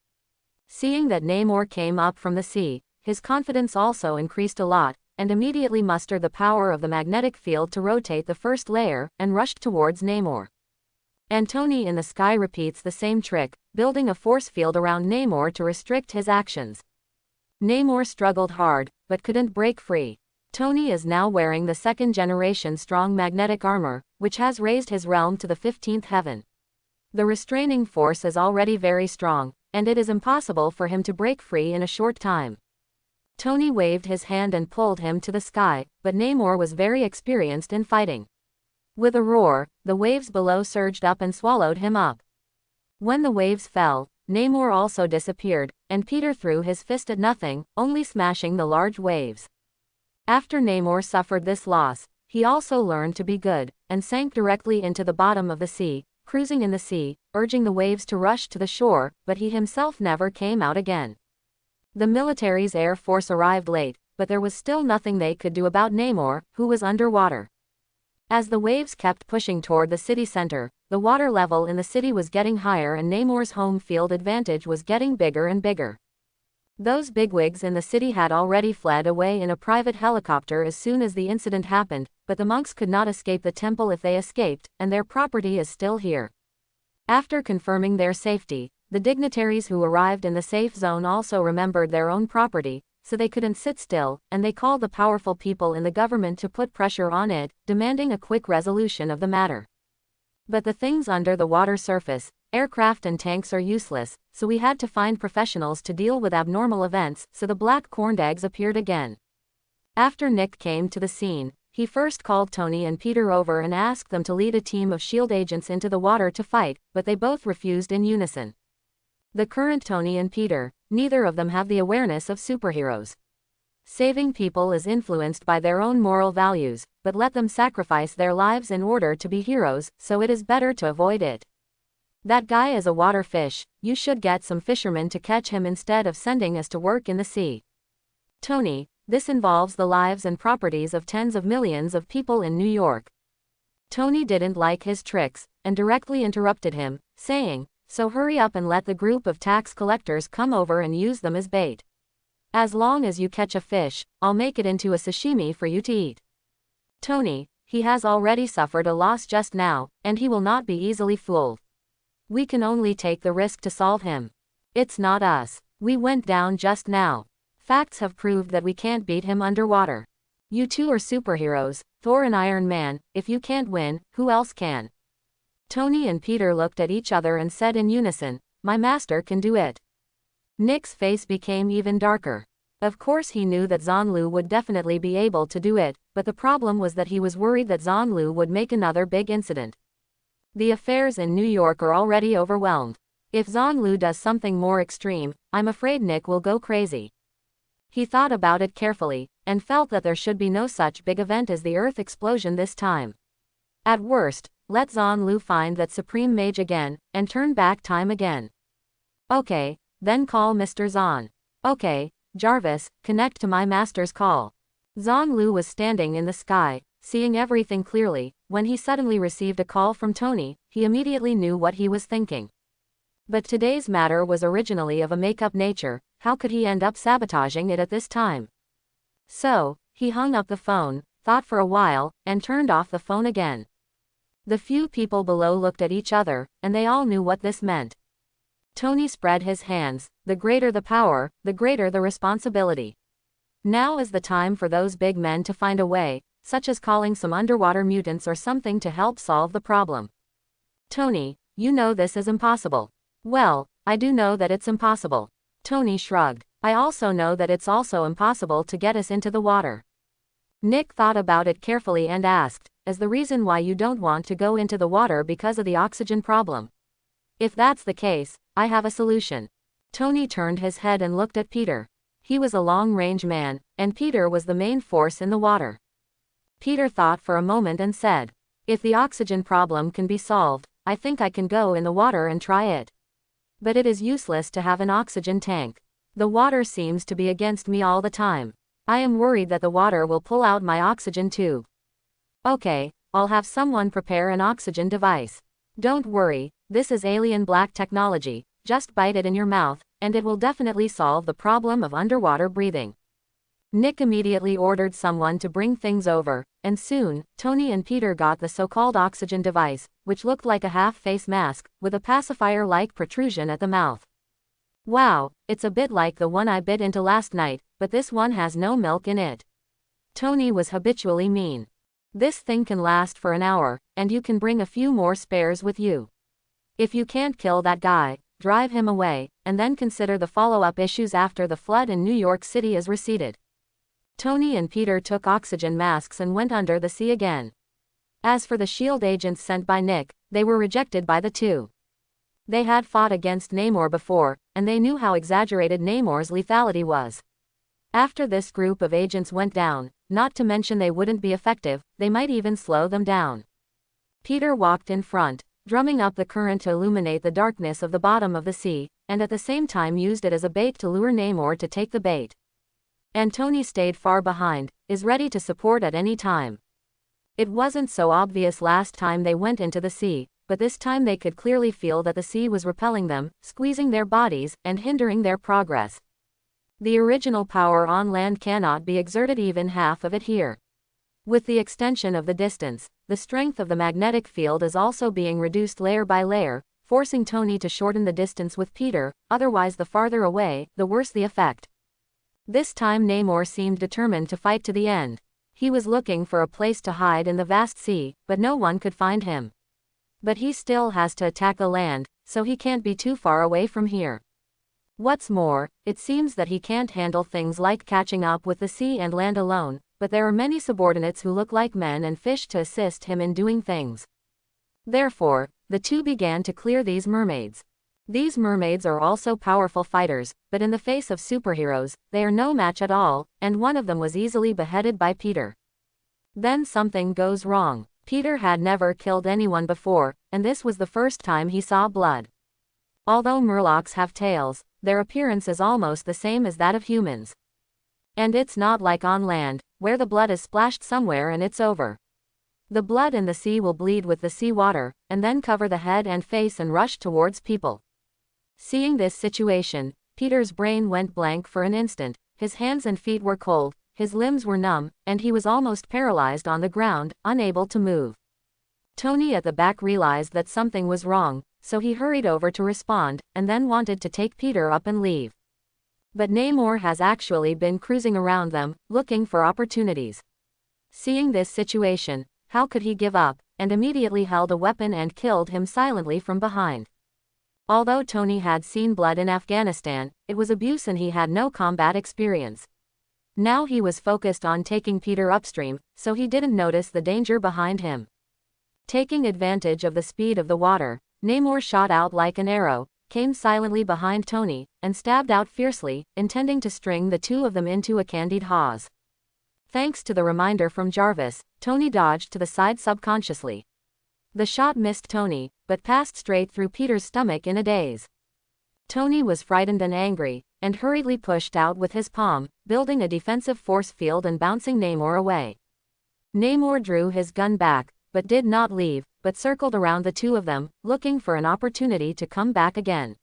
Speaker 1: Seeing that Namor came up from the sea, his confidence also increased a lot, and immediately mustered the power of the magnetic field to rotate the first layer, and rushed towards Namor. And Tony in the sky repeats the same trick, building a force field around Namor to restrict his actions. Namor struggled hard, but couldn't break free. Tony is now wearing the 2nd generation strong magnetic armor, which has raised his realm to the 15th heaven. The restraining force is already very strong, and it is impossible for him to break free in a short time. Tony waved his hand and pulled him to the sky, but Namor was very experienced in fighting. With a roar, the waves below surged up and swallowed him up. When the waves fell, Namor also disappeared, and Peter threw his fist at nothing, only smashing the large waves. After Namor suffered this loss, he also learned to be good, and sank directly into the bottom of the sea, cruising in the sea, urging the waves to rush to the shore, but he himself never came out again. The military's air force arrived late, but there was still nothing they could do about Namor, who was underwater. As the waves kept pushing toward the city center, the water level in the city was getting higher and Namor's home field advantage was getting bigger and bigger. Those bigwigs in the city had already fled away in a private helicopter as soon as the incident happened, but the monks could not escape the temple if they escaped, and their property is still here. After confirming their safety, the dignitaries who arrived in the safe zone also remembered their own property, so they couldn't sit still, and they called the powerful people in the government to put pressure on it, demanding a quick resolution of the matter. But the things under the water surface, aircraft and tanks are useless, so we had to find professionals to deal with abnormal events, so the black corned eggs appeared again. After Nick came to the scene, he first called Tony and Peter over and asked them to lead a team of SHIELD agents into the water to fight, but they both refused in unison. The current Tony and Peter, neither of them have the awareness of superheroes. Saving people is influenced by their own moral values, but let them sacrifice their lives in order to be heroes, so it is better to avoid it. That guy is a water fish, you should get some fishermen to catch him instead of sending us to work in the sea. Tony, this involves the lives and properties of tens of millions of people in New York. Tony didn't like his tricks, and directly interrupted him, saying, so hurry up and let the group of tax collectors come over and use them as bait. As long as you catch a fish, I'll make it into a sashimi for you to eat. Tony, he has already suffered a loss just now, and he will not be easily fooled. We can only take the risk to solve him. It's not us. We went down just now. Facts have proved that we can't beat him underwater. You two are superheroes, Thor and Iron Man, if you can't win, who else can? Tony and Peter looked at each other and said in unison, my master can do it. Nick's face became even darker. Of course he knew that Zhanlu would definitely be able to do it, but the problem was that he was worried that Zhanlu would make another big incident. The affairs in New York are already overwhelmed. If Zhanlu does something more extreme, I'm afraid Nick will go crazy. He thought about it carefully, and felt that there should be no such big event as the Earth explosion this time. At worst, let Zhanlu find that Supreme Mage again, and turn back time again. Okay. Then call Mr. Zahn. Okay, Jarvis, connect to my master's call. Zhanlu was standing in the sky, seeing everything clearly. When he suddenly received a call from Tony, he immediately knew what he was thinking. But today's matter was originally of a make-up nature, how could he end up sabotaging it at this time? So, he hung up the phone, thought for a while, and turned off the phone again. The few people below looked at each other, and they all knew what this meant. Tony spread his hands, the greater the power, the greater the responsibility. Now is the time for those big men to find a way, such as calling some underwater mutants or something to help solve the problem. Tony, you know this is impossible. Well, I do know that it's impossible. Tony shrugged. I also know that it's also impossible to get us into the water. Nick thought about it carefully and asked, is the reason why you don't want to go into the water because of the oxygen problem? If that's the case, I have a solution. Tony turned his head and looked at Peter. He was a long-range man, and Peter was the main force in the water. Peter thought for a moment and said, if the oxygen problem can be solved, I think I can go in the water and try it. But it is useless to have an oxygen tank. The water seems to be against me all the time. I am worried that the water will pull out my oxygen tube. Okay, I'll have someone prepare an oxygen device. Don't worry, this is alien black technology, just bite it in your mouth, and it will definitely solve the problem of underwater breathing. Nick immediately ordered someone to bring things over, and soon, Tony and Peter got the so-called oxygen device, which looked like a half-face mask, with a pacifier-like protrusion at the mouth. Wow, it's a bit like the one I bit into last night, but this one has no milk in it. Tony was habitually mean. This thing can last for an hour, and you can bring a few more spares with you. If you can't kill that guy, drive him away, and then consider the follow-up issues after the flood in New York City is receded. Tony and Peter took oxygen masks and went under the sea again. As for the SHIELD agents sent by Nick, they were rejected by the two. They had fought against Namor before, and they knew how exaggerated Namor's lethality was. After this group of agents went down, not to mention they wouldn't be effective, they might even slow them down. Peter walked in front, drumming up the current to illuminate the darkness of the bottom of the sea, and at the same time used it as a bait to lure Namor to take the bait. And Tony stayed far behind, is ready to support at any time. It wasn't so obvious last time they went into the sea, but this time they could clearly feel that the sea was repelling them, squeezing their bodies, and hindering their progress. The original power on land cannot be exerted even half of it here. With the extension of the distance, the strength of the magnetic field is also being reduced layer by layer, forcing Tony to shorten the distance with Peter, otherwise the farther away, the worse the effect. This time Namor seemed determined to fight to the end. He was looking for a place to hide in the vast sea, but no one could find him. But he still has to attack the land, so he can't be too far away from here. What's more, it seems that he can't handle things like catching up with the sea and land alone, but there are many subordinates who look like men and fish to assist him in doing things. Therefore, the two began to clear these mermaids. These mermaids are also powerful fighters, but in the face of superheroes, they are no match at all, and one of them was easily beheaded by Peter. Then something goes wrong. Peter had never killed anyone before, and this was the first time he saw blood. Although murlocs have tails, their appearance is almost the same as that of humans. And it's not like on land, where the blood is splashed somewhere and it's over. The blood in the sea will bleed with the sea water, and then cover the head and face and rush towards people. Seeing this situation, Peter's brain went blank for an instant, his hands and feet were cold, his limbs were numb, and he was almost paralyzed on the ground, unable to move. Tony at the back realized that something was wrong, so he hurried over to respond, and then wanted to take Peter up and leave. But Namor has actually been cruising around them, looking for opportunities. Seeing this situation, how could he give up, and immediately held a weapon and killed him silently from behind. Although Tony had seen blood in Afghanistan, it was abuse and he had no combat experience. Now he was focused on taking Peter upstream, so he didn't notice the danger behind him. Taking advantage of the speed of the water, Namor shot out like an arrow, came silently behind Tony, and stabbed out fiercely, intending to string the two of them into a candied hawse. Thanks to the reminder from Jarvis, Tony dodged to the side subconsciously. The shot missed Tony, but passed straight through Peter's stomach in a daze. Tony was frightened and angry, and hurriedly pushed out with his palm, building a defensive force field and bouncing Namor away. Namor drew his gun back, but did not leave, but circled around the two of them, looking for an opportunity to come back again.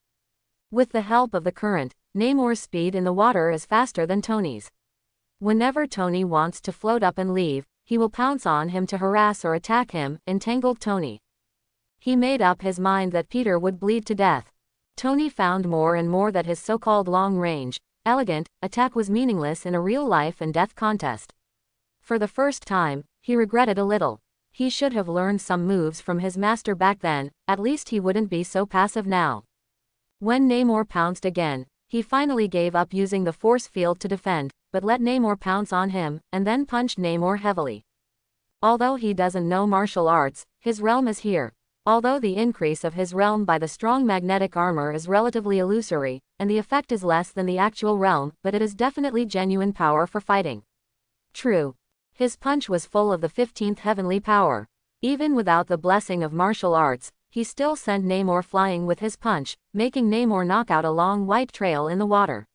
Speaker 1: With the help of the current, Namor's speed in the water is faster than Tony's. Whenever Tony wants to float up and leave, he will pounce on him to harass or attack him, entangled Tony. He made up his mind that Peter would bleed to death. Tony found more and more that his so-called long-range, elegant, attack was meaningless in a real life and death contest. For the first time, he regretted a little. He should have learned some moves from his master back then, at least he wouldn't be so passive now. When Namor pounced again, he finally gave up using the force field to defend, but let Namor pounce on him, and then punched Namor heavily. Although he doesn't know martial arts, his realm is here. Although the increase of his realm by the strong magnetic armor is relatively illusory, and the effect is less than the actual realm, but it is definitely genuine power for fighting. True. His punch was full of the 15th heavenly power. Even without the blessing of martial arts, he still sent Namor flying with his punch, making Namor knock out a long white trail in the water.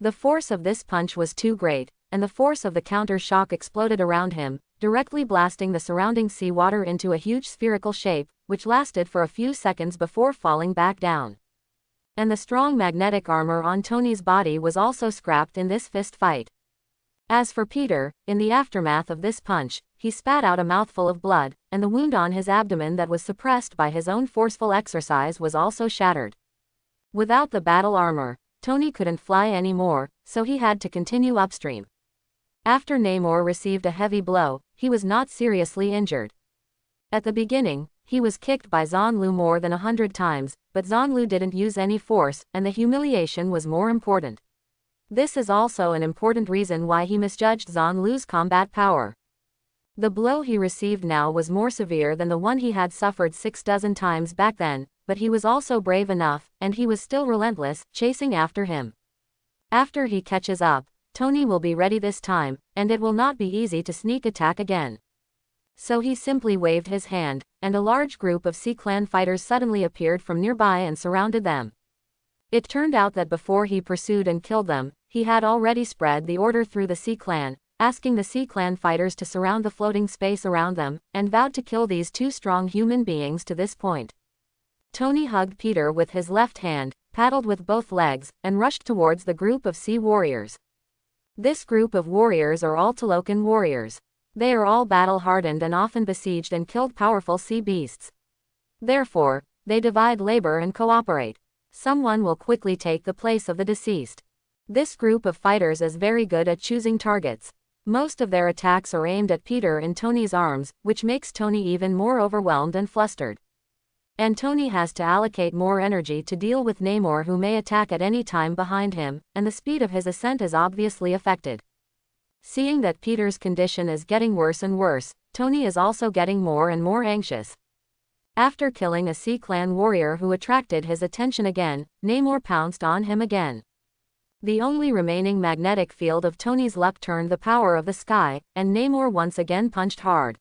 Speaker 1: The force of this punch was too great, and the force of the counter shock exploded around him, directly blasting the surrounding sea water into a huge spherical shape, which lasted for a few seconds before falling back down. And the strong magnetic armor on Tony's body was also scrapped in this fist fight. As for Peter, in the aftermath of this punch, he spat out a mouthful of blood, and the wound on his abdomen that was suppressed by his own forceful exercise was also shattered. Without the battle armor, Tony couldn't fly anymore, so he had to continue upstream. After Namor received a heavy blow, he was not seriously injured. At the beginning, he was kicked by Zhanlu more than 100 times, but Zhanlu didn't use any force, and the humiliation was more important. This is also an important reason why he misjudged Zhanlu's combat power. The blow he received now was more severe than the one he had suffered 6 dozen times back then, but he was also brave enough, and he was still relentless, chasing after him. After he catches up, Tony will be ready this time, and it will not be easy to sneak attack again. So he simply waved his hand, and a large group of Sea Clan fighters suddenly appeared from nearby and surrounded them. It turned out that before he pursued and killed them, he had already spread the order through the Sea Clan, asking the Sea Clan fighters to surround the floating space around them, and vowed to kill these two strong human beings to this point. Tony hugged Peter with his left hand, paddled with both legs, and rushed towards the group of sea warriors. This group of warriors are all Talokan warriors. They are all battle-hardened and often besieged and killed powerful sea beasts. Therefore, they divide labor and cooperate. Someone will quickly take the place of the deceased. This group of fighters is very good at choosing targets. Most of their attacks are aimed at Peter in Tony's arms, which makes Tony even more overwhelmed and flustered. And Tony has to allocate more energy to deal with Namor, who may attack at any time behind him, and the speed of his ascent is obviously affected. Seeing that Peter's condition is getting worse and worse, Tony is also getting more and more anxious. After killing a Sea Clan warrior who attracted his attention again, Namor pounced on him again. The only remaining magnetic field of Tony's luck turned the power of the sky, and Namor once again punched hard.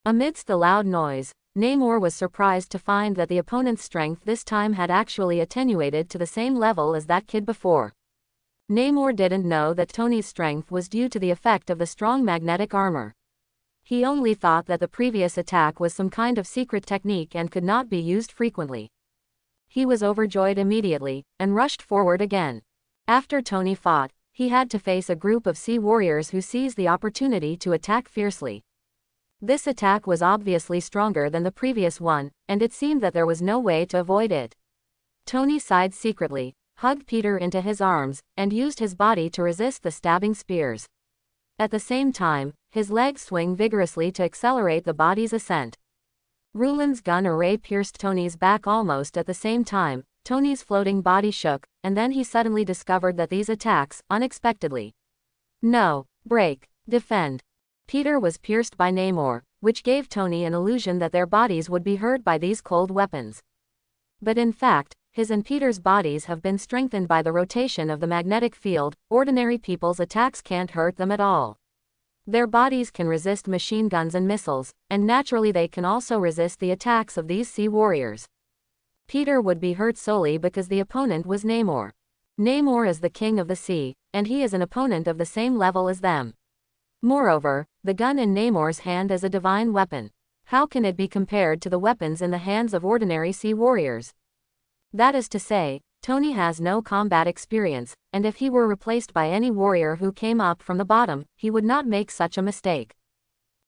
Speaker 1: Amidst the loud noise, Namor was surprised to find that the opponent's strength this time had actually attenuated to the same level as that kid before. Namor didn't know that Tony's strength was due to the effect of the strong magnetic armor. He only thought that the previous attack was some kind of secret technique and could not be used frequently. He was overjoyed immediately, and rushed forward again. After Tony fought, he had to face a group of sea warriors who seized the opportunity to attack fiercely. This attack was obviously stronger than the previous one, and it seemed that there was no way to avoid it. Tony sighed secretly, hugged Peter into his arms, and used his body to resist the stabbing spears. At the same time, his legs swung vigorously to accelerate the body's ascent. Ruland's gun array pierced Tony's back almost at the same time. Tony's floating body shook, and then he suddenly discovered that these attacks, unexpectedly. No, break, defend. Peter was pierced by Namor, which gave Tony an illusion that their bodies would be hurt by these cold weapons. But in fact, his and Peter's bodies have been strengthened by the rotation of the magnetic field. Ordinary people's attacks can't hurt them at all. Their bodies can resist machine guns and missiles, and naturally they can also resist the attacks of these sea warriors. Peter would be hurt solely because the opponent was Namor. Namor is the king of the sea, and he is an opponent of the same level as them. Moreover, the gun in Namor's hand is a divine weapon. How can it be compared to the weapons in the hands of ordinary sea warriors? That is to say, Tony has no combat experience, and if he were replaced by any warrior who came up from the bottom, he would not make such a mistake.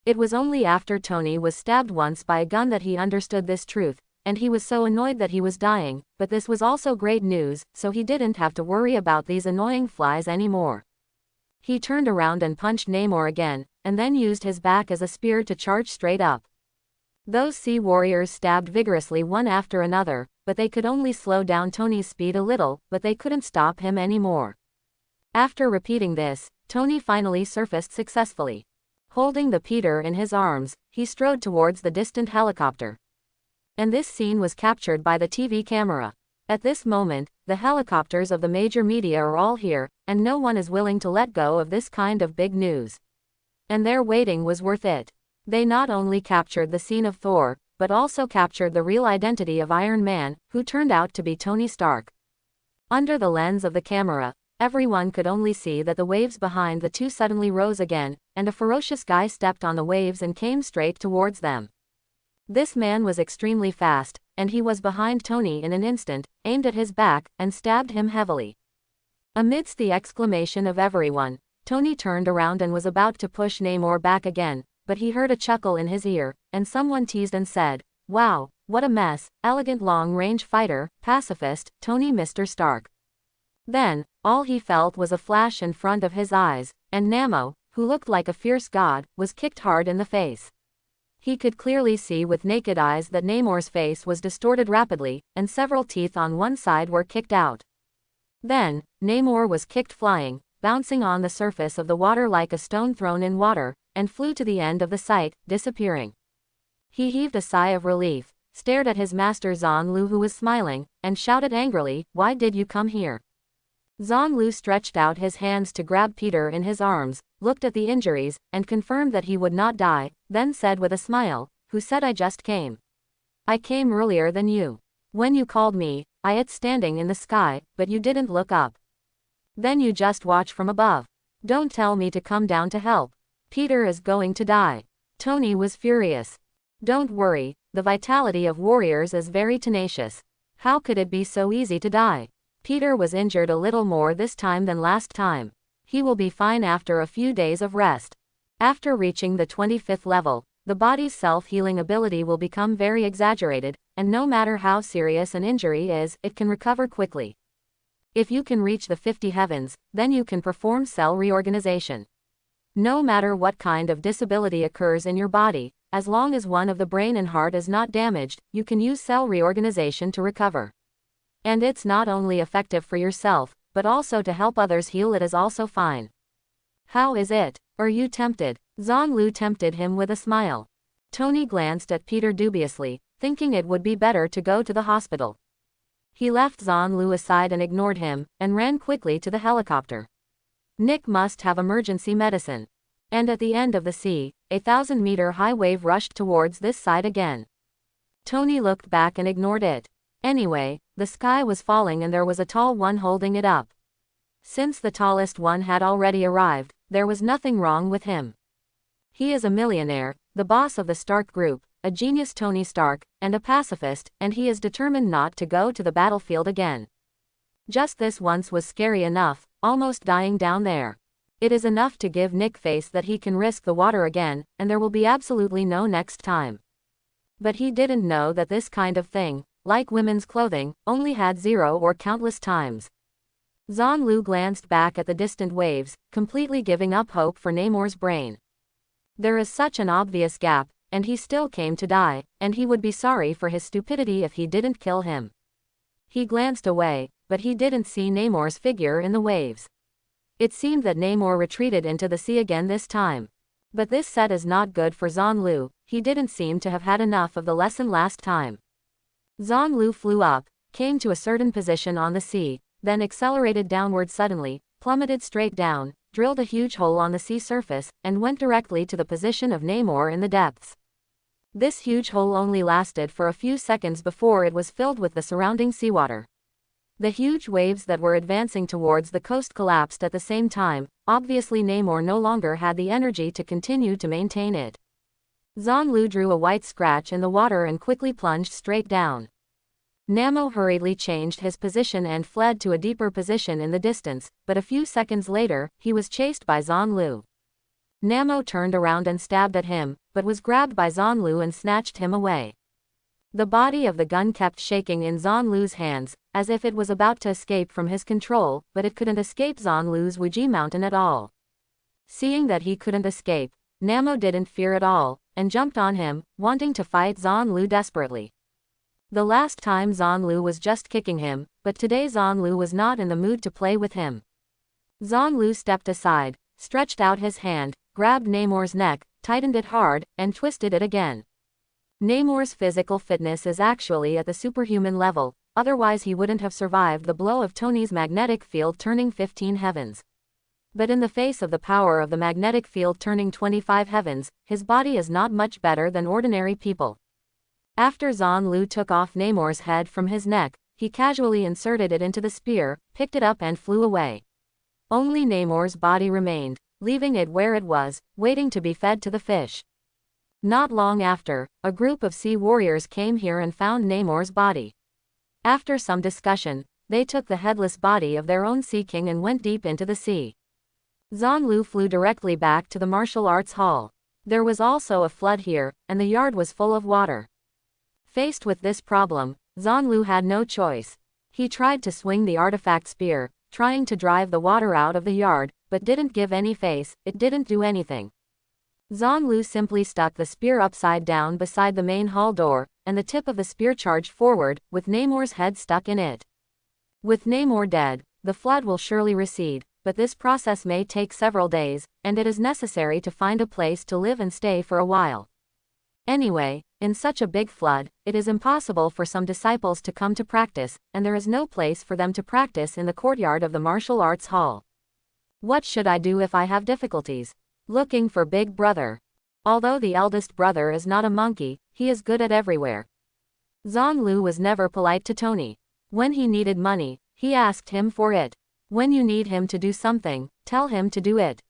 Speaker 1: It was only after Tony was stabbed once by a gun that he understood this truth, and he was so annoyed that he was dying, but this was also great news, so he didn't have to worry about these annoying flies anymore. He turned around and punched Namor again, and then used his back as a spear to charge straight up. Those sea warriors stabbed vigorously one after another, but they could only slow down Tony's speed a little, but they couldn't stop him anymore. After repeating this, Tony finally surfaced successfully. Holding the Peter in his arms, he strode towards the distant helicopter. And this scene was captured by the TV camera. At this moment, the helicopters of the major media are all here, and no one is willing to let go of this kind of big news. And their waiting was worth it. They not only captured the scene of Thor, but also captured the real identity of Iron Man, who turned out to be Tony Stark. Under the lens of the camera, everyone could only see that the waves behind the two suddenly rose again, and a ferocious guy stepped on the waves and came straight towards them. This man was extremely fast, and he was behind Tony in an instant, aimed at his back, and stabbed him heavily. Amidst the exclamation of everyone, Tony turned around and was about to push Namor back again, but he heard a chuckle in his ear, and someone teased and said, "Wow, what a mess, elegant long-range fighter, pacifist, Tony Mr. Stark." Then, all he felt was a flash in front of his eyes, and Namor, who looked like a fierce god, was kicked hard in the face. He could clearly see with naked eyes that Namor's face was distorted rapidly, and several teeth on one side were kicked out. Then, Namor was kicked flying, bouncing on the surface of the water like a stone thrown in water, and flew to the end of the site, disappearing. He heaved a sigh of relief, stared at his master Zhang Lu, who was smiling, and shouted angrily, "Why did you come here?" Zhang Lu stretched out his hands to grab Peter in his arms, looked at the injuries, and confirmed that he would not die, then said with a smile, "Who said I just came? I came earlier than you. When you called me, I was standing in the sky, but you didn't look up. Then you just watch from above. Don't tell me to come down to help. Peter is going to die." Tony was furious. Don't worry, the vitality of warriors is very tenacious. How could it be so easy to die? Peter was injured a little more this time than last time. He will be fine after a few days of rest. After reaching the 25th level, the body's self-healing ability will become very exaggerated, and no matter how serious an injury is, it can recover quickly. If you can reach the 50 heavens, then you can perform cell reorganization. No matter what kind of disability occurs in your body, as long as one of the brain and heart is not damaged, you can use cell reorganization to recover. And it's not only effective for yourself, but also to help others heal. It is also fine. How is it? Are you tempted? Zhang tempted him with a smile. Tony glanced at Peter dubiously, thinking it would be better to go to the hospital. He left Zhang aside and ignored him, and ran quickly to the helicopter. Nick must have emergency medicine. And at the end of the sea, a 1,000-meter-high wave rushed towards this side again. Tony looked back and ignored it. Anyway, the sky was falling and there was a tall one holding it up. Since the tallest one had already arrived, there was nothing wrong with him. He is a millionaire, the boss of the Stark Group, a genius Tony Stark, and a pacifist, and he is determined not to go to the battlefield again. Just this once was scary enough, almost dying down there. It is enough to give Nick face that he can risk the water again, and there will be absolutely no next time. But he didn't know that this kind of thing, like women's clothing, only had 0 or countless times. Zhang glanced back at the distant waves, completely giving up hope for Namor's brain. There is such an obvious gap, and he still came to die, and he would be sorry for his stupidity if he didn't kill him. He glanced away, but he didn't see Namor's figure in the waves. It seemed that Namor retreated into the sea again this time. But this set is not good for Zhang. He didn't seem to have had enough of the lesson last time. Zhang flew up, came to a certain position on the sea, then accelerated downward suddenly, plummeted straight down, drilled a huge hole on the sea surface, and went directly to the position of Namor in the depths. This huge hole only lasted for a few seconds before it was filled with the surrounding seawater. The huge waves that were advancing towards the coast collapsed at the same time. Obviously Namor no longer had the energy to continue to maintain it. Zhang drew a white scratch in the water and quickly plunged straight down. Namor hurriedly changed his position and fled to a deeper position in the distance, but a few seconds later, he was chased by Zhang. Namor turned around and stabbed at him, but was grabbed by Zhang and snatched him away. The body of the gun kept shaking in Zhang hands, as if it was about to escape from his control, but it couldn't escape Zhang Wuji Mountain at all. Seeing that he couldn't escape, Namor didn't fear at all, and jumped on him, wanting to fight Zhang desperately. The last time Zhang was just kicking him, but today Zhang was not in the mood to play with him. Zhang stepped aside, stretched out his hand, grabbed Namor's neck, tightened it hard, and twisted it again. Namor's physical fitness is actually at the superhuman level, otherwise he wouldn't have survived the blow of Tony's magnetic field turning 15 heavens. But in the face of the power of the magnetic field turning 25 heavens, his body is not much better than ordinary people. After Zhang took off Namor's head from his neck, he casually inserted it into the spear, picked it up and flew away. Only Namor's body remained, leaving it where it was, waiting to be fed to the fish. Not long after, a group of sea warriors came here and found Namor's body. After some discussion, they took the headless body of their own Sea King and went deep into the sea. Zhang flew directly back to the martial arts hall. There was also a flood here, and the yard was full of water. Faced with this problem, Zhang had no choice. He tried to swing the artifact spear, trying to drive the water out of the yard, but didn't give any face. It didn't do anything. Zhang simply stuck the spear upside down beside the main hall door, and the tip of the spear charged forward, with Namor's head stuck in it. With Namor dead, the flood will surely recede, but this process may take several days, and it is necessary to find a place to live and stay for a while. Anyway, in such a big flood, it is impossible for some disciples to come to practice, and there is no place for them to practice in the courtyard of the martial arts hall. What should I do if I have difficulties? Looking for Big Brother. Although the eldest brother is not a monkey, he is good at everywhere. Zhang was never polite to Tony. When he needed money, he asked him for it. When you need him to do something, tell him to do it.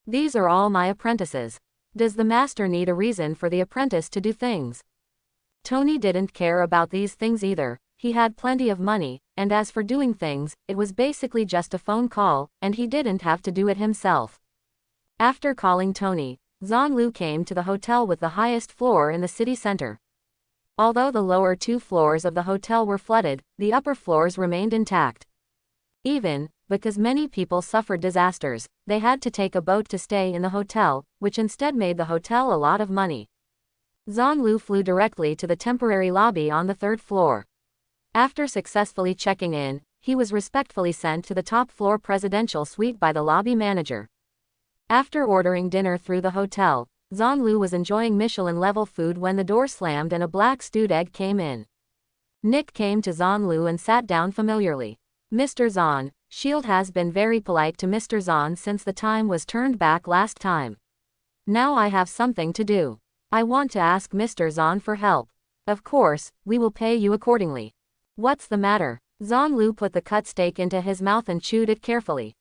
Speaker 1: These are all my apprentices. Does the master need a reason for the apprentice to do things? Tony didn't care about these things either. He had plenty of money, and as for doing things, it was basically just a phone call, and he didn't have to do it himself. After calling Tony, Zhang came to the hotel with the highest floor in the city center. Although the lower 2 floors of the hotel were flooded, the upper floors remained intact. Even, because many people suffered disasters, they had to take a boat to stay in the hotel, which instead made the hotel a lot of money. Zanlu flew directly to the temporary lobby on the 3rd floor. After successfully checking in, he was respectfully sent to the top floor presidential suite by the lobby manager. After ordering dinner through the hotel, Zanlu was enjoying Michelin-level food when the door slammed and a black stewed egg came in. Nick came to Zanlu and sat down familiarly. "Mr. Zahn, S.H.I.E.L.D. has been very polite to Mr. Zahn since the time was turned back last time. Now I have something to do. I want to ask Mr. Zahn for help. Of course, we will pay you accordingly." "What's the matter?" Zanlu put the cut steak into his mouth and chewed it carefully.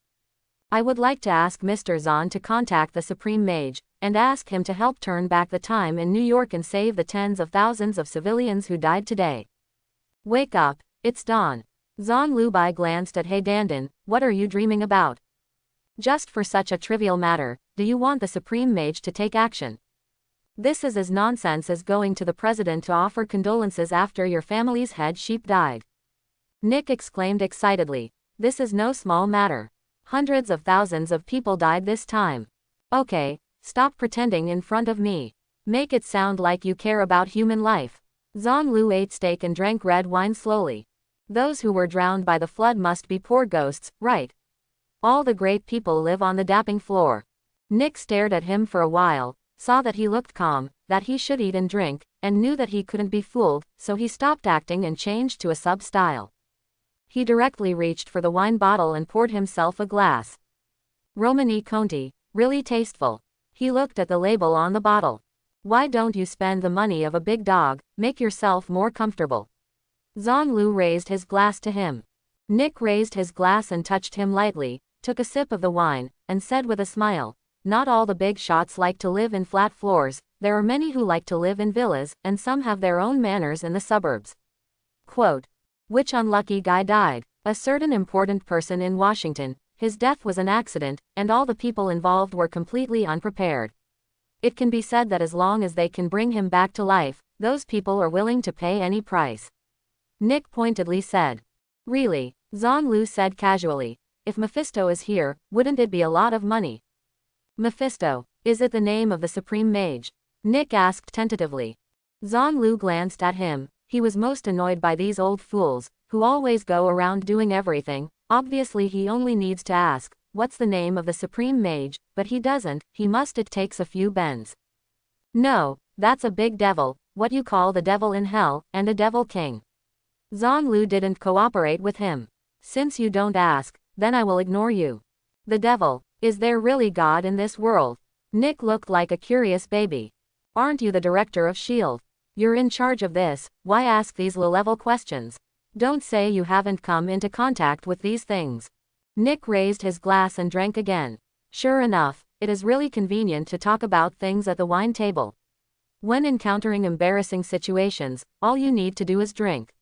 Speaker 1: "I would like to ask Mr. Zahn to contact the Supreme Mage, and ask him to help turn back the time in New York and save the tens of thousands of civilians who died today." "Wake up, it's dawn." Zanlu Bai glanced at He Dandan. "What are you dreaming about? Just for such a trivial matter, do you want the Supreme Mage to take action? This is as nonsense as going to the president to offer condolences after your family's head sheep died." Nick exclaimed excitedly. "This is no small matter. Hundreds of thousands of people died this time. Okay, stop pretending in front of me. Make it sound like you care about human life." Zanlu ate steak and drank red wine slowly. "Those who were drowned by the flood must be poor ghosts, right? All the great people live on the dapping floor." Nick stared at him for a while, saw that he looked calm, that he should eat and drink, and knew that he couldn't be fooled, so he stopped acting and changed to a sub-style. He directly reached for the wine bottle and poured himself a glass. "Romani Conti, really tasteful." He looked at the label on the bottle. "Why don't you spend the money of a big dog, make yourself more comfortable?" Zanlu raised his glass to him. Nick raised his glass and touched him lightly, took a sip of the wine, and said with a smile, "Not all the big shots like to live in flat floors, there are many who like to live in villas, and some have their own manors in the suburbs." Quote. "Which unlucky guy died?" "A certain important person in Washington. His death was an accident, and all the people involved were completely unprepared. It can be said that as long as they can bring him back to life, those people are willing to pay any price." Nick pointedly said. "Really?" Zanlu said casually. "If Mephisto is here, wouldn't it be a lot of money?" "Mephisto, is it the name of the Supreme Mage?" Nick asked tentatively. Zanlu glanced at him. He was most annoyed by these old fools, who always go around doing everything. Obviously he only needs to ask, "What's the name of the Supreme Mage?" But he doesn't, he must. It takes a few bends. "No, that's a big devil, what you call the devil in hell, and a devil king." Zanlu didn't cooperate with him. "Since you don't ask, then I will ignore you." "The devil, is there really God in this world?" Nick looked like a curious baby. "Aren't you the director of S.H.I.E.L.D.? You're in charge of this, why ask these low-level questions? Don't say you haven't come into contact with these things." Nick raised his glass and drank again. Sure enough, it is really convenient to talk about things at the wine table. When encountering embarrassing situations, all you need to do is drink.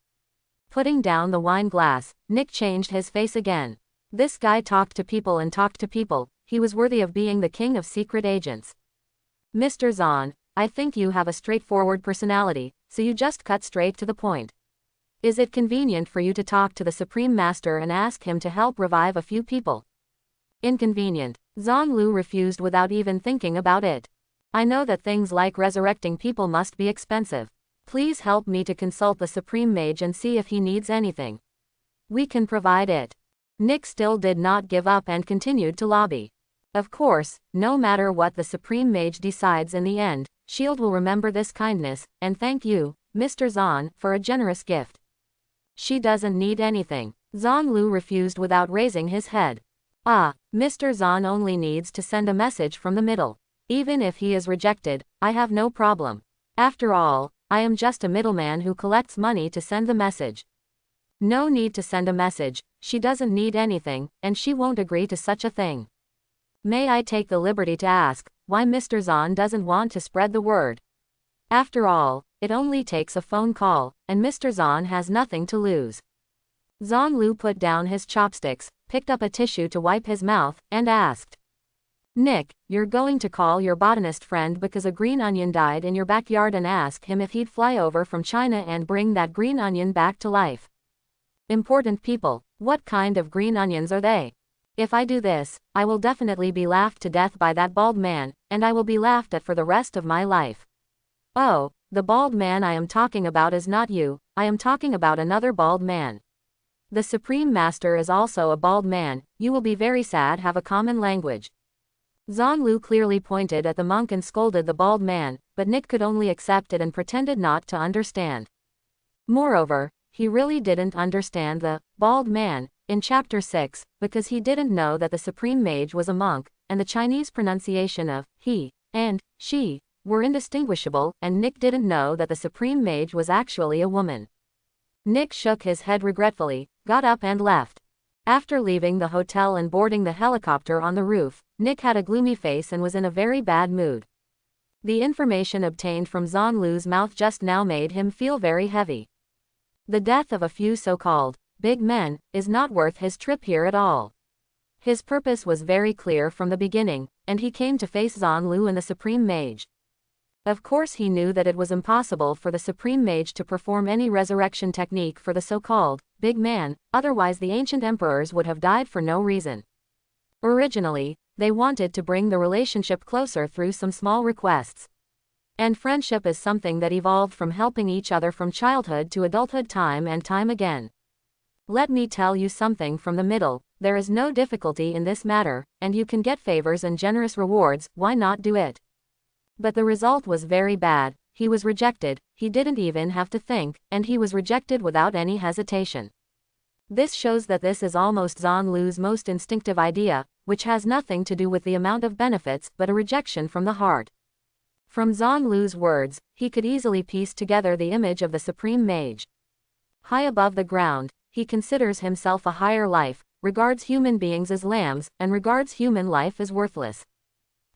Speaker 1: Putting down the wine glass, Nick changed his face again. This guy talked to people and talked to people. He was worthy of being the king of secret agents. "Mr. Zahn, I think you have a straightforward personality, so you just cut straight to the point. Is it convenient for you to talk to the Supreme Master and ask him to help revive a few people?" "Inconvenient." Zanlu refused without even thinking about it. "I know that things like resurrecting people must be expensive. Please help me to consult the Supreme Mage and see if he needs anything. We can provide it." Nick still did not give up and continued to lobby. Of course, no matter what the Supreme Mage decides in the end, S.H.I.E.L.D. will remember this kindness, and thank you, Mr. Zahn, for a generous gift. "She doesn't need anything." Zanlu refused without raising his head. Mr. Zahn only needs to send a message from the middle. Even if he is rejected, I have no problem. After all, I am just a middleman who collects money to send the message. No need to send a message, she doesn't need anything, and she won't agree to such a thing. May I take the liberty to ask, why Mr. Zahn doesn't want to spread the word? After all, it only takes a phone call, and Mr. Zahn has nothing to lose. Zanlu put down his chopsticks, picked up a tissue to wipe his mouth, and asked. "Nick, you're going to call your botanist friend because a green onion died in your backyard and ask him if he'd fly over from China and bring that green onion back to life. Important people, what kind of green onions are they? If I do this, I will definitely be laughed to death by that bald man, and I will be laughed at for the rest of my life. Oh, the bald man I am talking about is not you, I am talking about another bald man. The Supreme Master is also a bald man, you will be very sad have a common language. Zhang clearly pointed at the monk and scolded the bald man, but Nick could only accept it and pretended not to understand. Moreover, he really didn't understand the bald man in chapter 6, because he didn't know that the Supreme Mage was a monk, and the Chinese pronunciation of he and she were indistinguishable, and Nick didn't know that the Supreme Mage was actually a woman. Nick shook his head regretfully, got up and left. After leaving the hotel and boarding the helicopter on the roof, Nick had a gloomy face and was in a very bad mood. The information obtained from Zhang Lu's mouth just now made him feel very heavy. The death of a few so-called big men is not worth his trip here at all. His purpose was very clear from the beginning, and he came to face Zhang Lu and the Supreme Mage. Of course he knew that it was impossible for the Supreme Mage to perform any resurrection technique for the so-called big man, otherwise the ancient emperors would have died for no reason. Originally, they wanted to bring the relationship closer through some small requests. And friendship is something that evolved from helping each other from childhood to adulthood time and time again. Let me tell you something from the middle, there is no difficulty in this matter, and you can get favors and generous rewards, why not do it? But the result was very bad, he was rejected, he didn't even have to think, and he was rejected without any hesitation. This shows that this is almost Zhang Lu's most instinctive idea, which has nothing to do with the amount of benefits but a rejection from the heart. From Zhang Lu's words, he could easily piece together the image of the Supreme Mage. High above the ground, he considers himself a higher life, regards human beings as lambs, and regards human life as worthless.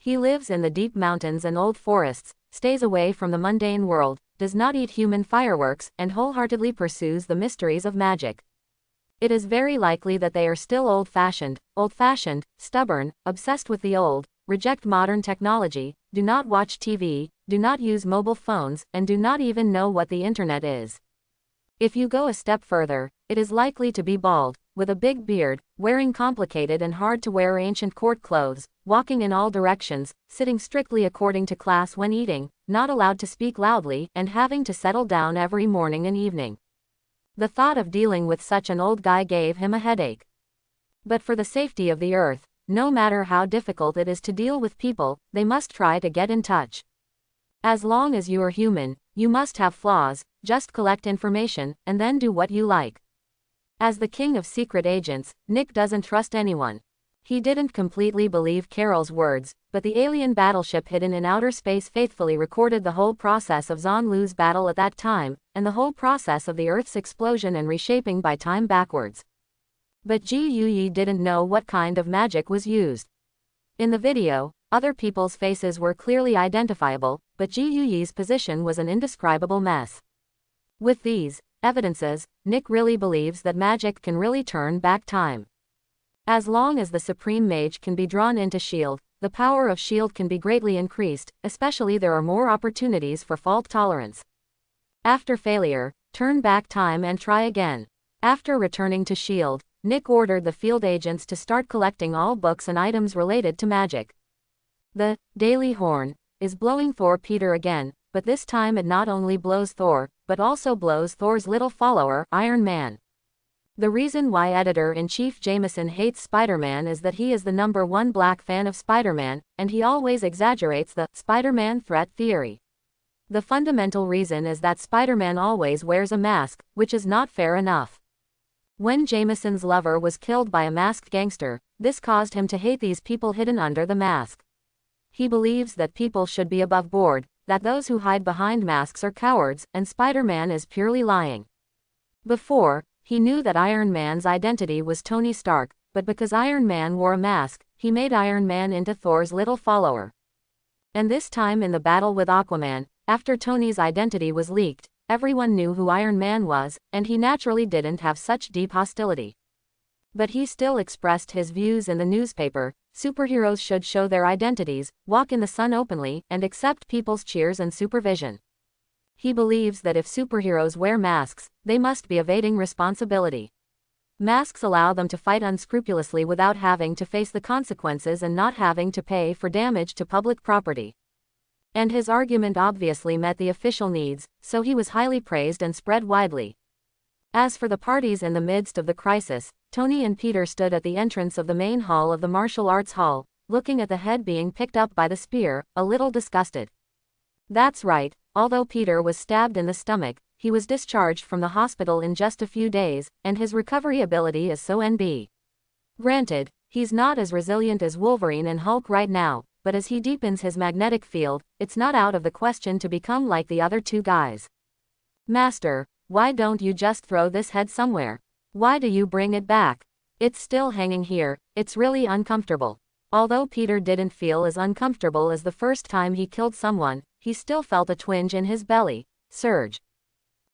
Speaker 1: He lives in the deep mountains and old forests, stays away from the mundane world, does not eat human fireworks, and wholeheartedly pursues the mysteries of magic. It is very likely that they are still old-fashioned, stubborn, obsessed with the old, reject modern technology, do not watch TV, do not use mobile phones, and do not even know what the internet is. If you go a step further, it is likely to be bald, with a big beard, wearing complicated and hard-to-wear ancient court clothes, walking in all directions, sitting strictly according to class when eating, not allowed to speak loudly, and having to settle down every morning and evening. The thought of dealing with such an old guy gave him a headache. But for the safety of the earth, no matter how difficult it is to deal with people, they must try to get in touch. As long as you are human, you must have flaws, just collect information, and then do what you like. As the king of secret agents, Nick doesn't trust anyone. He didn't completely believe Carol's words, but the alien battleship hidden in outer space faithfully recorded the whole process of Zhang Lu's battle at that time, and the whole process of the Earth's explosion and reshaping by time backwards. But Ji Yuyi didn't know what kind of magic was used. In the video, other people's faces were clearly identifiable, but Ji Yuyi's position was an indescribable mess. With these evidences, Nick really believes that magic can really turn back time. As long as the Supreme Mage can be drawn into S.H.I.E.L.D., the power of S.H.I.E.L.D. can be greatly increased, especially there are more opportunities for fault tolerance. After failure, turn back time and try again. After returning to S.H.I.E.L.D., Nick ordered the field agents to start collecting all books and items related to magic. The Daily Horn is blowing Thor Peter again, but this time it not only blows Thor, but also blows Thor's little follower, Iron Man. The reason why Editor-in-Chief Jameson hates Spider-Man is that he is the #1 black fan of Spider-Man, and he always exaggerates the Spider-Man threat theory. The fundamental reason is that Spider-Man always wears a mask, which is not fair enough. When Jameson's lover was killed by a masked gangster, this caused him to hate these people hidden under the mask. He believes that people should be above board, that those who hide behind masks are cowards, and Spider-Man is purely lying. Before, he knew that Iron Man's identity was Tony Stark, but because Iron Man wore a mask, he made Iron Man into Thor's little follower. And this time in the battle with Aquaman, after Tony's identity was leaked, everyone knew who Iron Man was, and he naturally didn't have such deep hostility. But he still expressed his views in the newspaper: superheroes should show their identities, walk in the sun openly, and accept people's cheers and supervision. He believes that if superheroes wear masks, they must be evading responsibility. Masks allow them to fight unscrupulously without having to face the consequences and not having to pay for damage to public property. And his argument obviously met the official needs, so he was highly praised and spread widely. As for the parties in the midst of the crisis, Tony and Peter stood at the entrance of the main hall of the martial arts hall, looking at the head being picked up by the spear, a little disgusted. That's right, although Peter was stabbed in the stomach, he was discharged from the hospital in just a few days, and his recovery ability is so NB. Granted, he's not as resilient as Wolverine and Hulk right now, but as he deepens his magnetic field, it's not out of the question to become like the other two guys. Master, why don't you just throw this head somewhere? Why do you bring it back? It's still hanging here, it's really uncomfortable. Although Peter didn't feel as uncomfortable as the first time he killed someone, he still felt a twinge in his belly. Surge.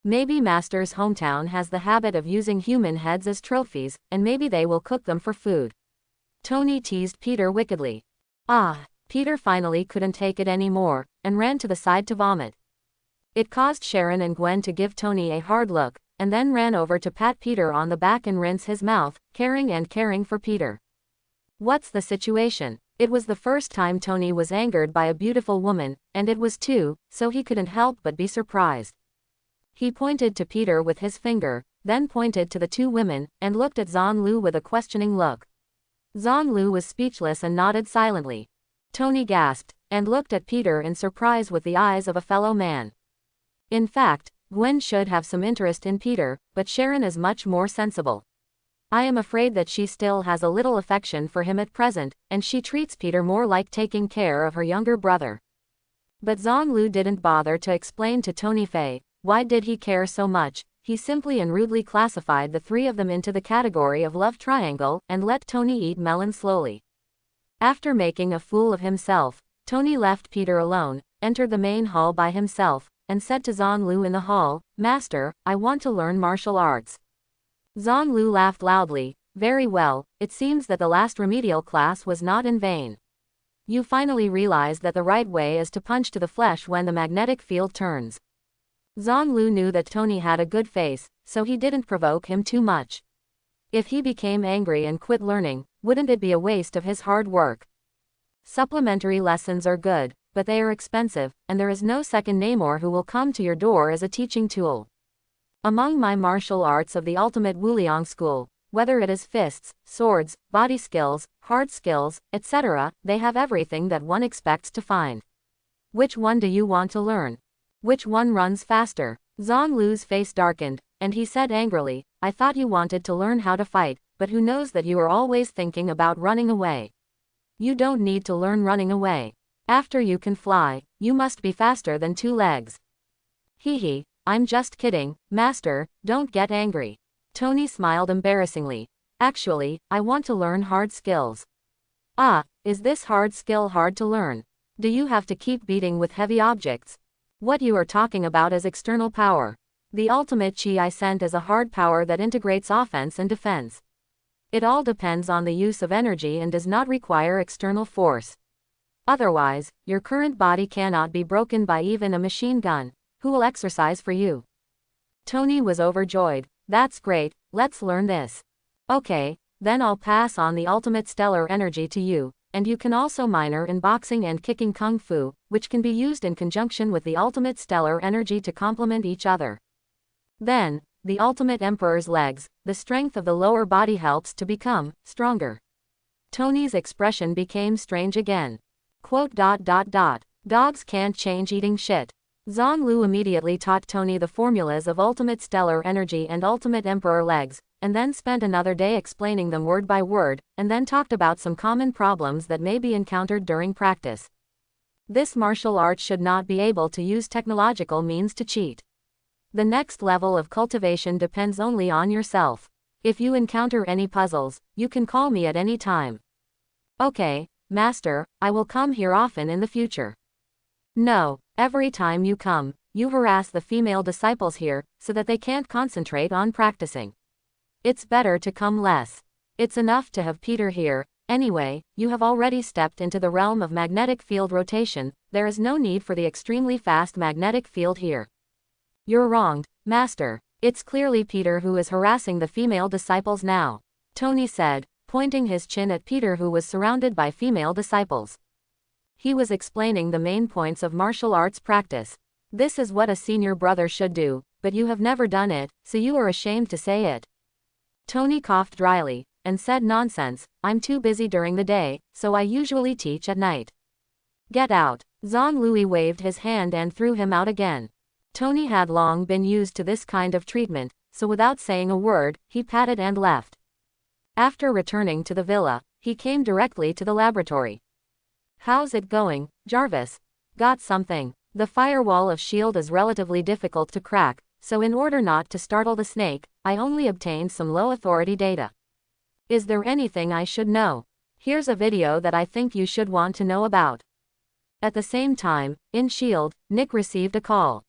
Speaker 1: Maybe Master's hometown has the habit of using human heads as trophies, and maybe they will cook them for food. Tony teased Peter wickedly. Peter finally couldn't take it anymore, and ran to the side to vomit. It caused Sharon and Gwen to give Tony a hard look, and then ran over to pat Peter on the back and rinse his mouth, caring for Peter. What's the situation? It was the first time Tony was angered by a beautiful woman, and it was too, so he couldn't help but be surprised. He pointed to Peter with his finger, then pointed to the two women, and looked at Zhang-Lu with a questioning look. Zhang-Lu was speechless and nodded silently. Tony gasped, and looked at Peter in surprise with the eyes of a fellow man. In fact, Gwen should have some interest in Peter, but Sharon is much more sensible. I am afraid that she still has a little affection for him at present, and she treats Peter more like taking care of her younger brother. But Zhang-Lu didn't bother to explain to Tony Fei, why did he care so much. He simply and rudely classified the three of them into the category of love triangle, and let Tony eat melon slowly. After making a fool of himself, Tony left Peter alone, entered the main hall by himself, and said to Zhang-Lu in the hall, "Master, I want to learn martial arts." Zhang-Lu laughed loudly. "Very well, it seems that the last remedial class was not in vain. You finally realize that the right way is to punch to the flesh when the magnetic field turns." Zhang-Lu knew that Tony had a good face, so he didn't provoke him too much. If he became angry and quit learning, wouldn't it be a waste of his hard work? Supplementary lessons are good, but they are expensive, and there is no second Namor who will come to your door as a teaching tool. Among my martial arts of the ultimate Wuliang school, whether it is fists, swords, body skills, hard skills, etc., they have everything that one expects to find. Which one do you want to learn? Which one runs faster? Zhang-Lu's face darkened, and he said angrily, "I thought you wanted to learn how to fight, but who knows that you are always thinking about running away. You don't need to learn running away. After you can fly, you must be faster than 2 legs." Hee, I'm just kidding, Master, don't get angry. Tony smiled embarrassingly. "Actually, I want to learn hard skills." Is this hard skill hard to learn? Do you have to keep beating with heavy objects? What you are talking about is external power. The ultimate chi I sent is a hard power that integrates offense and defense. It all depends on the use of energy and does not require external force. Otherwise, your current body cannot be broken by even a machine gun. Who will exercise for you? Tony was overjoyed. "That's great, let's learn this." "Okay, then I'll pass on the ultimate stellar energy to you, and you can also minor in boxing and kicking kung fu, which can be used in conjunction with the ultimate stellar energy to complement each other. Then, the ultimate emperor's legs, the strength of the lower body helps to become stronger." Tony's expression became strange again. "Dogs can't change eating shit." Zhang-Lu immediately taught Tony the formulas of ultimate stellar energy and ultimate emperor legs, and then spent another day explaining them word by word, and then talked about some common problems that may be encountered during practice. This martial art should not be able to use technological means to cheat. The next level of cultivation depends only on yourself. If you encounter any puzzles, you can call me at any time. "Okay, Master, I will come here often in the future." "No, every time you come, you harass the female disciples here, so that they can't concentrate on practicing. It's better to come less. It's enough to have Peter here. Anyway, you have already stepped into the realm of magnetic field rotation, there is no need for the extremely fast magnetic field here." "You're wronged, Master. It's clearly Peter who is harassing the female disciples now," Tony said, pointing his chin at Peter who was surrounded by female disciples. He was explaining the main points of martial arts practice. This is what a senior brother should do, but you have never done it, so you are ashamed to say it. Tony coughed dryly, and said, nonsense, I'm too busy during the day, so I usually teach at night. Get out. Zhang Lui waved his hand and threw him out again. Tony had long been used to this kind of treatment, so without saying a word, he patted and left. After returning to the villa, he came directly to the laboratory. How's it going, Jarvis? Got something. The firewall of S.H.I.E.L.D. is relatively difficult to crack, so in order not to startle the snake, I only obtained some low-authority data. Is there anything I should know? Here's a video that I think you should want to know about. At the same time, in S.H.I.E.L.D., Nick received a call.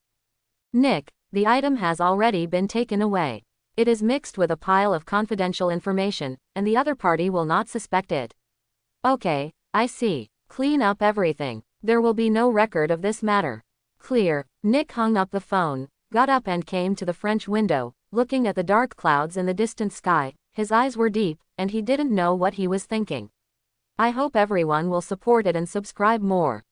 Speaker 1: Nick, the item has already been taken away. It is mixed with a pile of confidential information, and the other party will not suspect it. Okay, I see. Clean up everything. There will be no record of this matter. Clear. Nick hung up the phone, got up and came to the French window, looking at the dark clouds in the distant sky. His eyes were deep, and he didn't know what he was thinking. I hope everyone will support it and subscribe more.